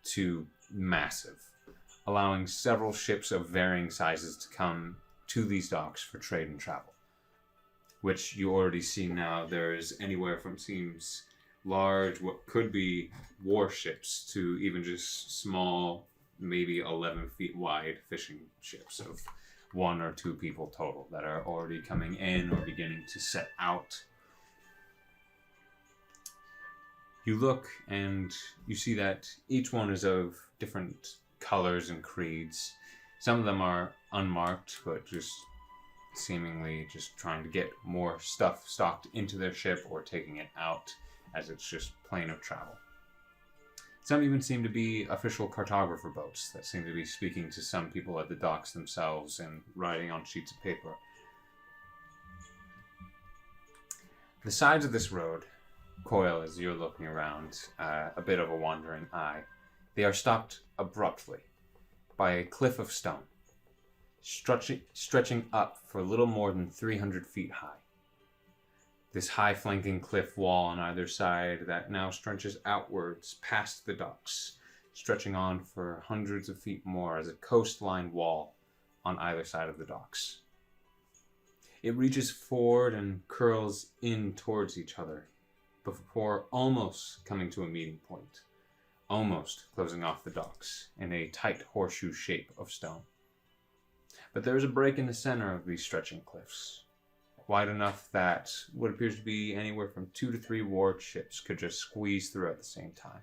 to massive, allowing several ships of varying sizes to come to these docks for trade and travel, which you already see now. There's anywhere from seems large, what could be warships, to even just small, maybe 11 feet wide fishing ships of 1 or 2 people total that are already coming in or beginning to set out. You look and you see that each one is of different colors and creeds. Some of them are unmarked, but just seemingly just trying to get more stuff stocked into their ship or taking it out as it's just plain of travel. Some even seem to be official cartographer boats that seem to be speaking to some people at the docks themselves and writing on sheets of paper. The sides of this road, COIL, as you're looking around, a bit of a wandering eye, they are stopped abruptly by a cliff of stone, stretching up for a little more than 300 feet high. This high flanking cliff wall on either side that now stretches outwards past the docks, stretching on for hundreds of feet more as a coastline wall on either side of the docks. It reaches forward and curls in towards each other before almost coming to a meeting point, almost closing off the docks in a tight horseshoe shape of stone. But there is a break in the center of these stretching cliffs, wide enough that what appears to be anywhere from 2 to 3 warships could just squeeze through at the same time.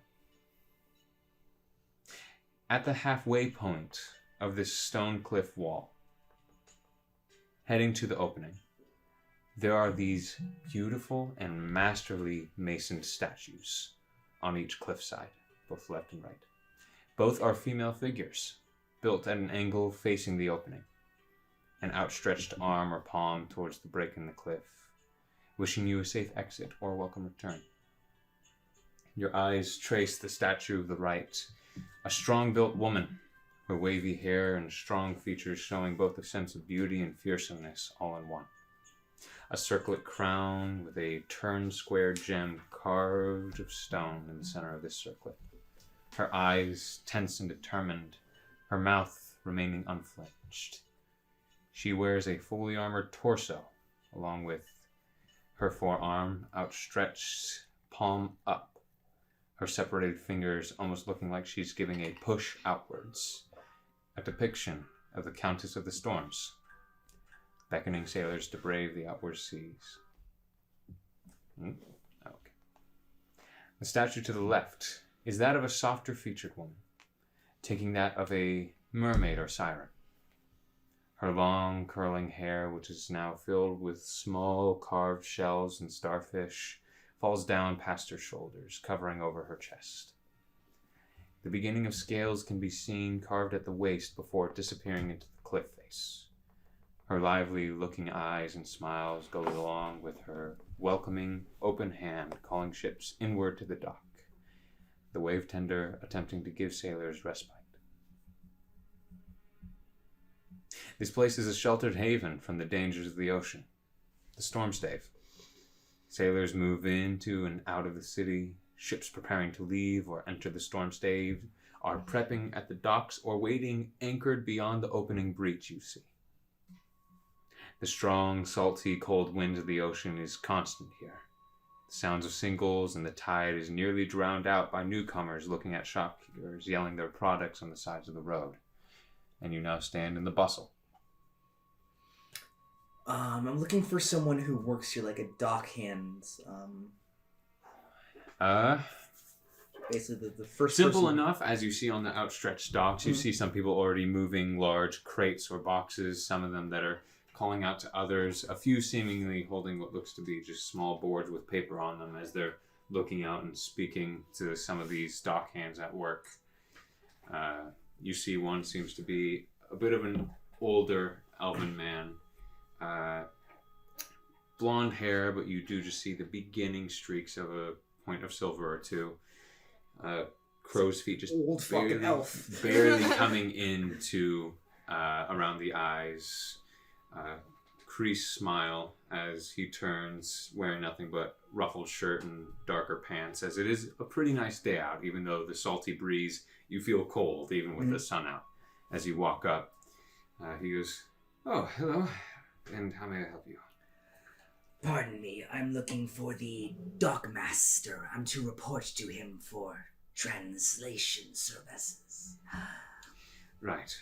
At the halfway point of this stone cliff wall, heading to the opening, there are these beautiful and masterly masoned statues on each cliffside, both left and right. Both are female figures, built at an angle facing the opening, an outstretched arm or palm towards the break in the cliff, wishing you a safe exit or welcome return. Your eyes trace the statue of the right, a strong-built woman, her wavy hair and strong features showing both a sense of beauty and fearsomeness all in one. A circlet crown with a turned square gem carved of stone in the center of this circlet. Her eyes tense and determined, her mouth remaining unflinched. She wears a fully armored torso, along with her forearm outstretched, palm up, her separated fingers almost looking like she's giving a push outwards, a depiction of the Countess of the Storms, beckoning sailors to brave the outward seas. Okay. The statue to the left is that of a softer-featured woman, taking that of a mermaid or siren. Her long, curling hair, which is now filled with small carved shells and starfish, falls down past her shoulders, covering over her chest. The beginning of scales can be seen carved at the waist before disappearing into the cliff face. Her lively-looking eyes and smiles go along with her welcoming, open hand calling ships inward to the dock. the wave tender attempting to give sailors respite. This place is a sheltered haven from the dangers of the ocean, the storm stave. Sailors move into and out of the city. Ships preparing to leave or enter the storm stave are prepping at the docks or waiting anchored beyond the opening breach you see. The strong, salty, cold wind of the ocean is constant here. The sounds of singles and the tide is nearly drowned out by newcomers looking at shopkeepers yelling their products on the sides of the road. And you now stand in the bustle. I'm looking for someone who works here, like a dockhand. Basically, the first simple person... enough, as you see on the outstretched docks. You see some people already moving large crates or boxes, some of them that are calling out to others, a few seemingly holding what looks to be just small boards with paper on them as they're looking out and speaking to some of these dock hands at work. You see one seems to be a bit of an older elven man. Blonde hair, but you do just see the beginning streaks of a point of silver or two. Crow's feet just old fucking elf. barely coming into around the eyes. Creased smile as he turns, wearing nothing but ruffled shirt and darker pants, as it is a pretty nice day out, even though the salty breeze, you feel cold even with the sun out. As you walk up, he goes, "Oh, hello, and how may I help you?" Pardon me, I'm looking for the dockmaster. I'm to report to him for translation services. Right.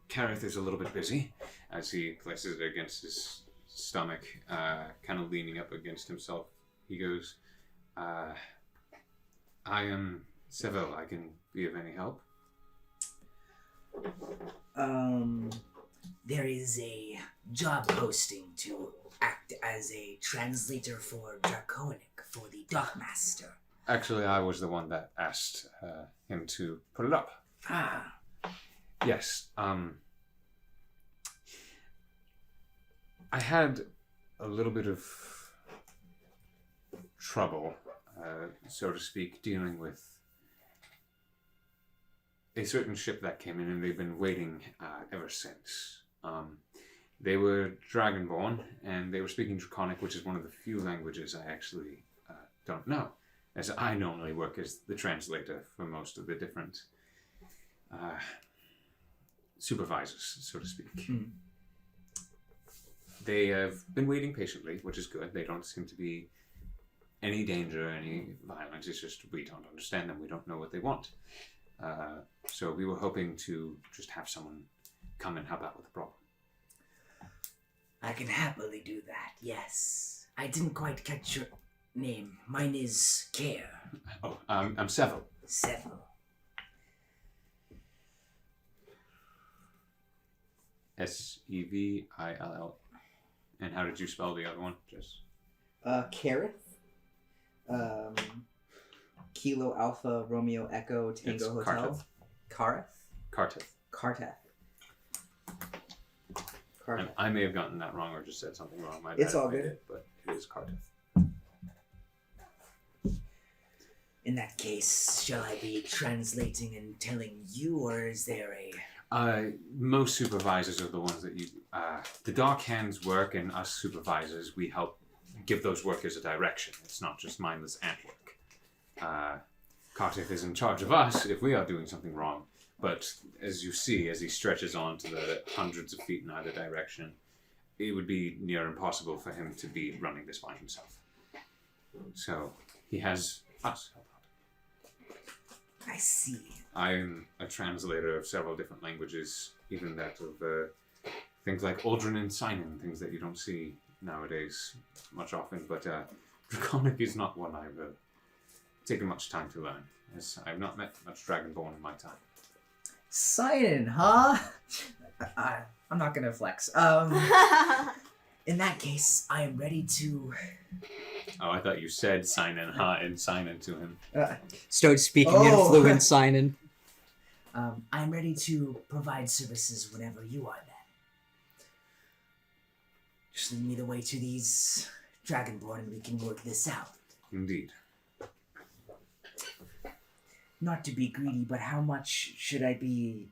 Kareth is a little bit busy, as he places it against his stomach, kind of leaning up against himself. He goes, I am Seville. I can be of any help. There is a job posting to act as a translator for Draconic for the dockmaster. Actually, I was the one that asked him to put it up. Ah. Yes. I had a little bit of trouble, so to speak, dealing with a certain ship that came in, and they've been waiting ever since. They were Dragonborn, and they were speaking Draconic, which is one of the few languages I actually don't know, as I normally work as the translator for most of the different supervisors, so to speak. They have been waiting patiently, which is good. They don't seem to be any danger, any violence. It's just we don't understand them. We don't know what they want. So we were hoping to just have someone come and help out with the problem. I can happily do that, yes. I didn't quite catch your name. Mine is Care. Oh, I'm Seville. Seville. Sevill. And how did you spell the other one? Just Kareth. Kilo Alpha Romeo Echo Tango It's Hotel. Kareth. Karteth. Karteth. And I may have gotten that wrong or just said something wrong. My It's bad all if I good. did, but it is Karteth. In that case, shall I be translating and telling you, or is there a... Most supervisors are the ones that you... the dock hands work, and us supervisors, we help give those workers a direction. It's not just mindless ant work. Karteth is in charge of us if we are doing something wrong. But as you see, as he stretches on to the hundreds of feet in either direction, it would be near impossible for him to be running this by himself. So he has us help out. I see. I'm a translator of several different languages, even that of things like Aldrin and Sinon, things that you don't see nowadays much often. But Draconic is not one I've taken much time to learn, as I've not met much Dragonborn in my time. Sinon, huh? I'm not gonna flex. In that case, I am ready to... Oh, I thought you said Sinon, huh, and Sinon to him. Start speaking in fluent signing. I'm ready to provide services whenever you are then. Just lead me the way to these Dragonborn and we can work this out. Indeed. Not to be greedy, but how much should I be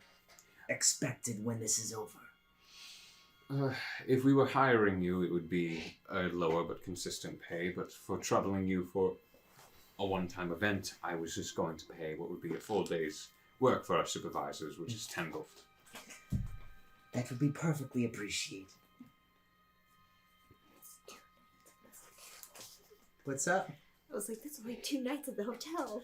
expected when this is over? If we were hiring you, it would be a lower but consistent pay, but for troubling you for a one-time event, I was just going to pay what would be a full day's work for our supervisors, which is 10 gold. That would be perfectly appreciated. What's up? I was like, that's only 2 nights at the hotel.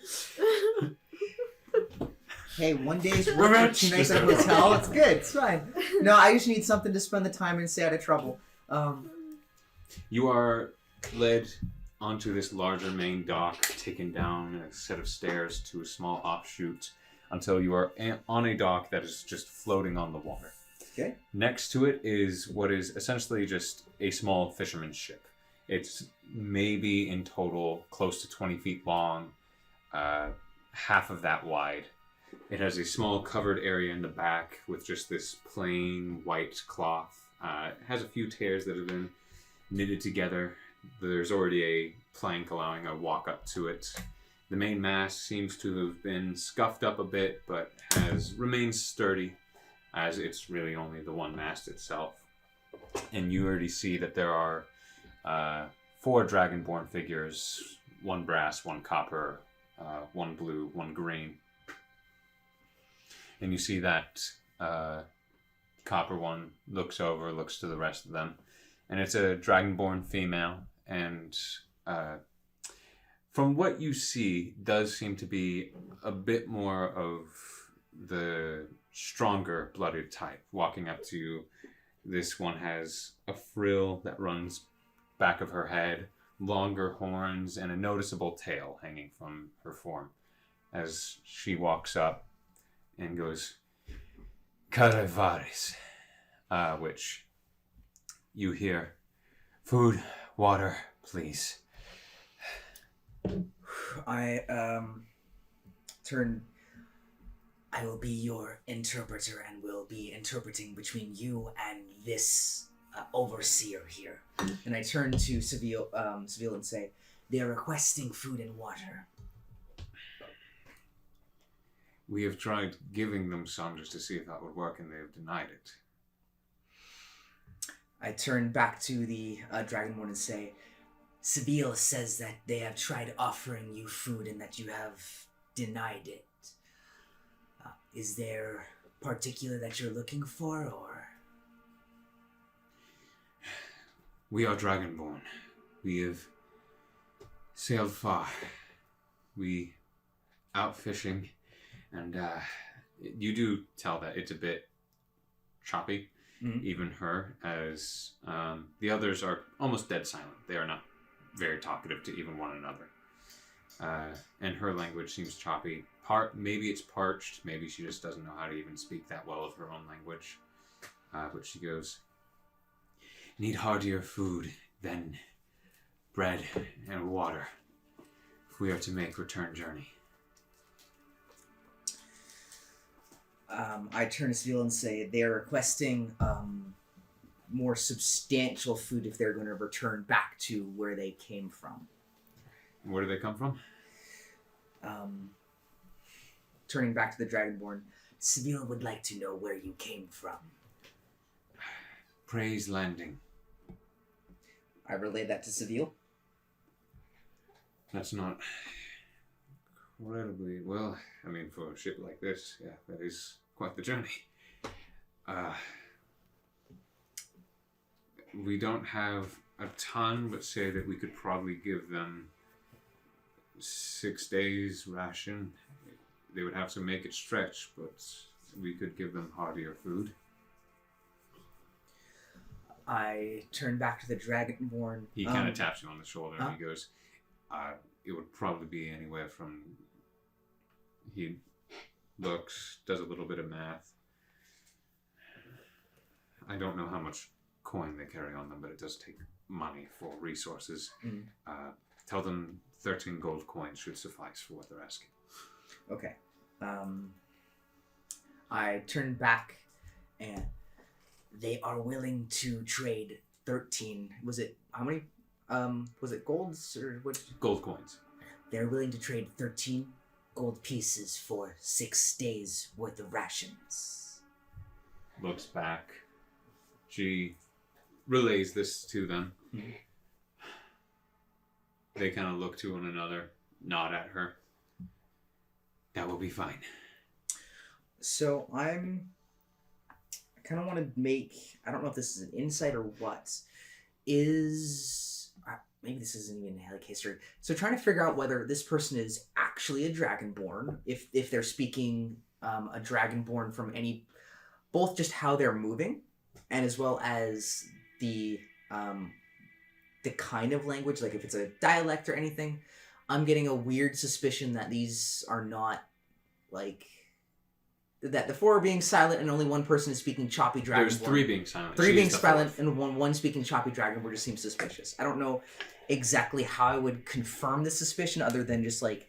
Hey, 1 day's work for 2 nights at a hotel. It's good. It's fine. No, I just need something to spend the time and stay out of trouble. You are led onto this larger main dock, taken down a set of stairs to a small offshoot until you are on a dock that is just floating on the water. Okay. Next to it is what is essentially just a small fisherman's ship. It's maybe in total close to 20 feet long, half of that wide. It has a small covered area in the back with just this plain white cloth. It has a few tears that have been knitted together. There's already a plank allowing a walk up to it. The main mast seems to have been scuffed up a bit, but has remained sturdy, as it's really only the one mast itself. And you already see that there are 4 dragonborn figures, 1 brass, 1 copper, 1 blue, 1 green. And you see that copper one looks to the rest of them. And it's a dragonborn female. And from what you see, does seem to be a bit more of the stronger blooded type. Walking up to you, this one has a frill that runs back of her head, longer horns, and a noticeable tail hanging from her form. As she walks up and goes, Carevares, which you hear, food, water, please. I I will be your interpreter and will be interpreting between you and this overseer here. And I turn to Seville and say, they are requesting food and water. We have tried giving them some just to see if that would work, and they have denied it. I turn back to the Dragonborn and say, Seville says that they have tried offering you food and that you have denied it. Is there particular that you're looking for, or? We are Dragonborn. We have sailed far. We out fishing, and you do tell that it's a bit choppy, even her, as the others are almost dead silent. They are not very talkative to even one another. And her language seems choppy. Maybe it's parched, maybe she just doesn't know how to even speak that well of her own language. But she goes, need heartier food than bread and water if we are to make return journey. I turn to Seville and say they are requesting more substantial food if they're going to return back to where they came from. Where do they come from? Turning back to the Dragonborn, Seville would like to know where you came from. Praise Landing. I relayed that to Seville. That's not incredibly well. I mean, for a ship like this, yeah, that is quite the journey. We don't have a ton, but say that we could probably give them 6 days ration. They would have to make it stretch, but we could give them heartier food. I turn back to the Dragonborn. He kind of taps you on the shoulder and he goes, it would probably be anywhere from... He looks, does a little bit of math. I don't know how much coin they carry on them, but it does take money for resources. Tell them 13 gold coins should suffice for what they're asking. Okay. I turn back and they are willing to trade 13. Was it how many? Was it golds or what? Gold coins. They're willing to trade 13 gold pieces for 6 days worth of rations. Looks back. She relays this to them. Mm-hmm. They kind of look to one another, nod at her. That will be fine. So I kind of want to make, I don't know if this is an insight or what, maybe this isn't even like history. So trying to figure out whether this person is actually a Dragonborn, if they're speaking a Dragonborn from any, both just how they're moving, and as well as the kind of language, like if it's a dialect or anything. I'm getting a weird suspicion that these are not, like, that the 4 are being silent and only one person is speaking choppy Dragonborn. There's 3 being silent. 3 She's being the silent 4th. and one speaking choppy Dragonborn just seems suspicious. I don't know exactly how I would confirm the suspicion other than just, like,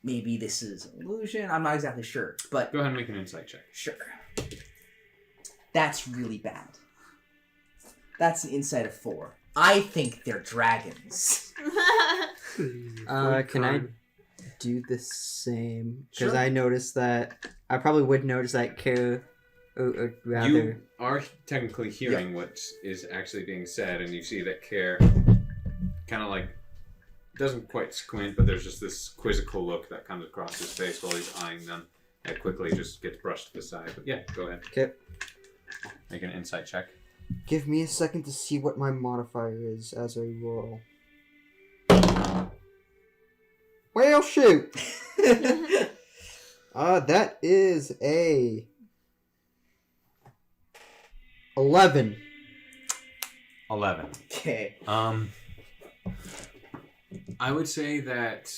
maybe this is an illusion. I'm not exactly sure, but... Go ahead and make an insight check. Sure. That's really bad. That's an insight of 4. I think they're dragons. Can I do the same? Because Sure. I noticed that I probably would notice that rather. You are technically hearing what is actually being said, and you see that Care kind of like doesn't quite squint, but there's just this quizzical look that comes across his face while he's eyeing them. It quickly just gets brushed to the side. But yeah, go ahead. Okay. Make an insight check. Give me a second to see what my modifier is as I roll. Well, shoot. That is a 11. 11. Okay. I would say that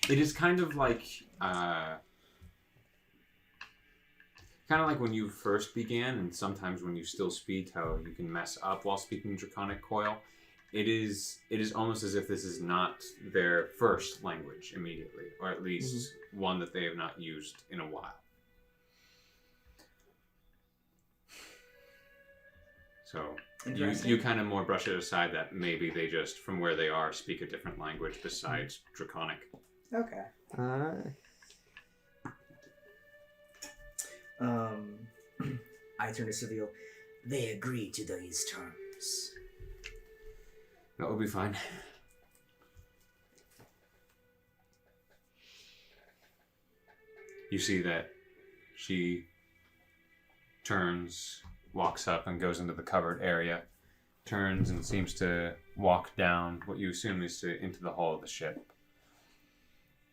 it is kind of like when you first began, and sometimes when you still speak, how you can mess up while speaking Draconic Coil. It is almost as if this is not their first language immediately, or at least one that they have not used in a while. So you kind of more brush it aside that maybe they just, from where they are, speak a different language besides Draconic. Okay. I turn to Seville. They agree to these terms. That will be fine. You see that she turns, walks up and goes into the covered area, turns and seems to walk down what you assume is into the hull of the ship.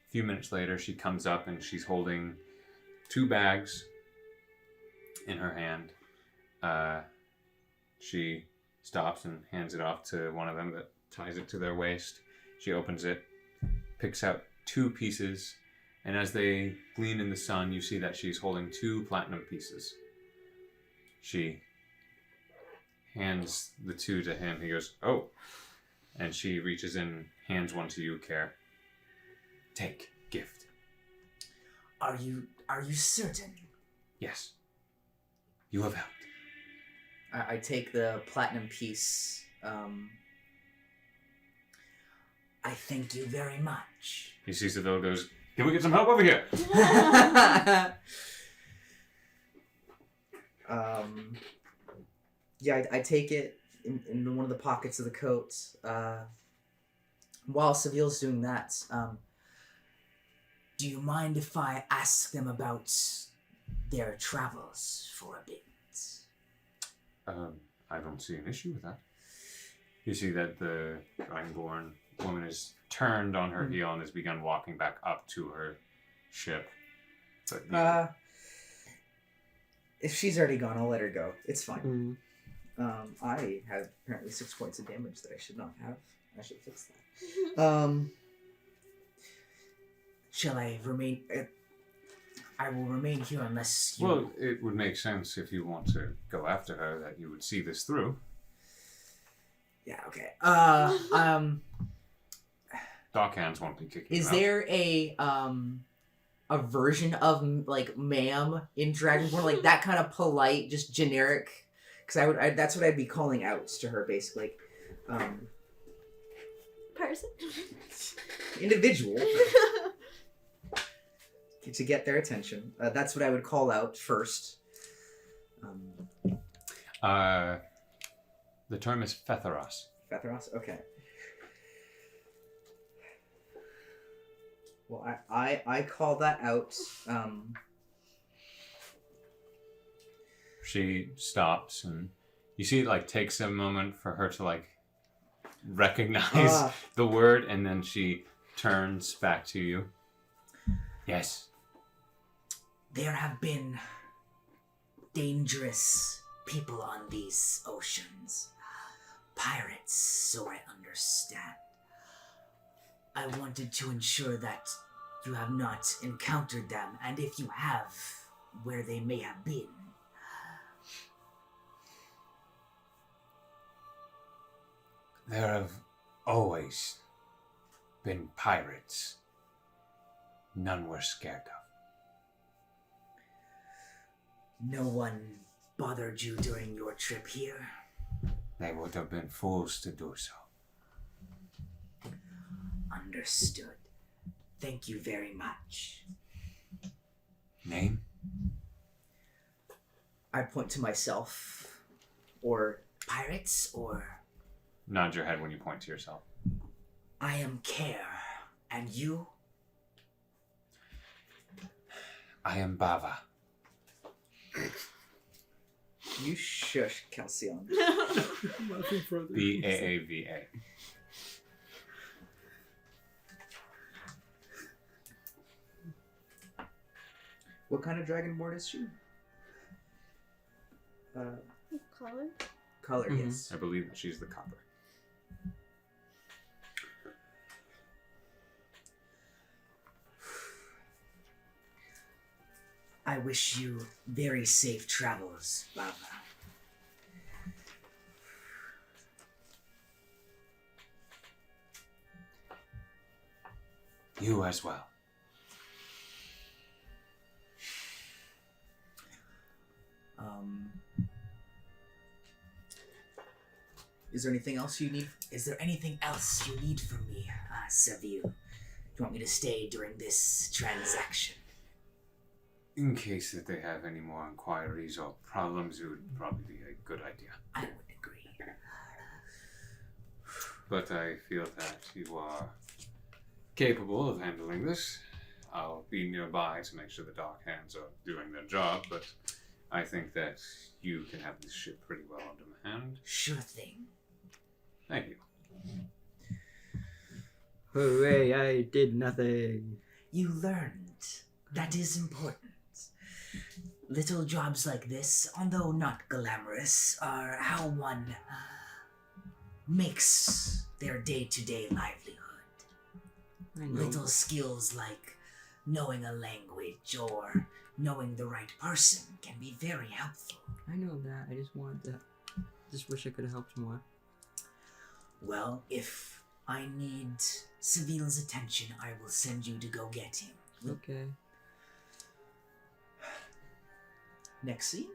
A few minutes later, she comes up and she's holding 2 bags in her hand. She stops and hands it off to one of them that ties it to their waist. She opens it, picks out 2 pieces, and as they gleam in the sun, you see that she's holding 2 platinum pieces. She hands the 2 to him. He goes, "Oh," and she reaches in, hands one to you, Care. Take, gift. Are you certain? Yes. You have helped. I take the platinum piece. I thank you very much. He sees the bill, goes, "Can we get some help over here?" Yeah, I take it in one of the pockets of the coat. While Seville's doing that, Do you mind if I ask them about their travels for a bit? I don't see an issue with that. You see that the Dragonborn woman is turned on her heel and has begun walking back up to her ship. But if she's already gone, I'll let her go. It's fine. I have apparently 6 points of damage that I should not have. I should fix that. Shall I remain? I will remain here unless you... Well, it would make sense if you want to go after her that you would see this through. Yeah, okay. Dock hands won't be kicking Is you out. there a version of, like, ma'am in Dragonborn? Like, that kind of polite, just generic... Because that's what I'd be calling out to her, basically. Pardon person. individual to get their attention. That's what I would call out first. The term is Fetheros. Fetheros? Okay. Well, I call that out. She stops, and you see it like takes a moment for her to like recognize the word, and then she turns back to you. Yes. There have been dangerous people on these oceans. Pirates, so I understand. I wanted to ensure that you have not encountered them, and if you have, where they may have been. There have always been pirates. None we're scared of. No one bothered you during your trip here? They would have been fools to do so. Understood. Thank you very much. Name? I point to myself. Or Pirates, or... Nod your head when you point to yourself. I am Care. And you? I am Bava. you shush, KELSION. B-A-A-V-A. What kind of dragonborn is she? Color? Color, Mhm. yes. I believe that she's the copper. I wish you very safe travels, Bava. You as well. Is there anything else you need? Is there anything else you need from me, Seville? Do you want me to stay during this transaction? In case that they have any more inquiries or problems, it would probably be a good idea. I would agree. But I feel that you are capable of handling this. I'll be nearby to make sure the dock hands are doing their job, but I think that you can have this ship pretty well under hand. Sure thing. Thank you. Hooray, I did nothing. You learned. That is important. Little jobs like this, although not glamorous, are how one makes their day-to-day livelihood. I know. Little skills like knowing a language or knowing the right person can be very helpful. I know that. I just wanted to. Just wish I could have helped more. Well, if I need Seville's attention, I will send you to go get him. Okay. Next scene?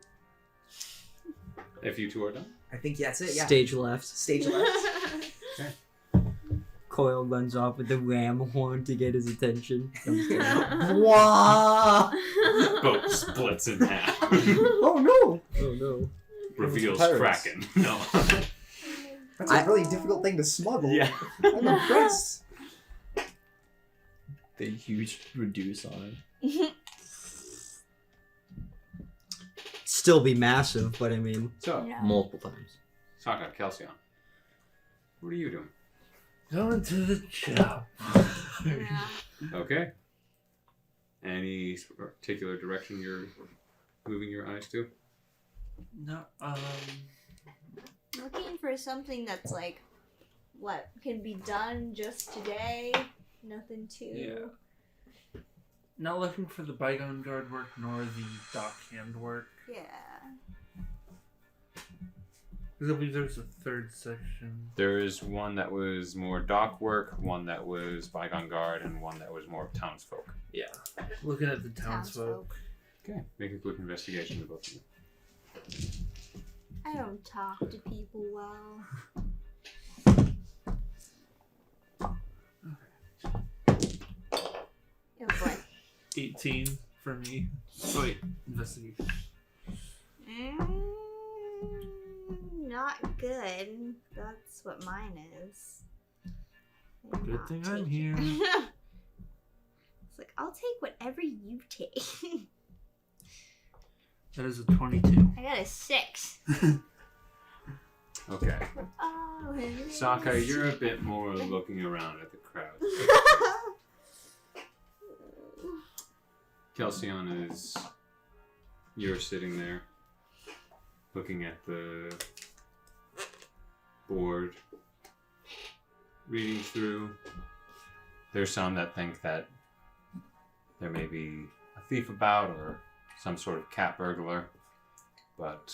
If you two are done. I think that's it, yeah. Stage left. Stage left. Coil runs off with the ram horn to get his attention. Wow! Boat splits in half. Oh no! Oh no. Reveals Pirates. Kraken. No. That's a really difficult thing to smuggle. Yeah. I'm impressed. The huge reduce on it. Still be massive, but I mean. So, Yeah. Multiple times. SAAKA, KELSION. What are you doing? Going to the shop. Yeah. Okay. Any particular direction you're moving your eyes to? No, Looking for something that's like, what can be done just today. Nothing too. Yeah. Not looking for the bygone guard work nor the dock hand work. Yeah. Because I believe there's a third section. There is one that was more dock work, one that was bygone guard, and one that was more townsfolk. Yeah. Looking at the townsfolk. Okay. Make a quick investigation of both of you. I don't talk to people well. 18 for me. Oh, wait, investigation. Not good. That's what mine is. Good Not thing I'm take here. it. It's like, I'll take whatever you take. That is a 22. I got a 6. Okay. Oh, SAAKA, you're a bit more looking around at the crowd. KELSION is... You're sitting there, looking at the board, reading through. There's some that think that there may be a thief about or some sort of cat burglar, but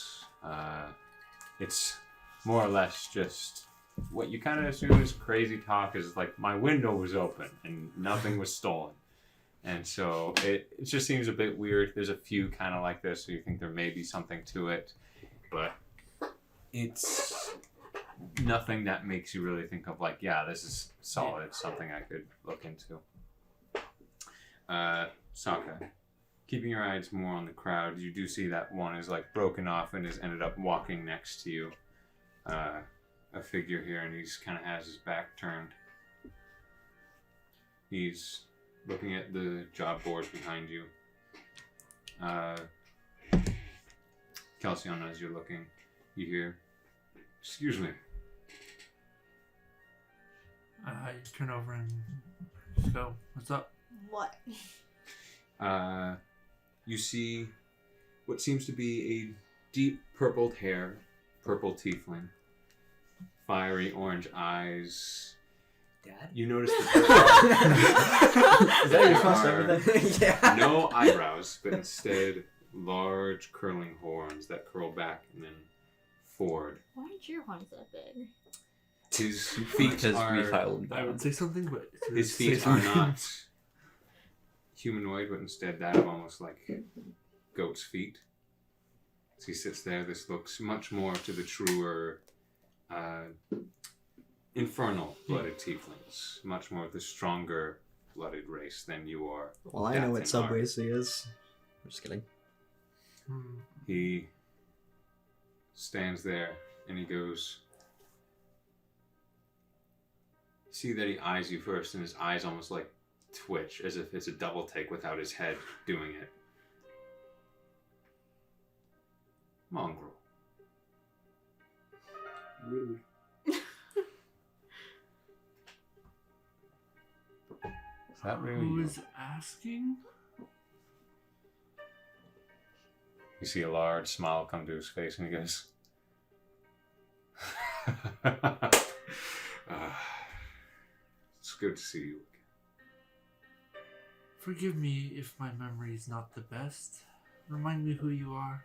it's more or less just what you kind of assume is crazy talk is like, my window was open and nothing was stolen. And so it just seems a bit weird. There's a few kind of like this, so you think there may be something to it, but it's nothing that makes you really think of like, yeah, this is solid. It's something I could look into. SAAKA, keeping your eyes more on the crowd, you do see that one is like broken off and has ended up walking next to you. A figure here, and he's kind of has his back turned. He's looking at the job board behind you. KELSION, as you're looking, you hear, "Excuse me." I turn over and just go, "What's up?" What? You see what seems to be a deep purpled hair, purple tiefling, fiery orange eyes. Dad? You notice Is that your there first are everything? Yeah. no eyebrows, but instead large curling horns that curl back and then forward. Why aren't your horns that big? His feet Because we are filed I down. would say something, but his feet are not humanoid, but instead that of almost like goat's feet. As he sits there, this looks much more to the truer infernal blooded tieflings, much more of the stronger blooded race than you are. Well, I know what DATH'TAN Subways he is. I'm just kidding. He stands there and he goes, see that he eyes you first, and his eyes almost like twitch as if it's a double take without his head doing it. Mongrel. Rude. Is that really Who you? is asking? You see a large smile come to his face and he goes, it's good to see you again. Forgive me if my memory is not the best. Remind me who you are.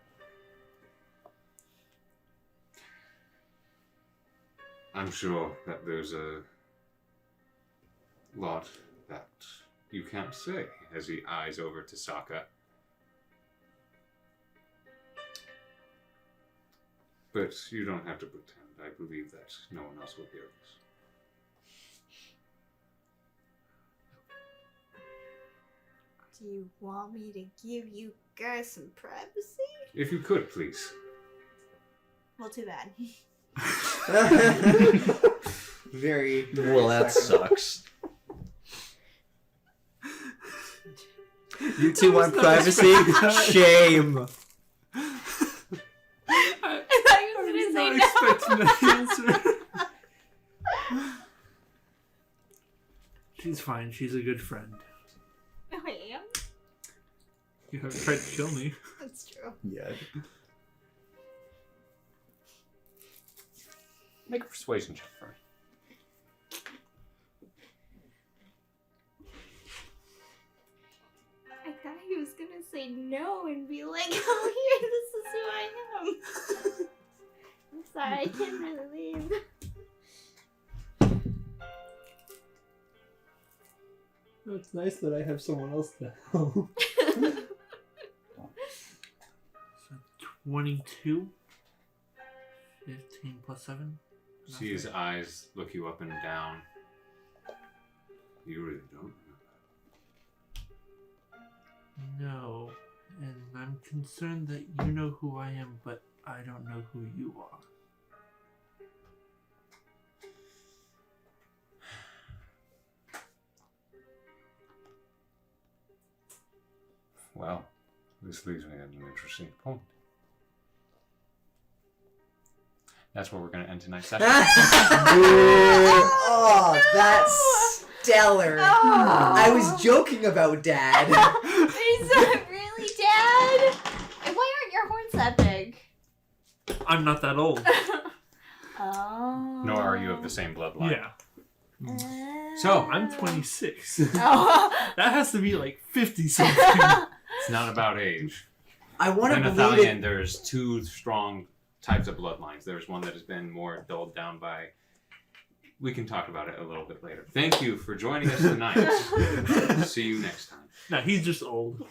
I'm sure that there's a lot that you can't say as he eyes over to SAAKA. But you don't have to pretend. I believe that no one else will hear this. Do you want me to give you guys some privacy? If you could, please. Well, too bad. Very. Well, that sucks. You two want privacy? Shame. I thought you were gonna say no. Expecting an answer. She's fine. She's a good friend. Oh, I am? You haven't tried to kill me. That's true. Yeah. Make a persuasion check for me. I thought he was gonna say no and be like, oh, here, this is who I am. I'm sorry, I can't really leave. It's nice that I have someone else to help. So 22. 15 plus 7. See his eyes look you up and down. You really don't remember. No. And I'm concerned that you know who I am, but I don't know who you are. Well, this leaves me at an interesting point. That's where we're going to end tonight's session. Oh, that's stellar. I was joking about Dad. Is that really, Dad? And why aren't your horns that big? I'm not that old. Oh. Nor are you of the same bloodline. Yeah. So, I'm 26. Oh. That has to be like 50 something. it's not about age. I want to In believe Ithalian, it. there's two strong types of bloodlines. There's one that has been more dulled down by... We can talk about it a little bit later. Thank you for joining us tonight. See you next time. No, he's just old.